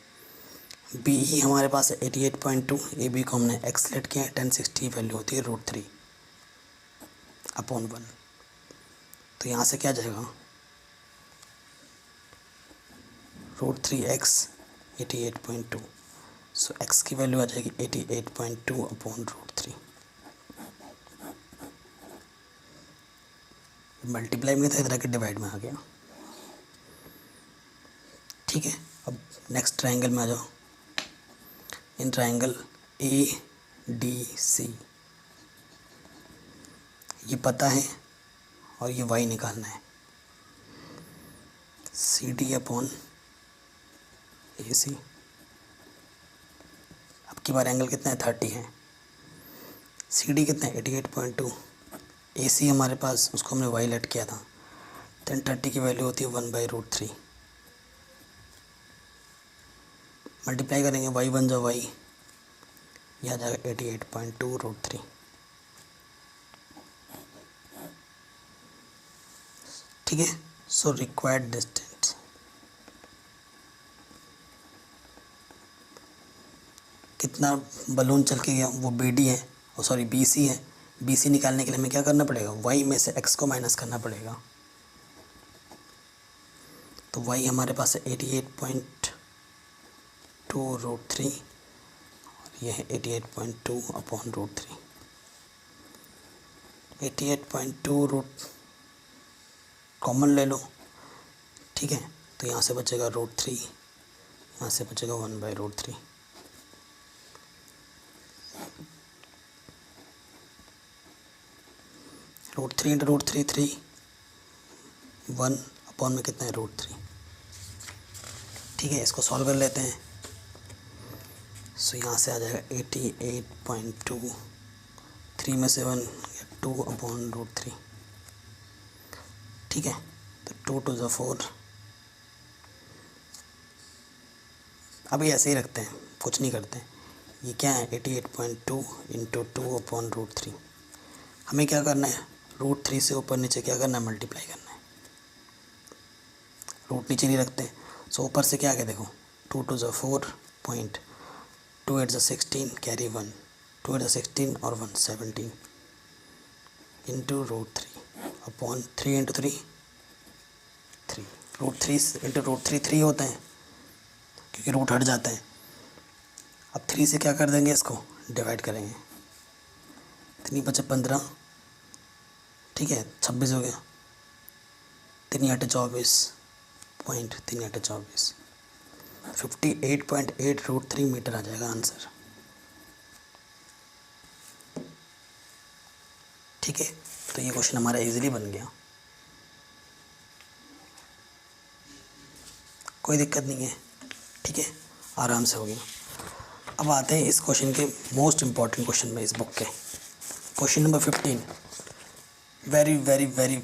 A: बी ई हमारे पास है 88.2, ए बी को हमने एक्स लेट किया है 1060, वैल्यू होती है √3 अपॉन 1। तो यहाँ से क्या जाएगा? √3x 88.2, सो x की वैल्यू आ जाएगी 88.2 अपॉन √3। मल्टीप्लाई में था, इधर के डिवाइड में आ गया। ठीक है, अब नेक्स्ट ट्रायंगल में आ जाओ। In triangle A D C, ये पता है और ये y निकालना है। सी डी अपॉन ए सी, अब की बार एंगल कितना है? 30 है। सी डी कितना है? 88.2। ए सी हमारे पास, उसको हमने y लेट किया था, 1030 की वैल्यू होती है 1/√3। मल्टीप्लाई करेंगे, y बन जाओ y, यह आ जाएगा 88.2 √3। ठीक है, सो रिक्वायर्ड डिस्टेंस कितना बलून चल के गया वो बी डी है, और सॉरी बी सी है। बी सी निकालने के लिए हमें क्या करना पड़ेगा? y में से x को माइनस करना पड़ेगा। तो y हमारे पास है 88.2 √3, और यह है 88.2 अपॉन √3। 88.2 रूट कॉमन ले लो। ठीक है, तो यहाँ से बचेगा √3, यहाँ से बचेगा 1/√3। √3 इंटू √3 3, 1 अपॉन में कितना है? √3। ठीक है, इसको सॉल्व कर लेते हैं। सो यहाँ से आ जाएगा 88.2, 3 में से 1 2 अपॉन √3। ठीक है, तो 2 टू ज़ 4। अभी ऐसे ही रखते हैं, कुछ नहीं करते हैं। ये क्या है? 88.2 इंटू 2 अपॉन √3। हमें क्या करना है? √3 से ऊपर नीचे क्या करना है? मल्टीप्लाई करना है। रूट नीचे नहीं रखते, सो ऊपर से क्या आ गया? देखो 2 टू ज़ 4 पॉइंट, 2 8 ज़ 16 कैरी 1, 2 8 ज़ 16 और 1 17 इंटू √3 अपॉन 3 इंटू 3 3। √3 इंटू √3 3 होते हैं क्योंकि रूट हट जाते हैं। अब 3 से क्या कर देंगे, इसको डिवाइड करेंगे। 3 बचे 15, ठीक है, 26 हो गया। 3 8 24 पॉइंट, 3 8 24, 58.8 √3 मीटर आ जाएगा आंसर। ठीक है, तो ये क्वेश्चन हमारा इजीली बन गया, कोई दिक्कत नहीं है। ठीक है, आराम से हो गया। अब आते हैं इस क्वेश्चन के मोस्ट इम्पॉर्टेंट क्वेश्चन में इस बुक के, question number 15। Very very very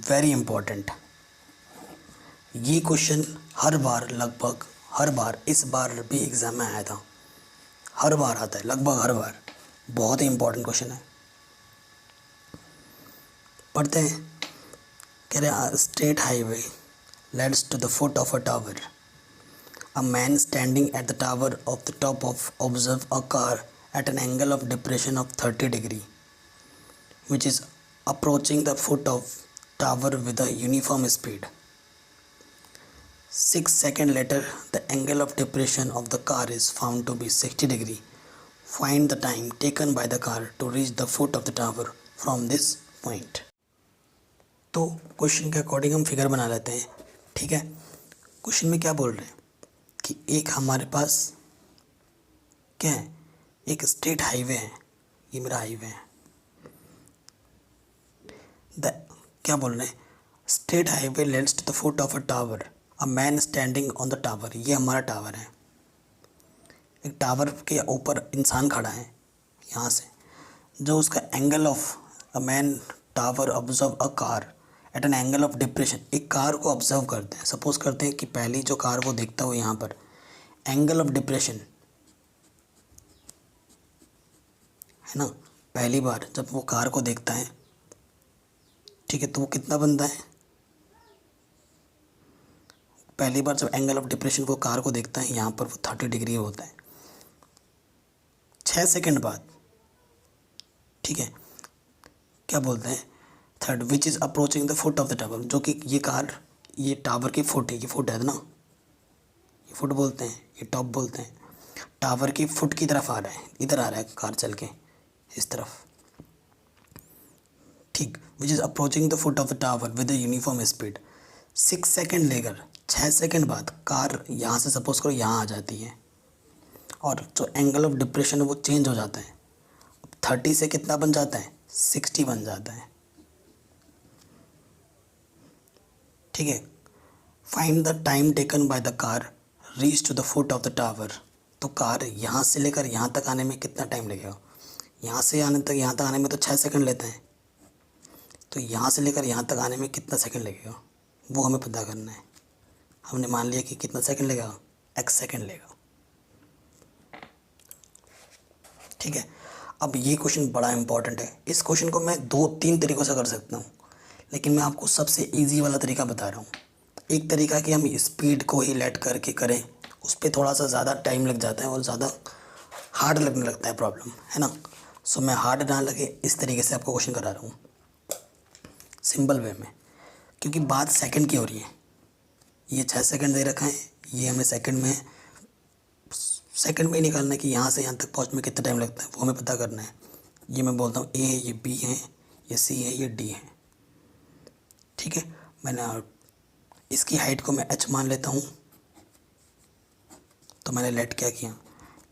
A: very important. ये क्वेश्चन हर बार, लगभग हर बार, इस बार भी एग्ज़ाम में आया था, हर बार आता है, लगभग हर बार। बहुत ही इम्पॉर्टेंट क्वेश्चन है, पढ़ते हैं। कह रहे straight highway leads to the foot of a tower. A man standing at the tower of the top of observe a car at an angle of depression of 30 degree, which is approaching the foot of tower with a uniform speed. 6 seconds later, the angle of depression of the car is found to be 60 degree. Find the time taken by the car to reach the foot of the tower from this point. तो question के according हम figure बना लेते हैं। ठीक है, question में क्या बोल रहे हैं कि एक हमारे पास क्या है, एक स्ट्रेट हाईवे है, ये मेरा हाईवे है। क्या बोल रहे हैं, straight highway leads to the foot of a tower, a man standing on the tower. ये हमारा टावर है, एक टावर के ऊपर इंसान खड़ा है यहाँ से, जो उसका angle of a man tower observe a car eight N angle of depression. एक कार को ऑब्जर्व करते हैं, सपोज करते हैं कि पहली जो कार वो देखता हो यहाँ पर एंगल ऑफ डिप्रेशन है ना, पहली बार जब वो कार को देखता है, ठीक है, तो वो कितना बनता है, पहली बार जब एंगल ऑफ डिप्रेशन वो कार को देखता है यहाँ पर वो 30 डिग्री होता है। 6 सेकंड बाद, ठीक है, क्या बोलते हैं, third, which is approaching the foot of the tower, जो कि ये कार, ये टावर की फुट है, ये फुट है ना, ये फुट बोलते हैं, ये टॉप बोलते हैं, टावर की फुट की तरफ आ रहा है, इधर आ रहा है कार चल के इस तरफ। ठीक, which is approaching the foot of the tower with uniform speed. 6 second लेकर 6 सेकेंड बाद कार यहाँ से सपोज करो यहाँ आ जाती है, और जो एंगल ऑफ डिप्रेशन है वो चेंज हो जाता है। 30 से कितना बन जाता है, 60 बन जाता है। ठीक है, find the time taken by the car reach to the foot of the tower. तो कार यहाँ से लेकर यहाँ तक आने में कितना टाइम लगेगा, यहाँ से आने तक, यहाँ तक आने में तो 6 सेकंड लेते हैं, तो यहाँ से लेकर यहाँ तक आने में कितना सेकंड लगेगा वो हमें पता करना है। हमने मान लिया कि कितना सेकंड लगेगा, x सेकंड लेगा। ठीक है, अब ये क्वेश्चन बड़ा इंपॉर्टेंट है। इस क्वेश्चन को मैं 2-3 तरीक़ों से कर सकता हूँ, लेकिन मैं आपको सबसे इजी वाला तरीका बता रहा हूँ। एक तरीका कि हम स्पीड को ही लेट करके करें, उस पर थोड़ा सा ज़्यादा टाइम लग जाता है और ज़्यादा हार्ड लगने लगता है प्रॉब्लम, है ना। सो मैं हार्ड ना लगे इस तरीके से आपको क्वेश्चन करा रहा हूँ, सिंपल वे में, क्योंकि बात सेकंड की हो रही है। ये 6 सेकंड दे रखा है, ये हमें सेकंड में ही निकालना है कि यहाँ से यहाँ तक पहुँचने में कितना टाइम लगता है, वो हमें पता करना है। ये मैं बोलता हूँ ए है, ये बी है, ये सी है, ये डी है। ठीक है, मैंने इसकी हाइट को मैं h मान लेता हूँ, तो मैंने लेट क्या किया,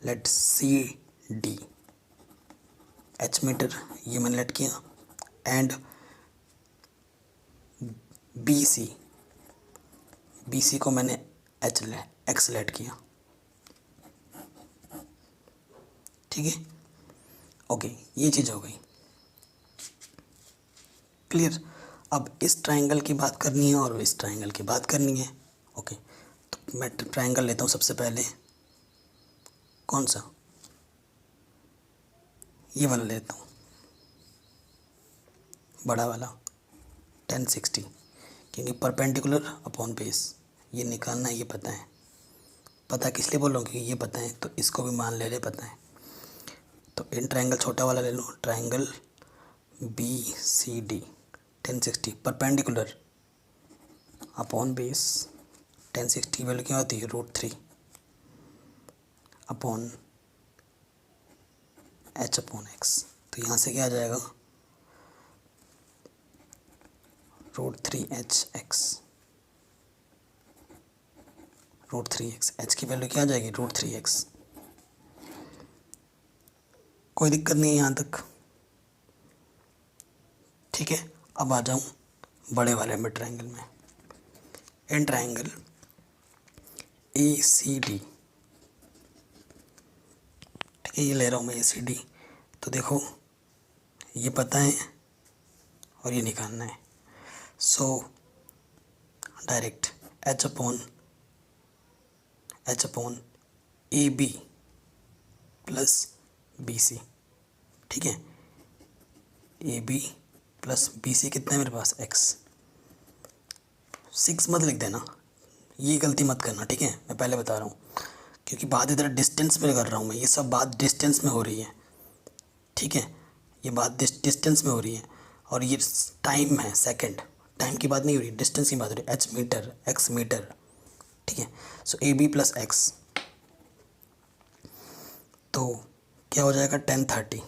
A: let C D, h metre, ये मैंने लेट किया, एंड बी सी को मैंने x लेट किया। ठीक है, ओके, ये चीज़ हो गई क्लियर। अब इस ट्रायंगल की बात करनी है और इस ट्रायंगल की बात करनी है। ओके, तो मैं ट्रायंगल लेता हूँ सबसे पहले, कौन सा, ये वाला लेता हूँ, बड़ा वाला 1060, क्योंकि परपेंडिकुलर अपॉन बेस ये निकालना है, ये पता है। पता किस लिए बोल रहा हूँ, क्योंकि ये पता है तो इसको भी मान ले पता है। तो इन ट्रायंगल छोटा वाला ले लो, triangle BCD 1060 perpendicular upon base 1060 की वैल्यू क्या होती है √3 अपॉन h अपॉन x। तो यहाँ से क्या आ जाएगा √3hx √3x, h की वैल्यू क्या आ जाएगी √3x। कोई दिक्कत नहीं है यहाँ तक, ठीक है। अब आ जाऊँ बड़े वाले में ट्रायंगल में। इन ट्रायंगल ACD, ठीक है, ये ले रहा हूँ मैं ACD। तो देखो ये पता है और ये निकालना है। So direct h upon AB plus BC, ठीक है। AB प्लस BC कितना है मेरे पास x। 6 मत लिख देना, ये गलती मत करना, ठीक है। मैं पहले बता रहा हूँ क्योंकि बात इधर डिस्टेंस में कर रहा हूँ मैं, ये सब बात डिस्टेंस में हो रही है, ठीक है। ये बात डिस्टेंस में हो रही है और ये टाइम है, सेकंड, टाइम की बात नहीं हो रही, डिस्टेंस की बात हो रही है। h मीटर, x मीटर, ठीक है। सो AB प्लस x, तो क्या हो जाएगा 1030,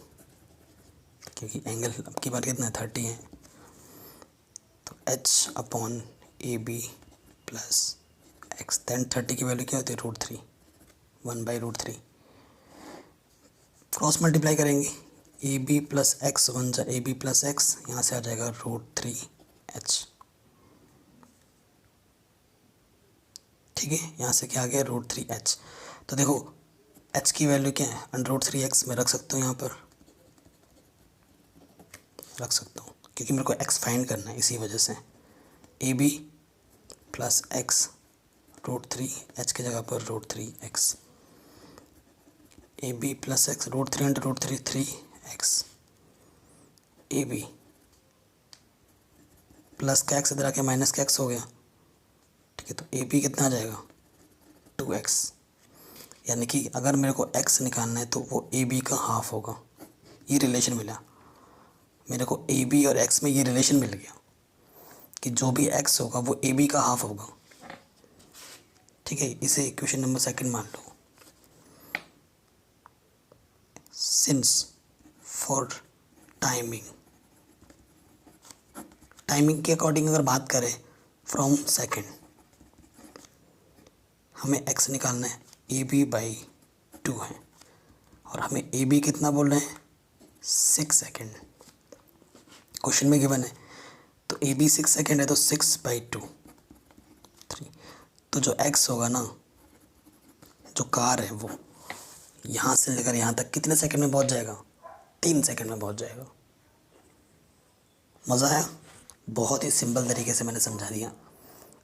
A: क्योंकि एंगल अब की बार कितना है 30 है। तो h upon AB plus x, 1030 की वैल्यू क्या होती है √3, 1/√3। क्रॉस मल्टीप्लाई करेंगे, AB प्लस एक्स, 1 जा AB प्लस एक्स, यहाँ से आ जाएगा √3h, ठीक है। यहाँ से क्या आ गया √3h। तो देखो h की वैल्यू क्या है √3x में रख सकता हूँ, यहाँ पर रख सकता हूँ क्योंकि मेरे को x फाइंड करना है, इसी वजह से। AB प्लस एक्स √3h की जगह पर √3x, AB plus x √3 into √3 3x, AB plus का x इधर आके माइनस का x हो गया, ठीक है। तो AB कितना आ जाएगा 2x, यानी कि अगर मेरे को x निकालना है तो वो AB का हाफ होगा। ये रिलेशन मिला मेरे को, AB और x में ये रिलेशन मिल गया कि जो भी x होगा वो AB का हाफ होगा, ठीक है। इसे इक्वेशन नंबर 2 मान लो। सिंस फॉर टाइमिंग के अकॉर्डिंग अगर बात करें फ्रॉम सेकेंड, हमें x निकालना है, AB/2 है और हमें AB कितना बोल रहे हैं 6 सेकेंड, क्वेश्चन में गिवन है। तो AB 6 सेकेंड है तो 6/2 3। तो जो x होगा ना, जो कार है वो यहाँ से लेकर यहाँ तक कितने सेकंड में पहुँच जाएगा 3 सेकंड में पहुँच जाएगा। मज़ा आया? बहुत ही सिंपल तरीके से मैंने समझा दिया।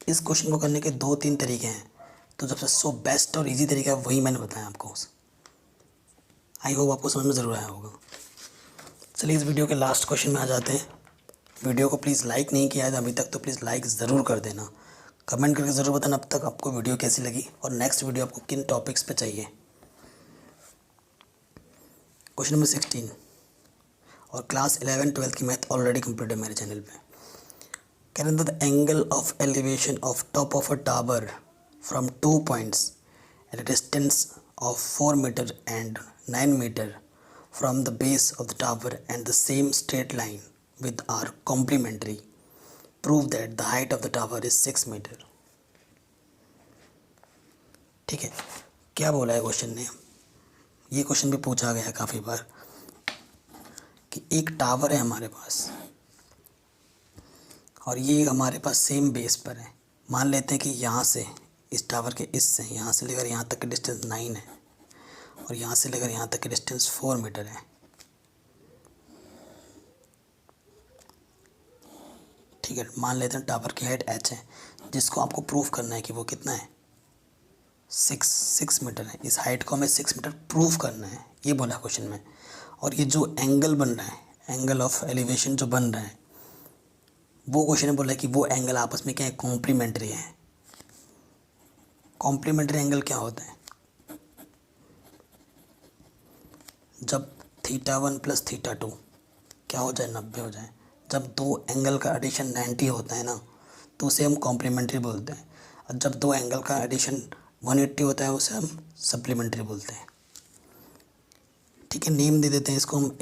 A: इस क्वेश्चन को करने के 2-3 तरीके हैं, तो सबसे बेस्ट और इजी तरीका वही मैंने बताया आपको। आई होप आपको समझ में ज़रूर आया होगा। चलिए इस वीडियो के लास्ट क्वेश्चन में आ जाते हैं। वीडियो को प्लीज़ लाइक नहीं किया है अभी तक तो प्लीज़ लाइक ज़रूर कर देना, कमेंट करके ज़रूर बताना अब तक आपको वीडियो कैसी लगी और नेक्स्ट वीडियो आपको किन टॉपिक्स पे चाहिए। क्वेश्चन नंबर 16 और क्लास 11-12 की मैथ ऑलरेडी कंप्लीट है मेरे चैनल पे। कहते हैं the angle of elevation of top of a tower from 2 points at a distance of 4 metre and 9 metre from the base of the tower and the same straight line with are complementary, prove that the height of the tower is 6 metre. ठीक है, क्या बोला है question ने? ये question भी पूछा गया है काफ़ी बार कि एक टावर है हमारे पास और ये हमारे पास सेम बेस पर है। मान लेते हैं कि यहाँ से इस टावर के इससे यहाँ से लेकर यहाँ तक की डिस्टेंस 9 है और यहाँ से लेकर यहाँ तक की डिस्टेंस 4 मीटर है। ठीक है, मान लेते हैं टावर की हाइट h है जिसको आपको प्रूफ करना है कि वो कितना है 6 मीटर है। इस हाइट को हमें 6 मीटर प्रूफ करना है, ये बोला क्वेश्चन में। और ये जो एंगल बन रहा है, एंगल ऑफ एलिवेशन जो बन रहा है, वो क्वेश्चन में बोला है कि वो एंगल आपस में क्या है कॉम्प्लीमेंट्री है। कॉम्प्लीमेंट्री एंगल क्या होता है? जब θ1 प्लस θ2 क्या हो जाए 90 हो जाए। जब दो एंगल का एडिशन 90 होता है ना, तो उसे हम कॉम्प्लीमेंट्री बोलते हैं। और जब दो एंगल का एडिशन 180 होता है उसे हम सप्लीमेंट्री बोलते हैं। ठीक है, नेम दे देते हैं इसको हम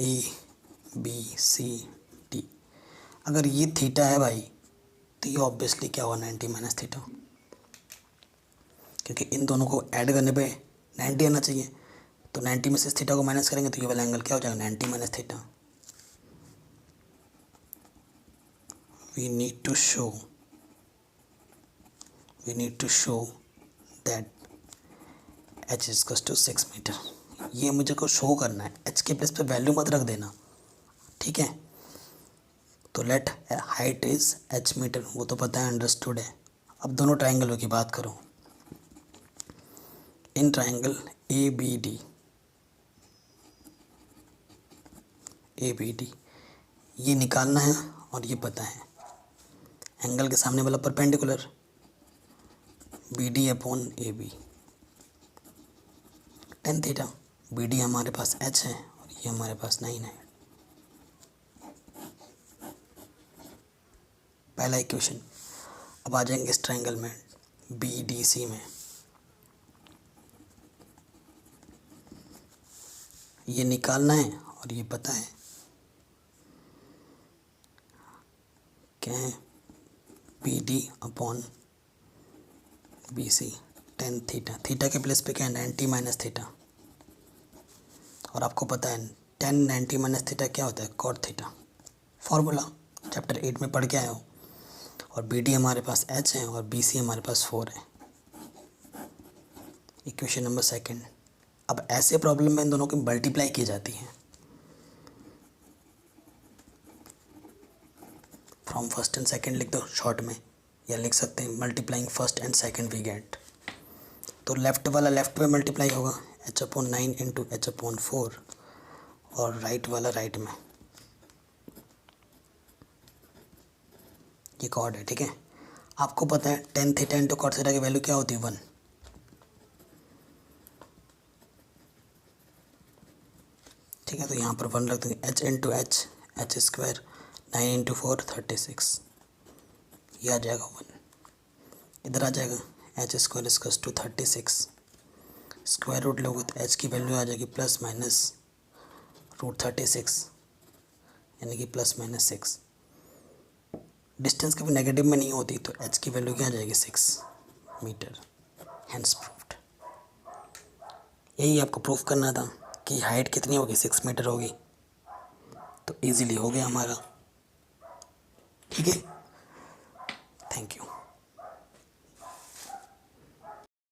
A: ABCD। अगर ये थीटा है भाई तो ये ऑब्वियसली क्या हुआ 90 माइनस थीटा, क्योंकि इन दोनों को ऐड करने पे 90 आना चाहिए। तो 90 में से थीटा को माइनस करेंगे तो ये वाला एंगल क्या हो जाएगा 90 minus theta. We need to show that h is to 6 metre. ये मुझे को शो करना है, h के प्लेस पे वैल्यू मत रख देना, ठीक है। तो let height is h metre, वो तो पता है, अंडरस्टूड है। अब दोनों ट्राइंगलों की बात करो। इन ट्राइंगल ABD ये निकालना है और ये पता है। एंगल के सामने वाला perpendicular BD upon AB, tan theta. BD हमारे पास h है और ये हमारे पास 9 है। पहला इक्वेशन। अब आ जाएंगे इस ट्राइंगल में BDC में। ये निकालना है और ये पता है क्या है, BD upon BC, tan theta. Theta के प्लेस पे क्या है 90 माइनस थीटा। और आपको पता है 10 90 माइनस थीटा क्या होता है कॉट थीटा, फॉर्मूला चैप्टर 8 में पढ़ के आए हो। और BD हमारे पास h है और BC हमारे पास 4 है। Equation number second. अब ऐसे प्रॉब्लम में इन दोनों की मल्टीप्लाई की जाती है। फ्रॉम फर्स्ट एंड सेकंड लिख दो शॉर्ट में, या लिख सकते हैं multiplying first and second we get. तो लेफ्ट वाला लेफ्ट में मल्टीप्लाई होगा h upon 9 into h upon 4, और राइट वाला राइट में। ये कॉर्ड है, ठीक है। आपको पता है tan theta into cot theta की वैल्यू क्या होती है 1। ठीक है, तो यहाँ पर 1 रख देंगे। h into h square 9 into 4 36, ये आ जाएगा 1। इधर आ जाएगा h square equals to 36, square root लोगे तो h की वैल्यू आ जाएगी प्लस माइनस रूट 36, यानी कि प्लस माइनस 6। डिस्टेंस कभी नेगेटिव में नहीं होती, तो h की वैल्यू क्या आ जाएगी 6 मीटर। Hence proved. यही आपको प्रूफ करना था कि हाइट कितनी होगी 6 मीटर होगी। तो इजीली हो गया हमारा, ठीक है। Thank you.